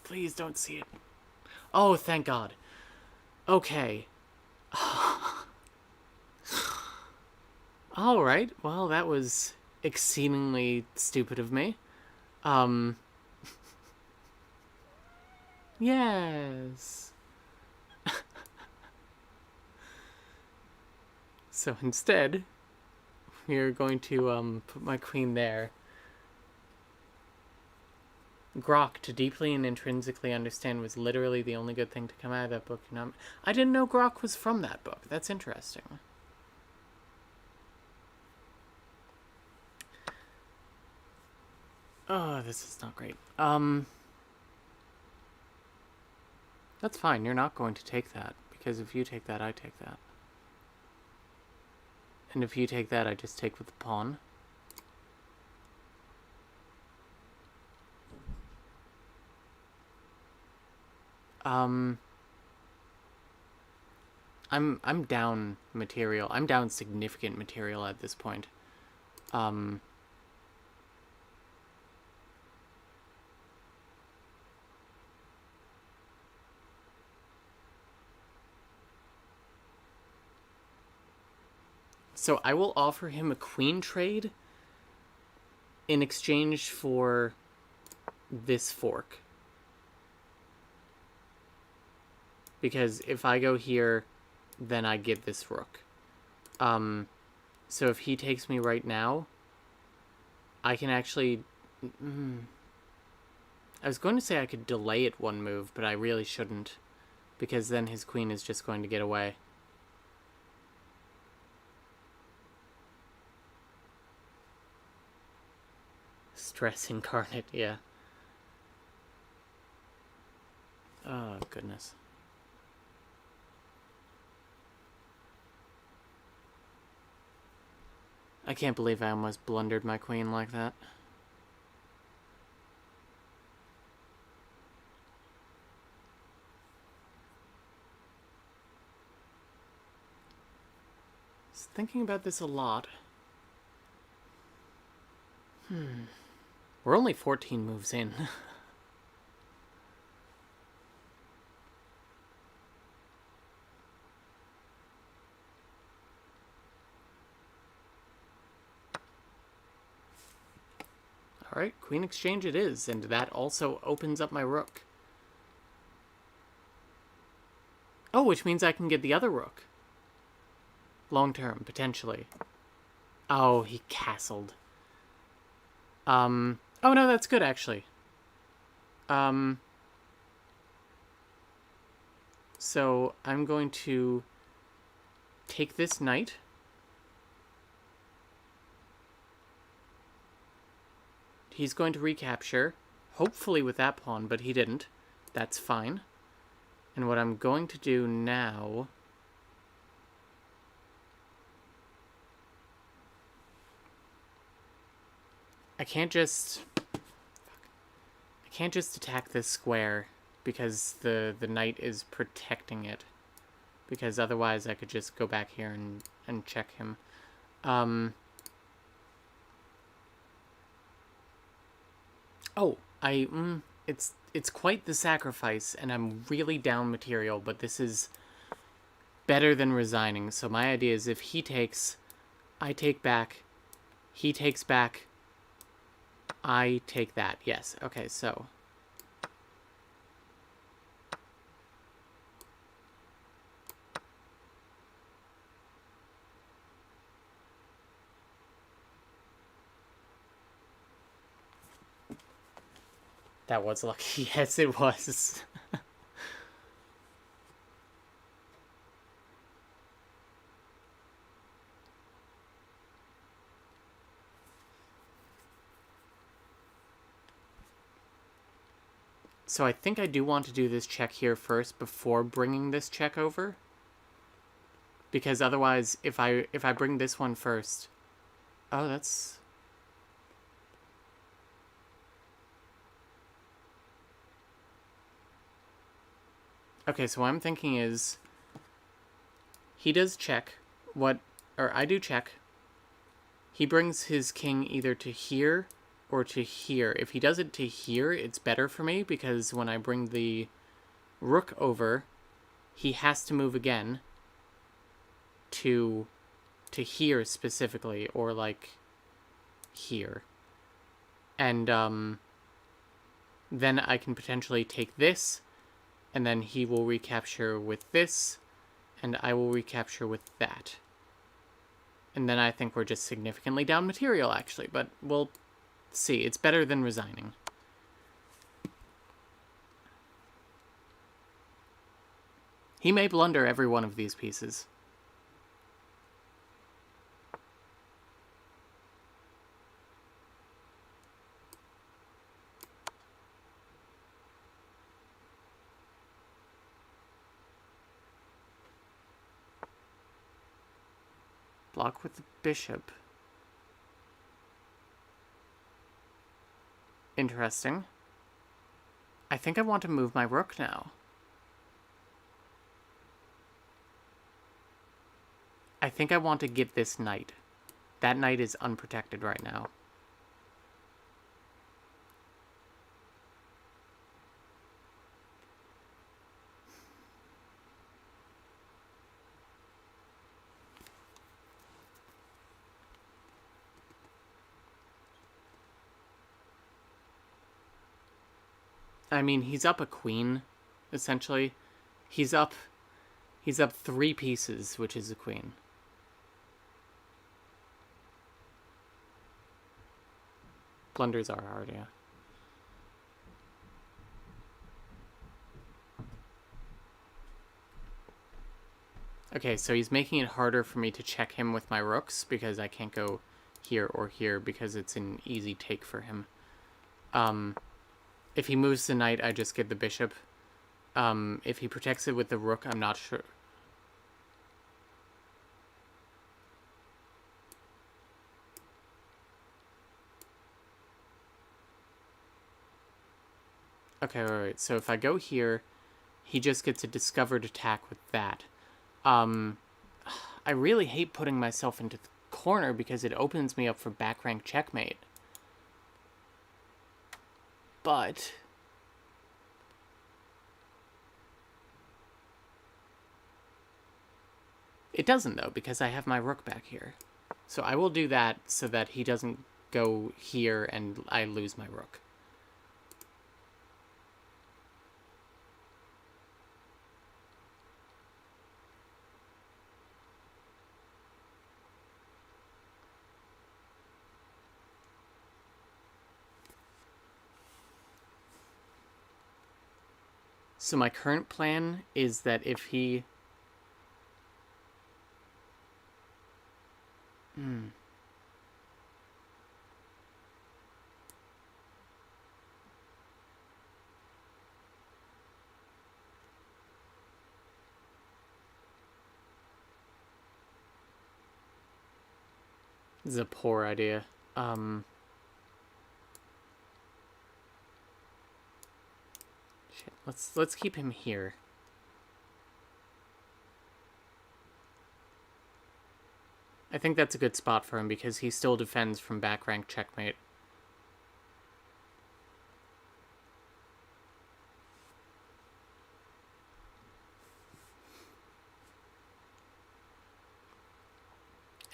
Please don't see it. Oh, thank God. Okay. Alright, well, that was exceedingly stupid of me. Yes. So instead, we're going to put my queen there. Grok, to deeply and intrinsically understand, was literally the only good thing to come out of that book. I didn't know Grok was from that book. That's interesting. Oh, this is not great. That's fine. You're not going to take that, because if you take that, I take that. And if you take that, I just take with the pawn. I'm down material. I'm down significant material at this point. So I will offer him a queen trade in exchange for this fork. Because if I go here, then I get this rook. So if he takes me right now, I can actually... I was going to say I could delay it one move, but I really shouldn't. Because then his queen is just going to get away. Stress incarnate, yeah. Oh, goodness. I can't believe I almost blundered my queen like that. I was thinking about this a lot. We're only 14 moves in. Alright, Queen Exchange it is, and that also opens up my rook. Oh, which means I can get the other rook. Long term, potentially. Oh, he castled. Oh no, that's good actually. So I'm going to take this knight. He's going to recapture, hopefully with that pawn, but he didn't. That's fine. And what I'm going to do now... I can't just attack this square because the knight is protecting it. Because otherwise I could just go back here and check him. It's quite the sacrifice, and I'm really down material, but this is better than resigning. So my idea is if he takes, I take back, he takes back, I take that. Yes, okay, so... That was lucky. Yes, it was. So I think I do want to do this check here first before bringing this check over. Because otherwise, if I bring this one first... Oh, that's... Okay, so what I'm thinking is, he does check, or I do check. He brings his king either to here or to here. If he does it to here, it's better for me, because when I bring the rook over, he has to move again to here specifically, or like here. And then I can potentially take this, and then he will recapture with this, and I will recapture with that. And then I think we're just significantly down material, actually, but we'll see. It's better than resigning. He may blunder every one of these pieces. Block with the bishop. Interesting. I think I want to move my rook now. I think I want to get this knight. That knight is unprotected right now. I mean, he's up a queen, essentially. He's up 3 pieces, which is a queen. Blunders are hard, yeah. Okay, so he's making it harder for me to check him with my rooks, because I can't go here or here, because it's an easy take for him. If he moves the knight, I just get the bishop. If he protects it with the rook, I'm not sure. Okay, wait. So if I go here, he just gets a discovered attack with that. I really hate putting myself into the corner because it opens me up for back rank checkmate. But it doesn't, though, because I have my rook back here. So I will do that so that he doesn't go here and I lose my rook. So my current plan is that if he... This is a poor idea. Shit, let's keep him here. I think that's a good spot for him because he still defends from back rank checkmate.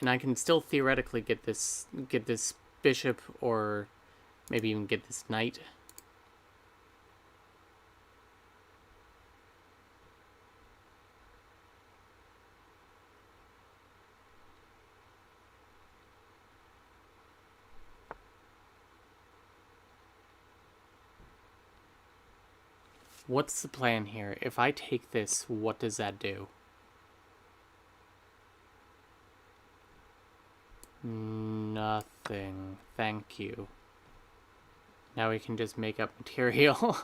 And I can still theoretically get this bishop, or maybe even get this knight. What's the plan here? If I take this, what does that do? Nothing. Thank you. Now we can just make up material.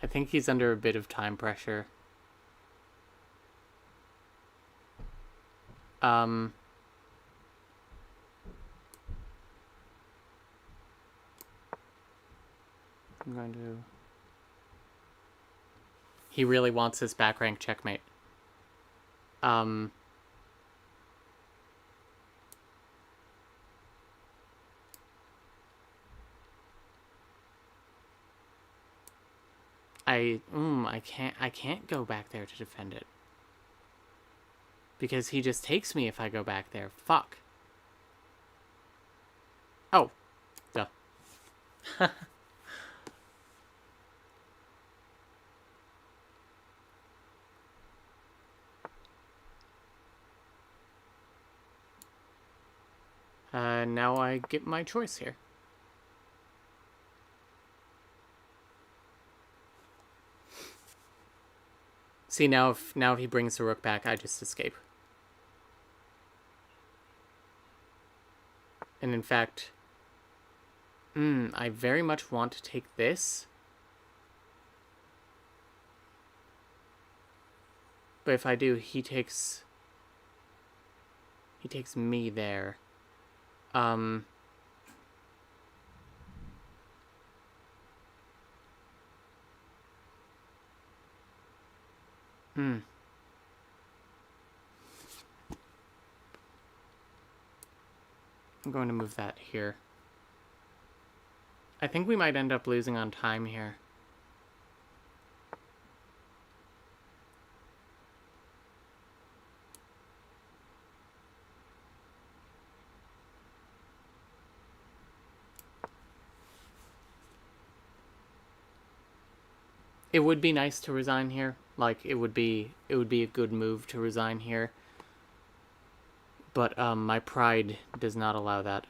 I think he's under a bit of time pressure. I'm going to... He really wants this back rank checkmate. I can't go back there to defend it. Because he just takes me if I go back there. Fuck. Oh. Duh. Now I get my choice here. See, now if he brings the rook back, I just escape. And in fact, I very much want to take this. But if I do, he takes me there. I'm going to move that here. I think we might end up losing on time here. It would be nice to resign here. Like, it would be a good move to resign here. But my pride does not allow that.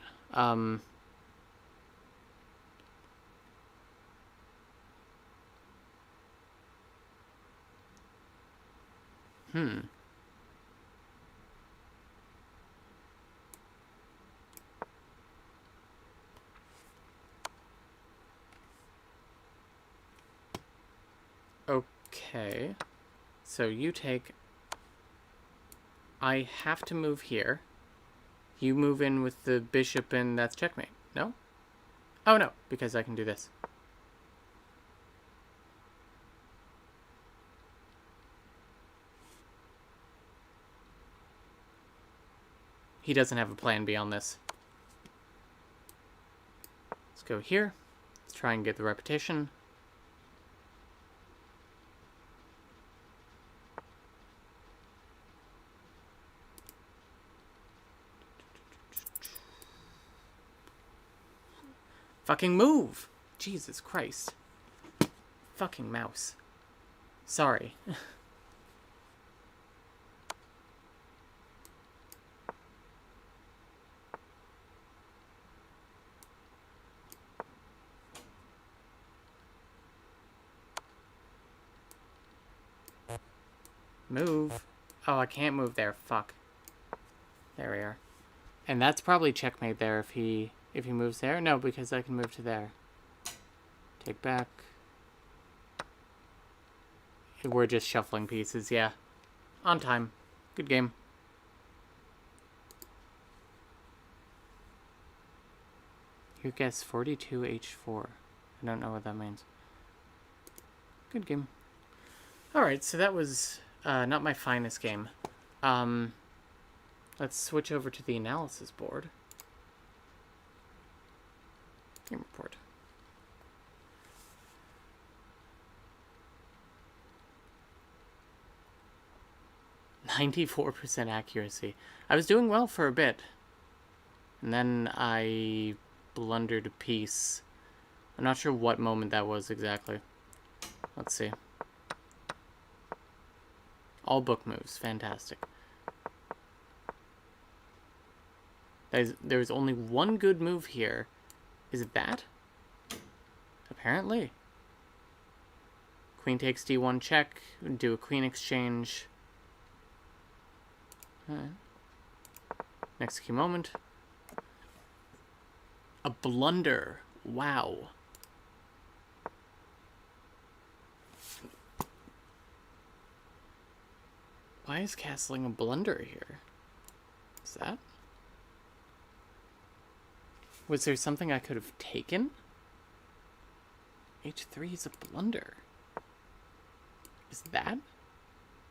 Okay. So you take... I have to move here. You move in with the bishop and that's checkmate. No? Oh no, because I can do this. He doesn't have a plan beyond this. Let's go here. Let's try and get the repetition. Fucking move! Jesus Christ. Fucking mouse. Sorry. Move. Oh, I can't move there. Fuck. There we are. And that's probably checkmate there if he moves there. No, because I can move to there. Take back. We're just shuffling pieces, yeah. On time. Good game. You guess 42H4. I don't know what that means. Good game. Alright, so that was not my finest game. Let's switch over to the analysis board. Game report. %94 accuracy. I was doing well for a bit. And then I blundered a piece. I'm not sure what moment that was exactly. Let's see. All book moves. Fantastic. There's only one good move here. Is it that? Apparently. Queen takes D1 check. Do a queen exchange. Next key moment. A blunder. Wow. Why is castling a blunder here? Is that? Was there something I could have taken? H3 is a blunder. Is that?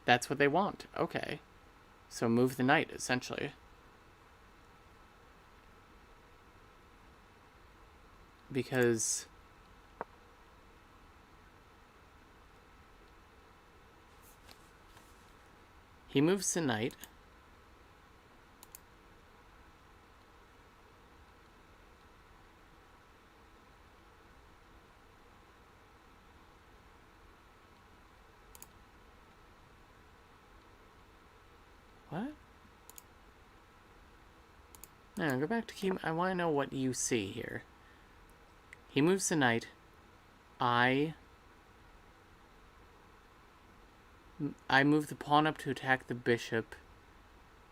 That's what they want. Okay. So move the knight, essentially. Because he moves the knight. What? No, go back to key. I want to know what you see here. He moves the knight. I move the pawn up to attack the bishop.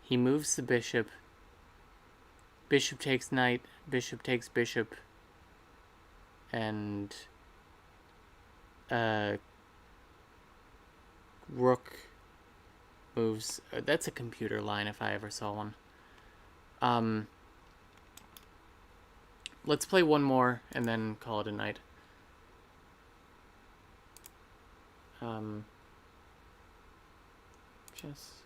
He moves the bishop. Bishop takes knight. Bishop takes bishop. And rook moves. That's a computer line if I ever saw one. Let's play one more and then call it a night. Chess.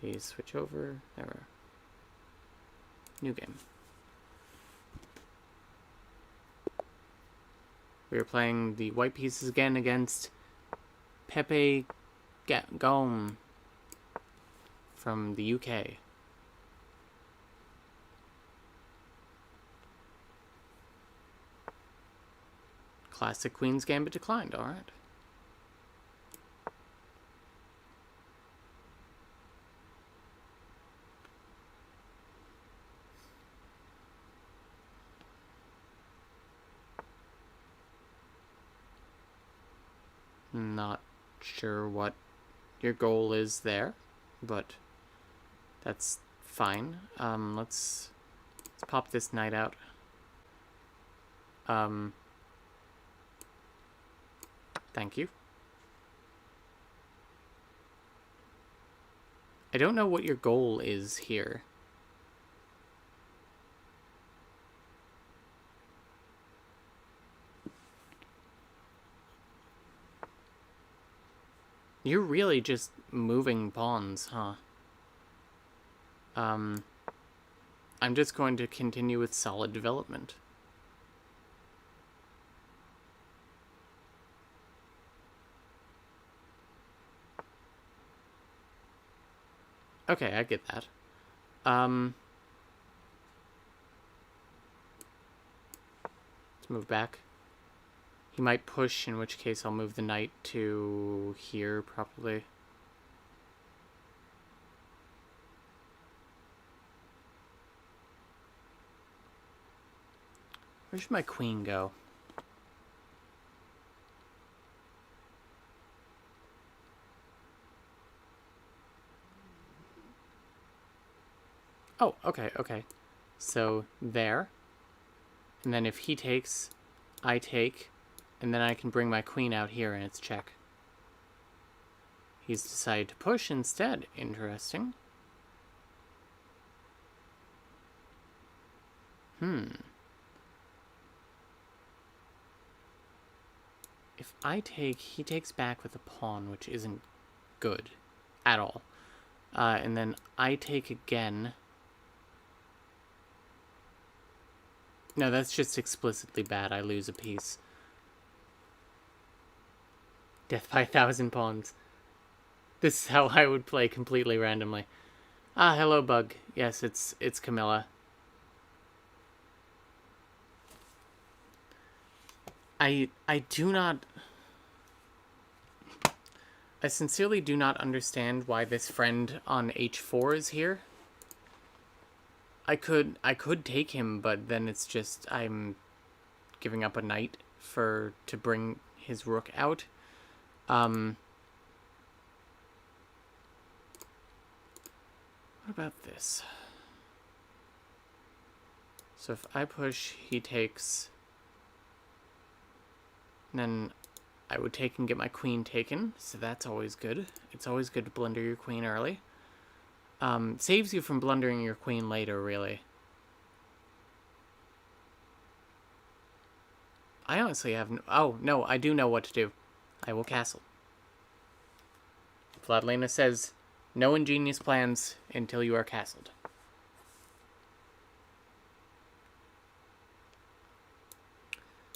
Please switch over. There we are. New game. We are playing the white pieces again against Pepe Gaume from the UK. Classic Queen's Gambit declined, alright. Not sure what your goal is there, but that's fine. Let's pop this knight out. Thank you. I don't know what your goal is here. You're really just moving pawns, huh? I'm just going to continue with solid development. Okay, I get that. Let's move back. He might push, in which case I'll move the knight to here, probably. Where should my queen go? Oh, okay, okay. So, there. And then if he takes, I take, and then I can bring my queen out here and it's check. He's decided to push instead. Interesting. If I take, he takes back with a pawn, which isn't good at all. And then I take again. No, that's just explicitly bad. I lose a piece. Death by 1,000 pawns. This is how I would play completely randomly. Ah, hello, Bug. Yes, it's Camilla. I do not... I sincerely do not understand why this friend on H4 is here. I could take him, but then it's just I'm giving up a knight to bring his rook out. What about this? So if I push, he takes. Then I would take and get my queen taken, so that's always good. It's always good to blunder your queen early. Saves you from blundering your queen later, really. I honestly have oh, no, I do know what to do. I will castle. Vladlena says, no ingenious plans until you are castled.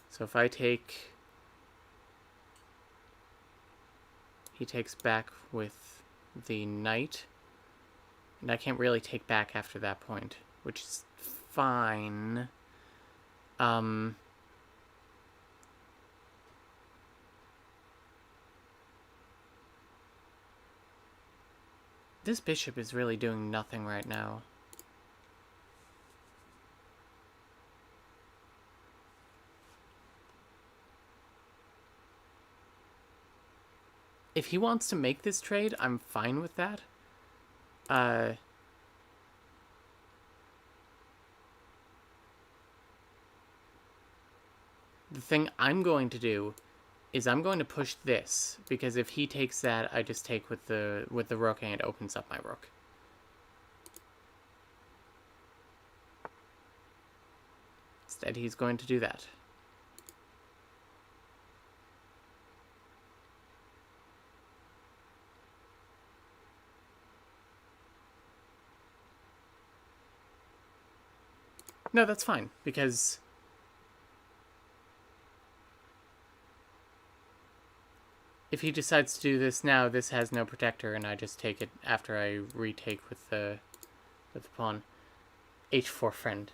So if I take... He takes back with the knight. And I can't really take back after that point, which is fine. This bishop is really doing nothing right now. If he wants to make this trade, I'm fine with that. The thing I'm going to do is I'm going to push this, because if he takes that, I just take with the rook and it opens up my rook. Instead, he's going to do that. No, that's fine, because if he decides to do this now, this has no protector, and I just take it after I retake with the pawn. H4 friend.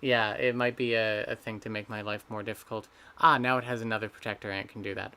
Yeah, it might be a thing to make my life more difficult. Ah, now it has another protector and it can do that.